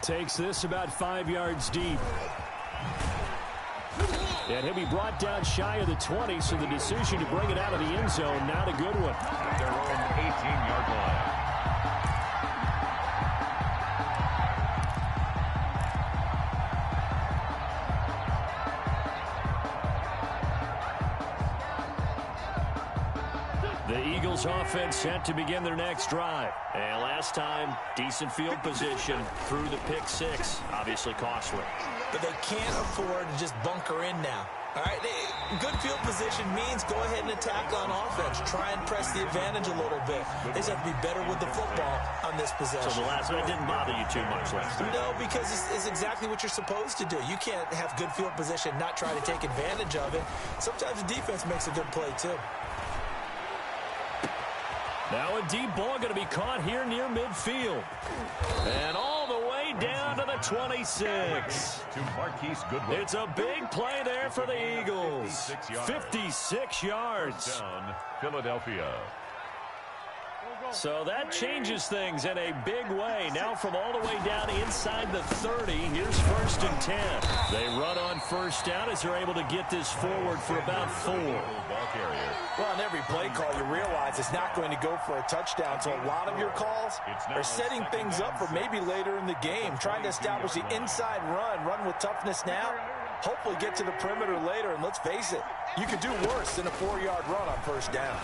Takes this about 5 yards deep. And he'll be brought down shy of the 20, so the decision to bring it out of the end zone, not a good one. Their own 18-yard line. The Eagles offense set to begin their next drive. And last time, decent field position through the pick 6. Obviously costly. But they can't afford to just bunker in now. All right, good field position means go ahead and attack on offense. Try and press the advantage a little bit. They just have to be better with the football on this possession. So the last one didn't bother you too much last time? No, because it's exactly what you're supposed to do. You can't have good field position, not try to take advantage of it. Sometimes the defense makes a good play, too. Now a deep ball going to be caught here near midfield. And all the way down to the 26. It's a big play there for the Eagles. 56 yards. Philadelphia. So that changes things in a big way. Now from all the way down inside the 30, here's 1st and 10. They run on first down as they're able to get this forward for about 4. Ball carrier. Well, on every play call, you realize it's not going to go for a touchdown, so a lot of your calls are setting things up for maybe later in the game, trying to establish the inside run with toughness now, hopefully get to the perimeter later, and let's face it, you could do worse than a 4-yard run on first down.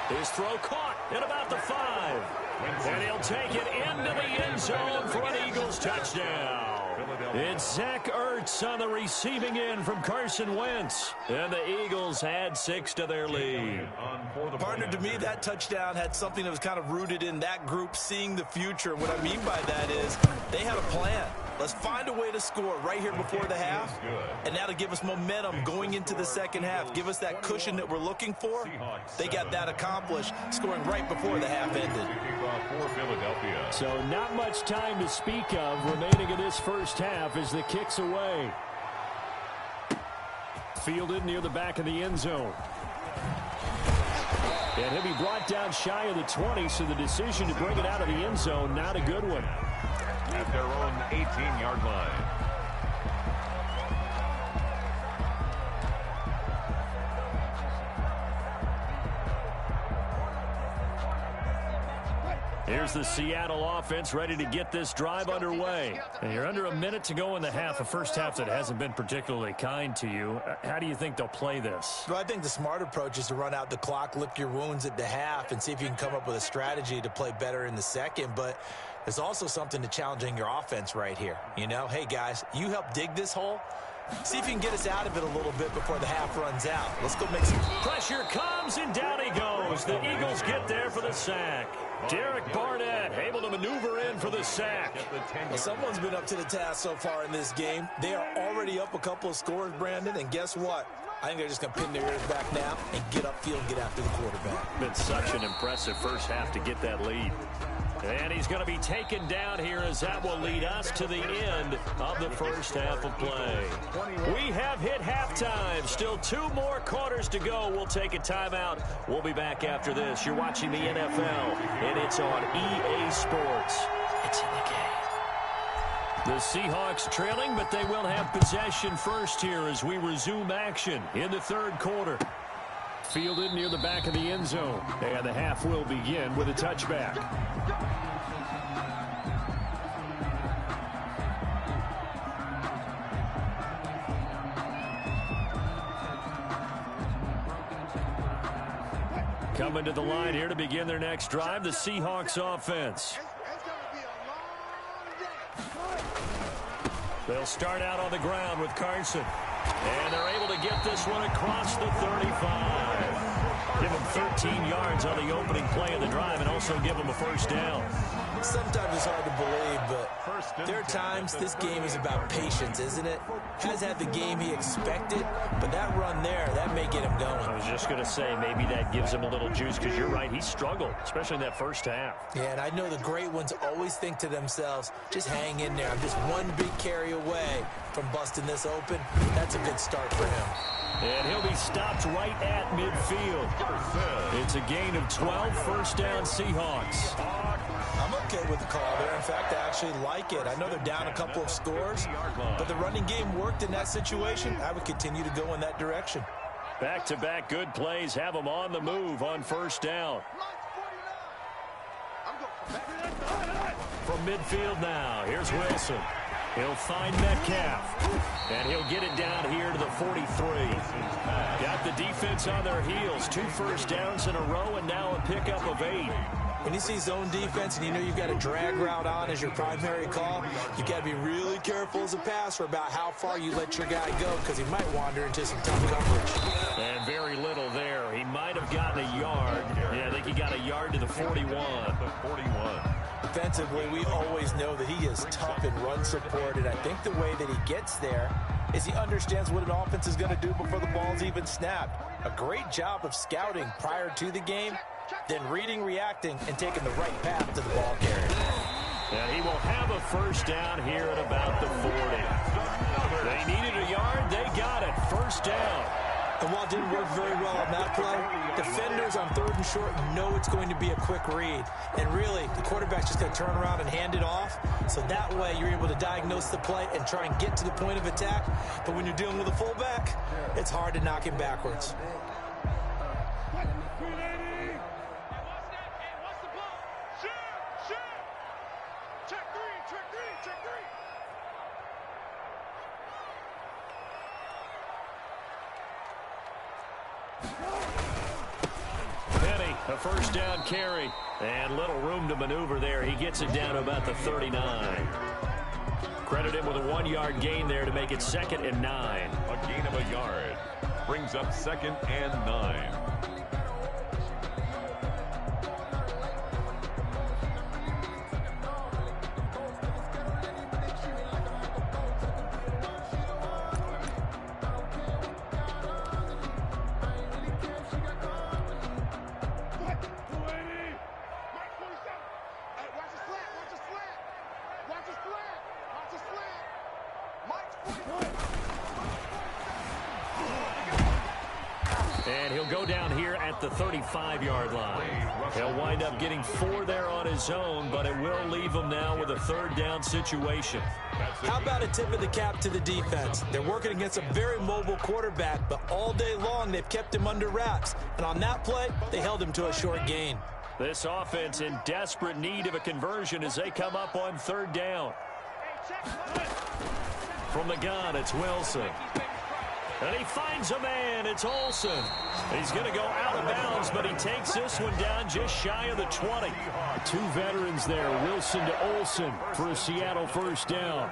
His throw caught at about the 5. And he'll take it into the end zone for an Eagles touchdown. It's Zach Ertz on the receiving end from Carson Wentz. And the Eagles add 6 to their lead. Partner, to me, that touchdown had something that was kind of rooted in that group seeing the future. What I mean by that is they had a plan. Let's find a way to score right here before the half, and that'll give us momentum going into the second half, give us that cushion that we're looking for. They got that accomplished, scoring right before the half ended. So not much time to speak of remaining in this first half as the kick's away. Fielded near the back of the end zone. And he'll be brought down shy of the 20, so the decision to bring it out of the end zone, not a good one. At their own 18-yard line. Here's the Seattle offense ready to get this drive underway. And you're under a minute to go in the half, a first half that hasn't been particularly kind to you. How do you think they'll play this? Well, I think the smart approach is to run out the clock, lick your wounds at the half, and see if you can come up with a strategy to play better in the second. But there's also something to challenging your offense right here. You know, hey, guys, you help dig this hole. See if you can get us out of it a little bit before the half runs out. Let's go make some... Pressure comes, and down he goes. The Eagles get there for the sack. Derek Barnett able to maneuver in for the sack. Well, someone's been up to the task so far in this game. They are already up a couple of scores, Brandon, and guess what? I think they're just going to pin their ears back now and get upfield and get after the quarterback. Been such an impressive first half to get that lead. And he's going to be taken down here as that will lead us to the end of the first half of play. We have hit halftime. Still 2 more quarters to go. We'll take a timeout. We'll be back after this. You're watching the NFL, and it's on EA Sports. It's in the game. The Seahawks trailing, but they will have possession first here as we resume action in the third quarter. Fielded near the back of the end zone. And the half will begin with a touchback. Coming to the line here to begin their next drive, the Seahawks offense. They'll start out on the ground with Carson. And they're able to get this one across the 35. Give them 13 yards on the opening play of the drive and also give them a first down. Sometimes it's hard to believe, but there are times this game is about patience, isn't it? Has had the game he expected, but that run there, that may get him going. I was just going to say, maybe that gives him a little juice because you're right, he struggled, especially in that first half. Yeah, and I know the great ones always think to themselves, just hang in there. I'm just one big carry away from busting this open. That's a good start for him. And he'll be stopped right at midfield. It's a gain of 12, first down Seahawks. I'm okay with the call there. In fact, I actually like it. I know they're down a couple of scores, but the running game worked in that situation. I would continue to go in that direction. Back-to-back good plays have them on the move on first down. From midfield now, here's Wilson. He'll find Metcalf, and he'll get it down here to the 43. Got the defense on their heels. 2 first downs in a row, and now a pickup of 8. When you see zone defense and you know you've got a drag route on as your primary call, you've got to be really careful as a passer about how far you let your guy go because he might wander into some tough coverage. And very little there. He might have gotten a yard. Yeah, I think he got a yard to the 41. Defensively, we always know that he is tough in run support, and I think the way that he gets there is he understands what an offense is going to do before the ball's even snapped. A great job of scouting prior to the game, then reading, reacting, and taking the right path to the ball carrier. And he will have a first down here at about the 40. They needed a yard. They got it. First down. And while it didn't work very well on that play, defenders on 3rd and short know it's going to be a quick read. And really, the quarterback's just going to turn around and hand it off. So that way, you're able to diagnose the play and try and get to the point of attack. But when you're dealing with a fullback, it's hard to knock him backwards. A first down carry. And little room to maneuver there. He gets it down to about the 39. Credit him with a 1-yard gain there to make it 2nd and 9. A gain of a yard. Brings up 2nd and 9. And he'll go down here at the 35-yard line. He'll wind up getting 4 there on his own, but it will leave him now with a 3rd down situation. How about a tip of the cap to the defense? They're working against a very mobile quarterback, but all day long they've kept him under wraps. And on that play, they held him to a short gain. This offense in desperate need of a conversion as they come up on 3rd down. From the gun, it's Wilson. And he finds a man. It's Olsen. He's going to go out of bounds, but he takes this one down just shy of the 20. 2 veterans there, Wilson to Olsen for a Seattle first down.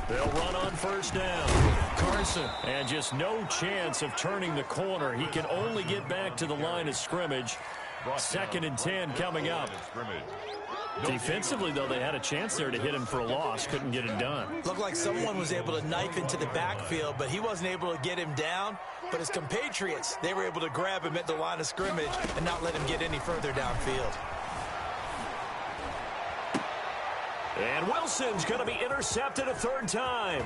They'll run on first down. Carson, and just no chance of turning the corner. He can only get back to the line of scrimmage. 2nd and 10 coming up. Defensively, though, they had a chance there to hit him for a loss. Couldn't get it done. Looked like someone was able to knife into the backfield, but he wasn't able to get him down. But his compatriots, they were able to grab him at the line of scrimmage and not let him get any further downfield. And Wilson's going to be intercepted a 3rd time.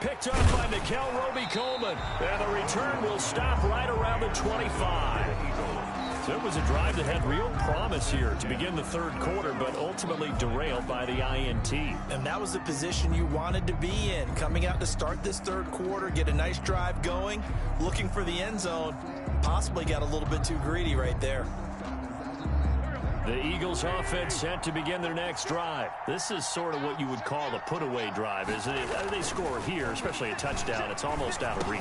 Picked up by Mikel Roby-Coleman. And the return will stop right around the 25. So it was a drive that had real promise here to begin the 3rd quarter, but ultimately derailed by the INT. And that was the position you wanted to be in. Coming out to start this 3rd quarter, get a nice drive going, looking for the end zone. Possibly got a little bit too greedy right there. The Eagles offense set to begin their next drive. This is sort of what you would call the put-away drive, isn't it? They score here, especially a touchdown. It's almost out of reach.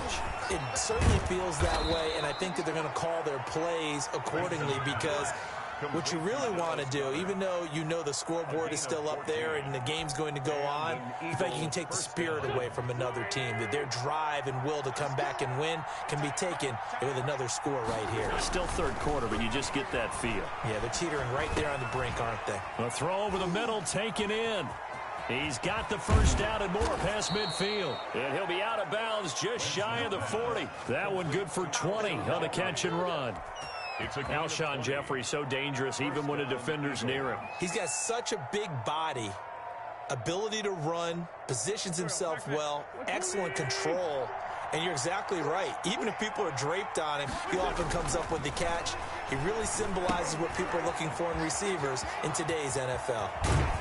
It certainly feels that way, and I think that they're going to call their plays accordingly because what you really want to do, even though you know the scoreboard is still up there and the game's going to go on, in fact, you can take the spirit away from another team. That their drive and will to come back and win can be taken with another score right here. Still 3rd quarter, but you just get that feel. Yeah, they're teetering right there on the brink, aren't they? A throw over the middle, taken in. He's got the first down and more past midfield. And he'll be out of bounds just shy of the 40. That one good for 20 on the catch and run. Alshon Jeffrey so dangerous even when a defender's near him. He's got such a big body, ability to run, positions himself well, excellent control, and you're exactly right. Even if people are draped on him, he often comes up with the catch. He really symbolizes what people are looking for in receivers in today's NFL.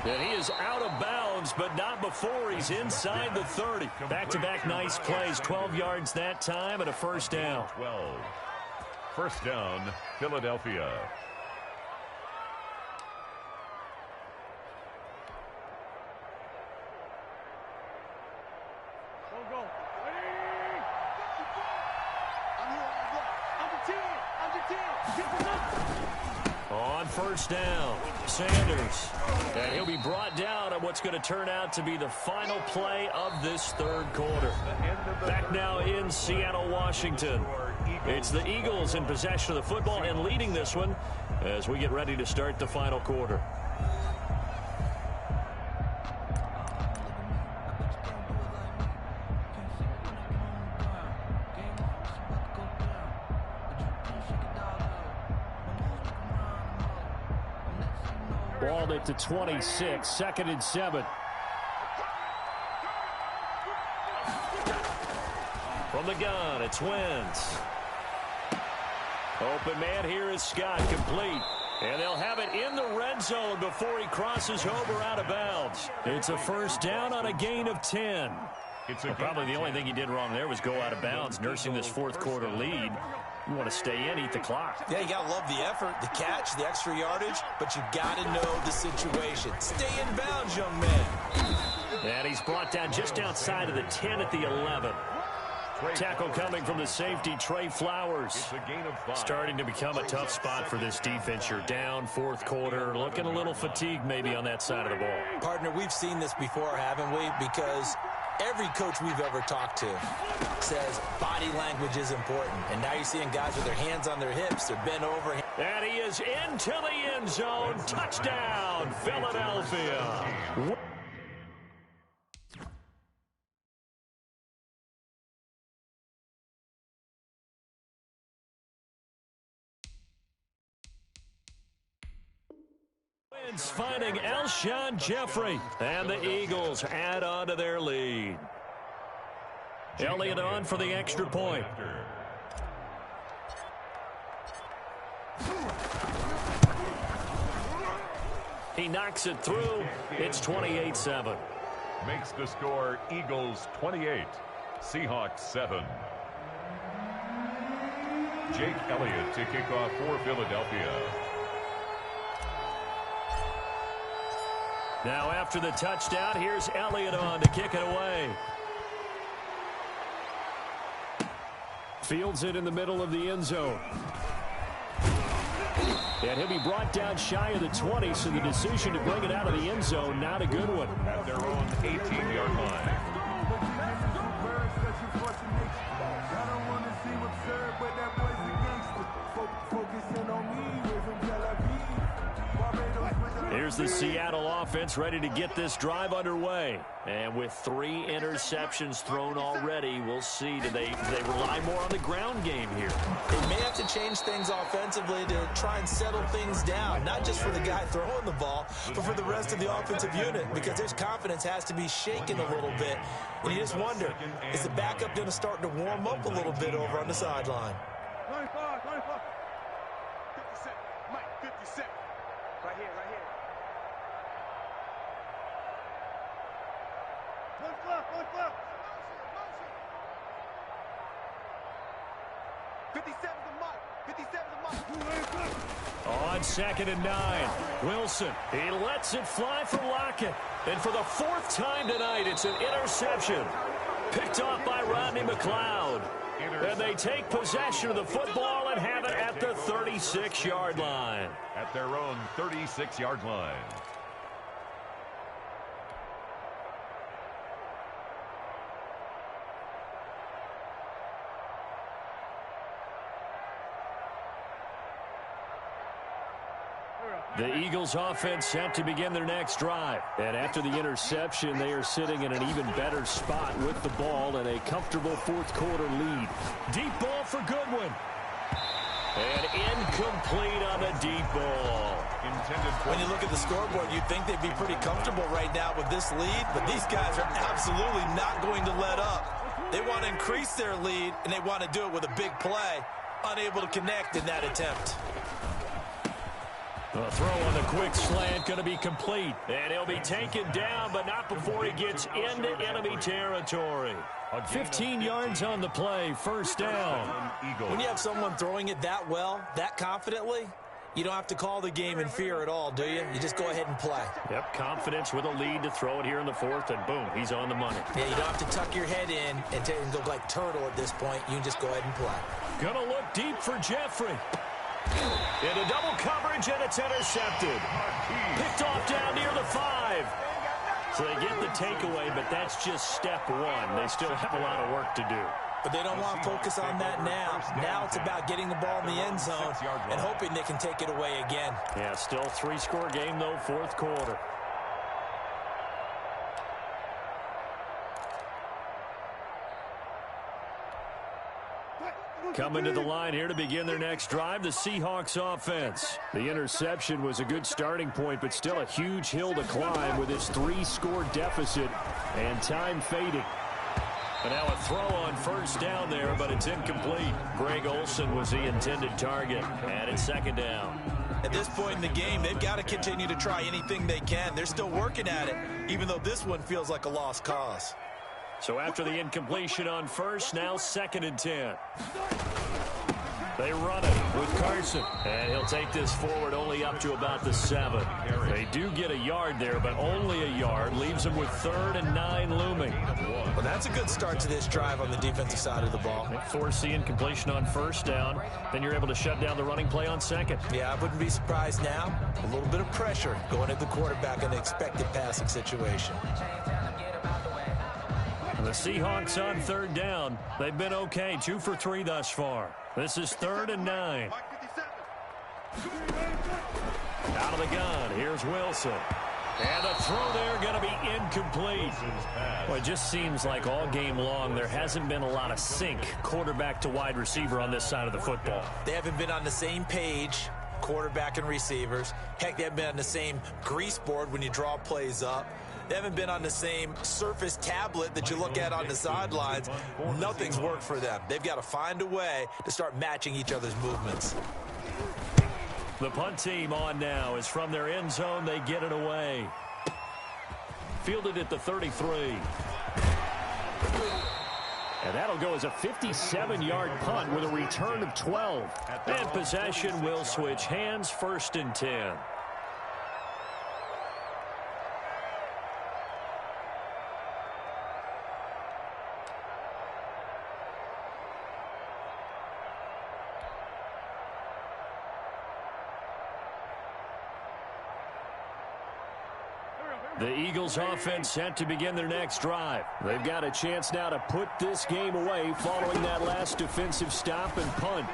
And he is out of bounds, but not before he's inside the 30. Back-to-back nice plays, 12 yards that time and a first down. 12. First down, Philadelphia. On first down, Sanders. And he'll be brought down on what's going to turn out to be the final play of this 3rd quarter. Back now in Seattle, Washington. It's the Eagles in possession of the football and leading this one as we get ready to start the final quarter. Balled it to 26, 2nd and 7. From the gun, it's Wentz. Open man here is Scott, complete. And they'll have it in the red zone before he crosses over out of bounds. It's a first down on a gain of 10. Well, probably the only thing he did wrong there was go out of bounds, nursing this fourth quarter lead. You want to stay in, eat the clock. Yeah, you got to love the effort, the catch, the extra yardage, but you got to know the situation. Stay in bounds, young man. And he's brought down just outside of the 10 at the 11. Tackle coming from the safety, Trey Flowers. Starting to become a tough spot for this defense. You're down fourth quarter, looking a little fatigued maybe on that side of the ball. Partner, we've seen this before, haven't we? Because every coach we've ever talked to says body language is important. And now you're seeing guys with their hands on their hips. They're bent over. And he is into the end zone. Touchdown, Philadelphia. Finding Alshon Jeffrey, and the Eagles add on to their lead. Elliott on for the extra point. He knocks it through. It's 28-7. Makes the score Eagles 28, Seahawks 7. Jake Elliott to kick off for Philadelphia. Now after the touchdown, here's Elliott on to kick it away. Fields it in the middle of the end zone. And he'll be brought down shy of the 20, so the decision to bring it out of the end zone, not a good one. At their own 18-yard line. I don't want to seem absurd, but that boy's a gangster. Focusing on me, we're from Tel Aviv. Here's the Seattle offense ready to get this drive underway. And with 3 interceptions thrown already, we'll see. Do they rely more on the ground game here? They may have to change things offensively to try and settle things down, not just for the guy throwing the ball, but for the rest of the offensive unit, because his confidence has to be shaken a little bit. And you just wonder, is the backup going to start to warm up a little bit over on the sideline? 55. 56. Mike, 56. Right here. One flip. 57 to Mike. On 2nd and 9, Wilson. He lets it fly for Lockett. And for the 4th time tonight, it's an interception. Picked off by Rodney McLeod. And they take possession of the football and have it at the 36-yard line. At their own 36-yard line. The Eagles offense set to begin their next drive. And after the interception, they are sitting in an even better spot with the ball and a comfortable fourth quarter lead. Deep ball for Goodwin. And incomplete on the deep ball. When you look at the scoreboard, you'd think they'd be pretty comfortable right now with this lead, but these guys are absolutely not going to let up. They want to increase their lead, and they want to do it with a big play. Unable to connect in that attempt. A throw on the quick slant going to be complete. And he'll be taken down, but not before he gets into enemy territory. 15 yards on the play, first down. When you have someone throwing it that well, that confidently, you don't have to call the game in fear at all, do you? You just go ahead and play. Yep, confidence with a lead to throw it here in the 4th, and boom, he's on the money. Yeah, you don't have to tuck your head in and go like turtle at this point. You can just go ahead and play. Gonna look deep for Jeffrey. Into double coverage, and it's intercepted. Picked off down near the 5. So they get the takeaway, but that's just step 1. They still have a lot of work to do. But they don't want to focus on that now. Now it's about getting the ball in the end zone and hoping they can take it away again. Yeah, still 3-score game, though, 4th quarter. Coming to the line here to begin their next drive, the Seahawks offense. The interception was a good starting point, but still a huge hill to climb with his 3-score deficit and time fading. And now a throw on first down there, but it's incomplete. Greg Olsen was the intended target, and it's 2nd down. At this point in the game, they've got to continue to try anything they can. They're still working at it, even though this one feels like a lost cause. So after the incompletion on first, now 2nd and 10. They run it with Carson. And he'll take this forward only up to about the 7. They do get a yard there, but only a yard. Leaves them with 3rd and 9 looming. Well, that's a good start to this drive on the defensive side of the ball. They force the incompletion on first down. Then you're able to shut down the running play on 2nd. Yeah, I wouldn't be surprised now. A little bit of pressure going at the quarterback in an expected passing situation. The Seahawks on 3rd down. They've been okay. 2 for 3 thus far. This is 3rd and 9. Out of the gun. Here's Wilson. And the throw there going to be incomplete. Well, it just seems like all game long there hasn't been a lot of sync quarterback to wide receiver on this side of the football. They haven't been on the same page, quarterback and receivers. Heck, they haven't been on the same grease board when you draw plays up. They haven't been on the same Surface tablet that you look at on the sidelines. Nothing's worked for them. They've got to find a way to start matching each other's movements. The punt team on now is from their end zone. They get it away. Fielded at the 33. And that'll go as a 57-yard punt with a return of 12. And possession will switch hands, 1st and 10. The Eagles offense set to begin their next drive. They've got a chance now to put this game away following that last defensive stop and punt.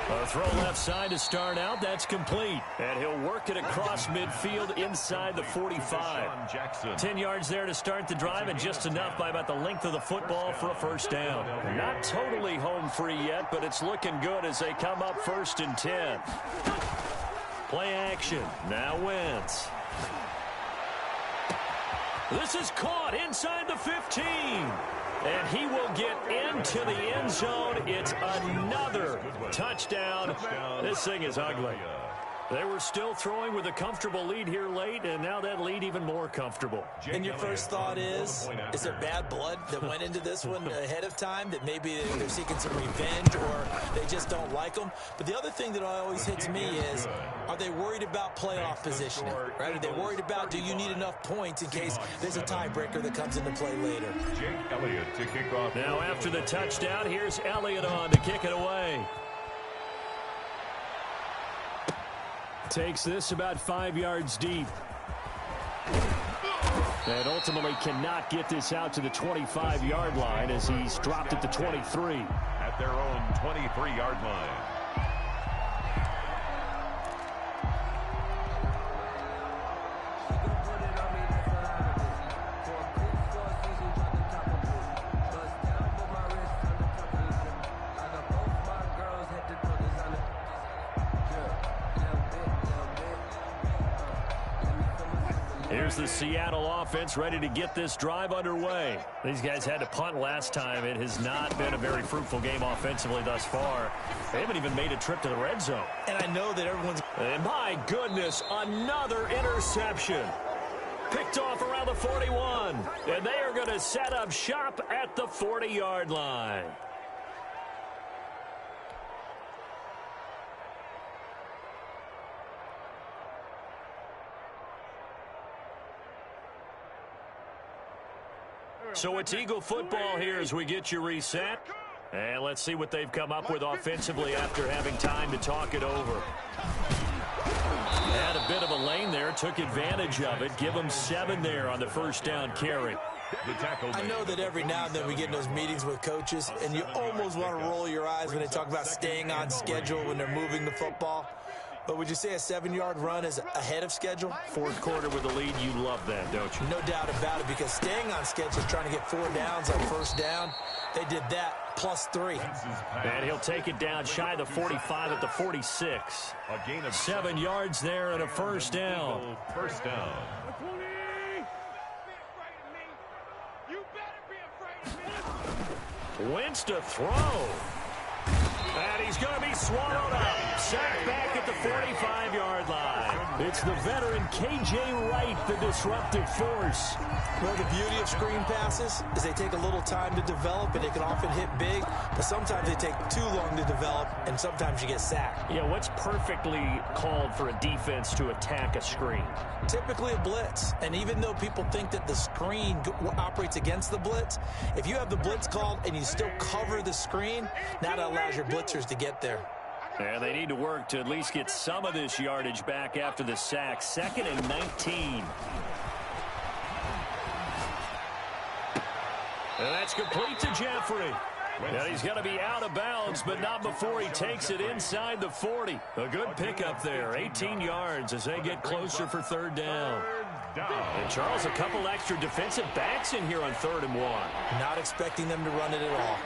A throw left side to start out. That's complete. And he'll work it across midfield inside the 45. 10 yards there to start the drive, and just enough by about the length of the football for a 1st down. Not totally home free yet, but it's looking good as they come up 1st and 10. Play action. Now Wentz. This is caught inside the 15. And he will get into the end zone. It's another touchdown. This thing is ugly. They were still throwing with a comfortable lead here late, and now that lead even more comfortable. And your first thought is there bad blood that went into this one ahead of time, that maybe they're seeking some revenge or they just don't like them? But the other thing that always hits me is, are they worried about playoff positioning? Right? Are they worried about, do you need enough points in case there's a tiebreaker that comes into play later? Jake Elliott to kick off. Now after the touchdown, here's Elliott on to kick it away. Takes this about 5 yards deep. And ultimately cannot get this out to the 25-yard line as he's dropped at the 23. At their own 23-yard line. Here's the Seattle offense ready to get this drive underway. These guys had to punt last time. It has not been a very fruitful game offensively thus far. They haven't even made a trip to the red zone. And I know that everyone's... And my goodness, another interception. Picked off around the 41. And they are going to set up shop at the 40-yard line. So it's Eagle football here as we get you reset. And let's see what they've come up with offensively after having time to talk it over. Had a bit of a lane there, took advantage of it. Give them 7 there on the 1st down carry. I know that every now and then we get in those meetings with coaches, and you almost want to roll your eyes when they talk about staying on schedule when they're moving the football. But would you say a 7-yard run is ahead of schedule? 4th quarter with the lead, you love that, don't you? No doubt about it, because staying on schedule is trying to get 4 downs on 1st down. They did that, +3. And he'll take it down shy of the 45 at the 46. 7 yards there and a 1st down. 1st down. Wentz to throw. And he's is going to be swallowed up. Sacked back at the 45-yard line. It's the veteran K.J. Wright, the disruptive force. Well, the beauty of screen passes is they take a little time to develop, and they can often hit big, but sometimes they take too long to develop, and sometimes you get sacked. Yeah, what's perfectly called for a defense to attack a screen? Typically a blitz, and even though people think that the screen operates against the blitz, if you have the blitz called and you still cover the screen, now that allows your blitzers to get there. And they need to work to at least get some of this yardage back after the sack. 2nd and 19. And that's complete to Jeffrey. And he's going to be out of bounds, but not before he takes it inside the 40. A good pickup there, 18 yards as they get closer for 3rd down. And Charles, a couple extra defensive backs in here on 3rd and 1. Not expecting them to run it at all.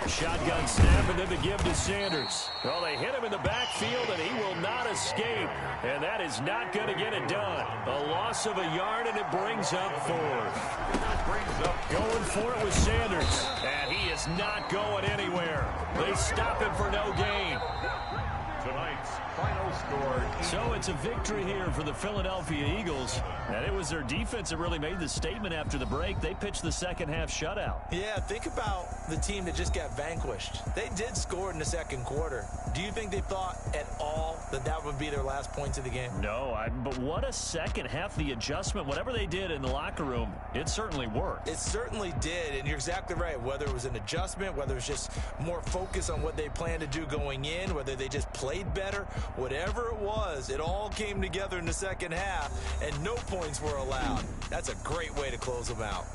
Shotgun snap and then the give to Sanders. Well, they hit him in the backfield, and he will not escape. And that is not going to get it done. A loss of a yard, and it brings up 4th. Going for it with Sanders. And he is not going anywhere. They stop him for no gain. Tonight's final score. So it's a victory here for the Philadelphia Eagles. And it was their defense that really made the statement after the break. They pitched the second half shutout. Yeah, think about the team that just got vanquished. They did score in the second quarter. Do you think they thought at all that that would be their last points of the game? No, but what a second half. The adjustment, whatever they did in the locker room, it certainly worked. It certainly did, and you're exactly right. Whether it was an adjustment, whether it was just more focus on what they planned to do going in, whether they just played better, whatever it was, it all came together in the second half, and no points were allowed. That's a great way to close them out.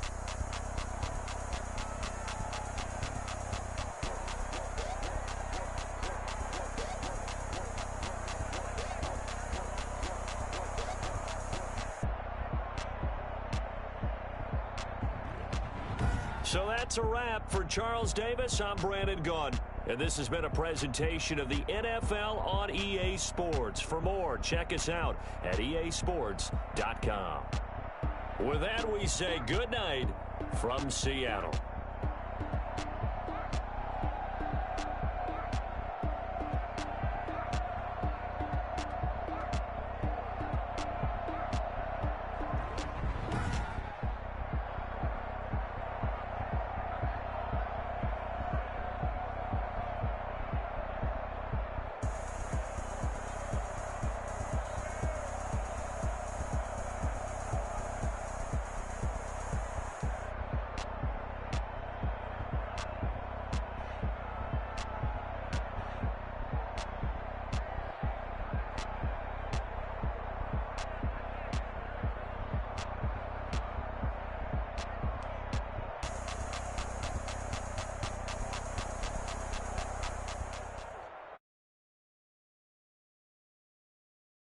So that's a wrap for Charles Davis. I'm Brandon Gunn. And this has been a presentation of the NFL on EA Sports. For more, check us out at easports.com. With that, we say good night from Seattle.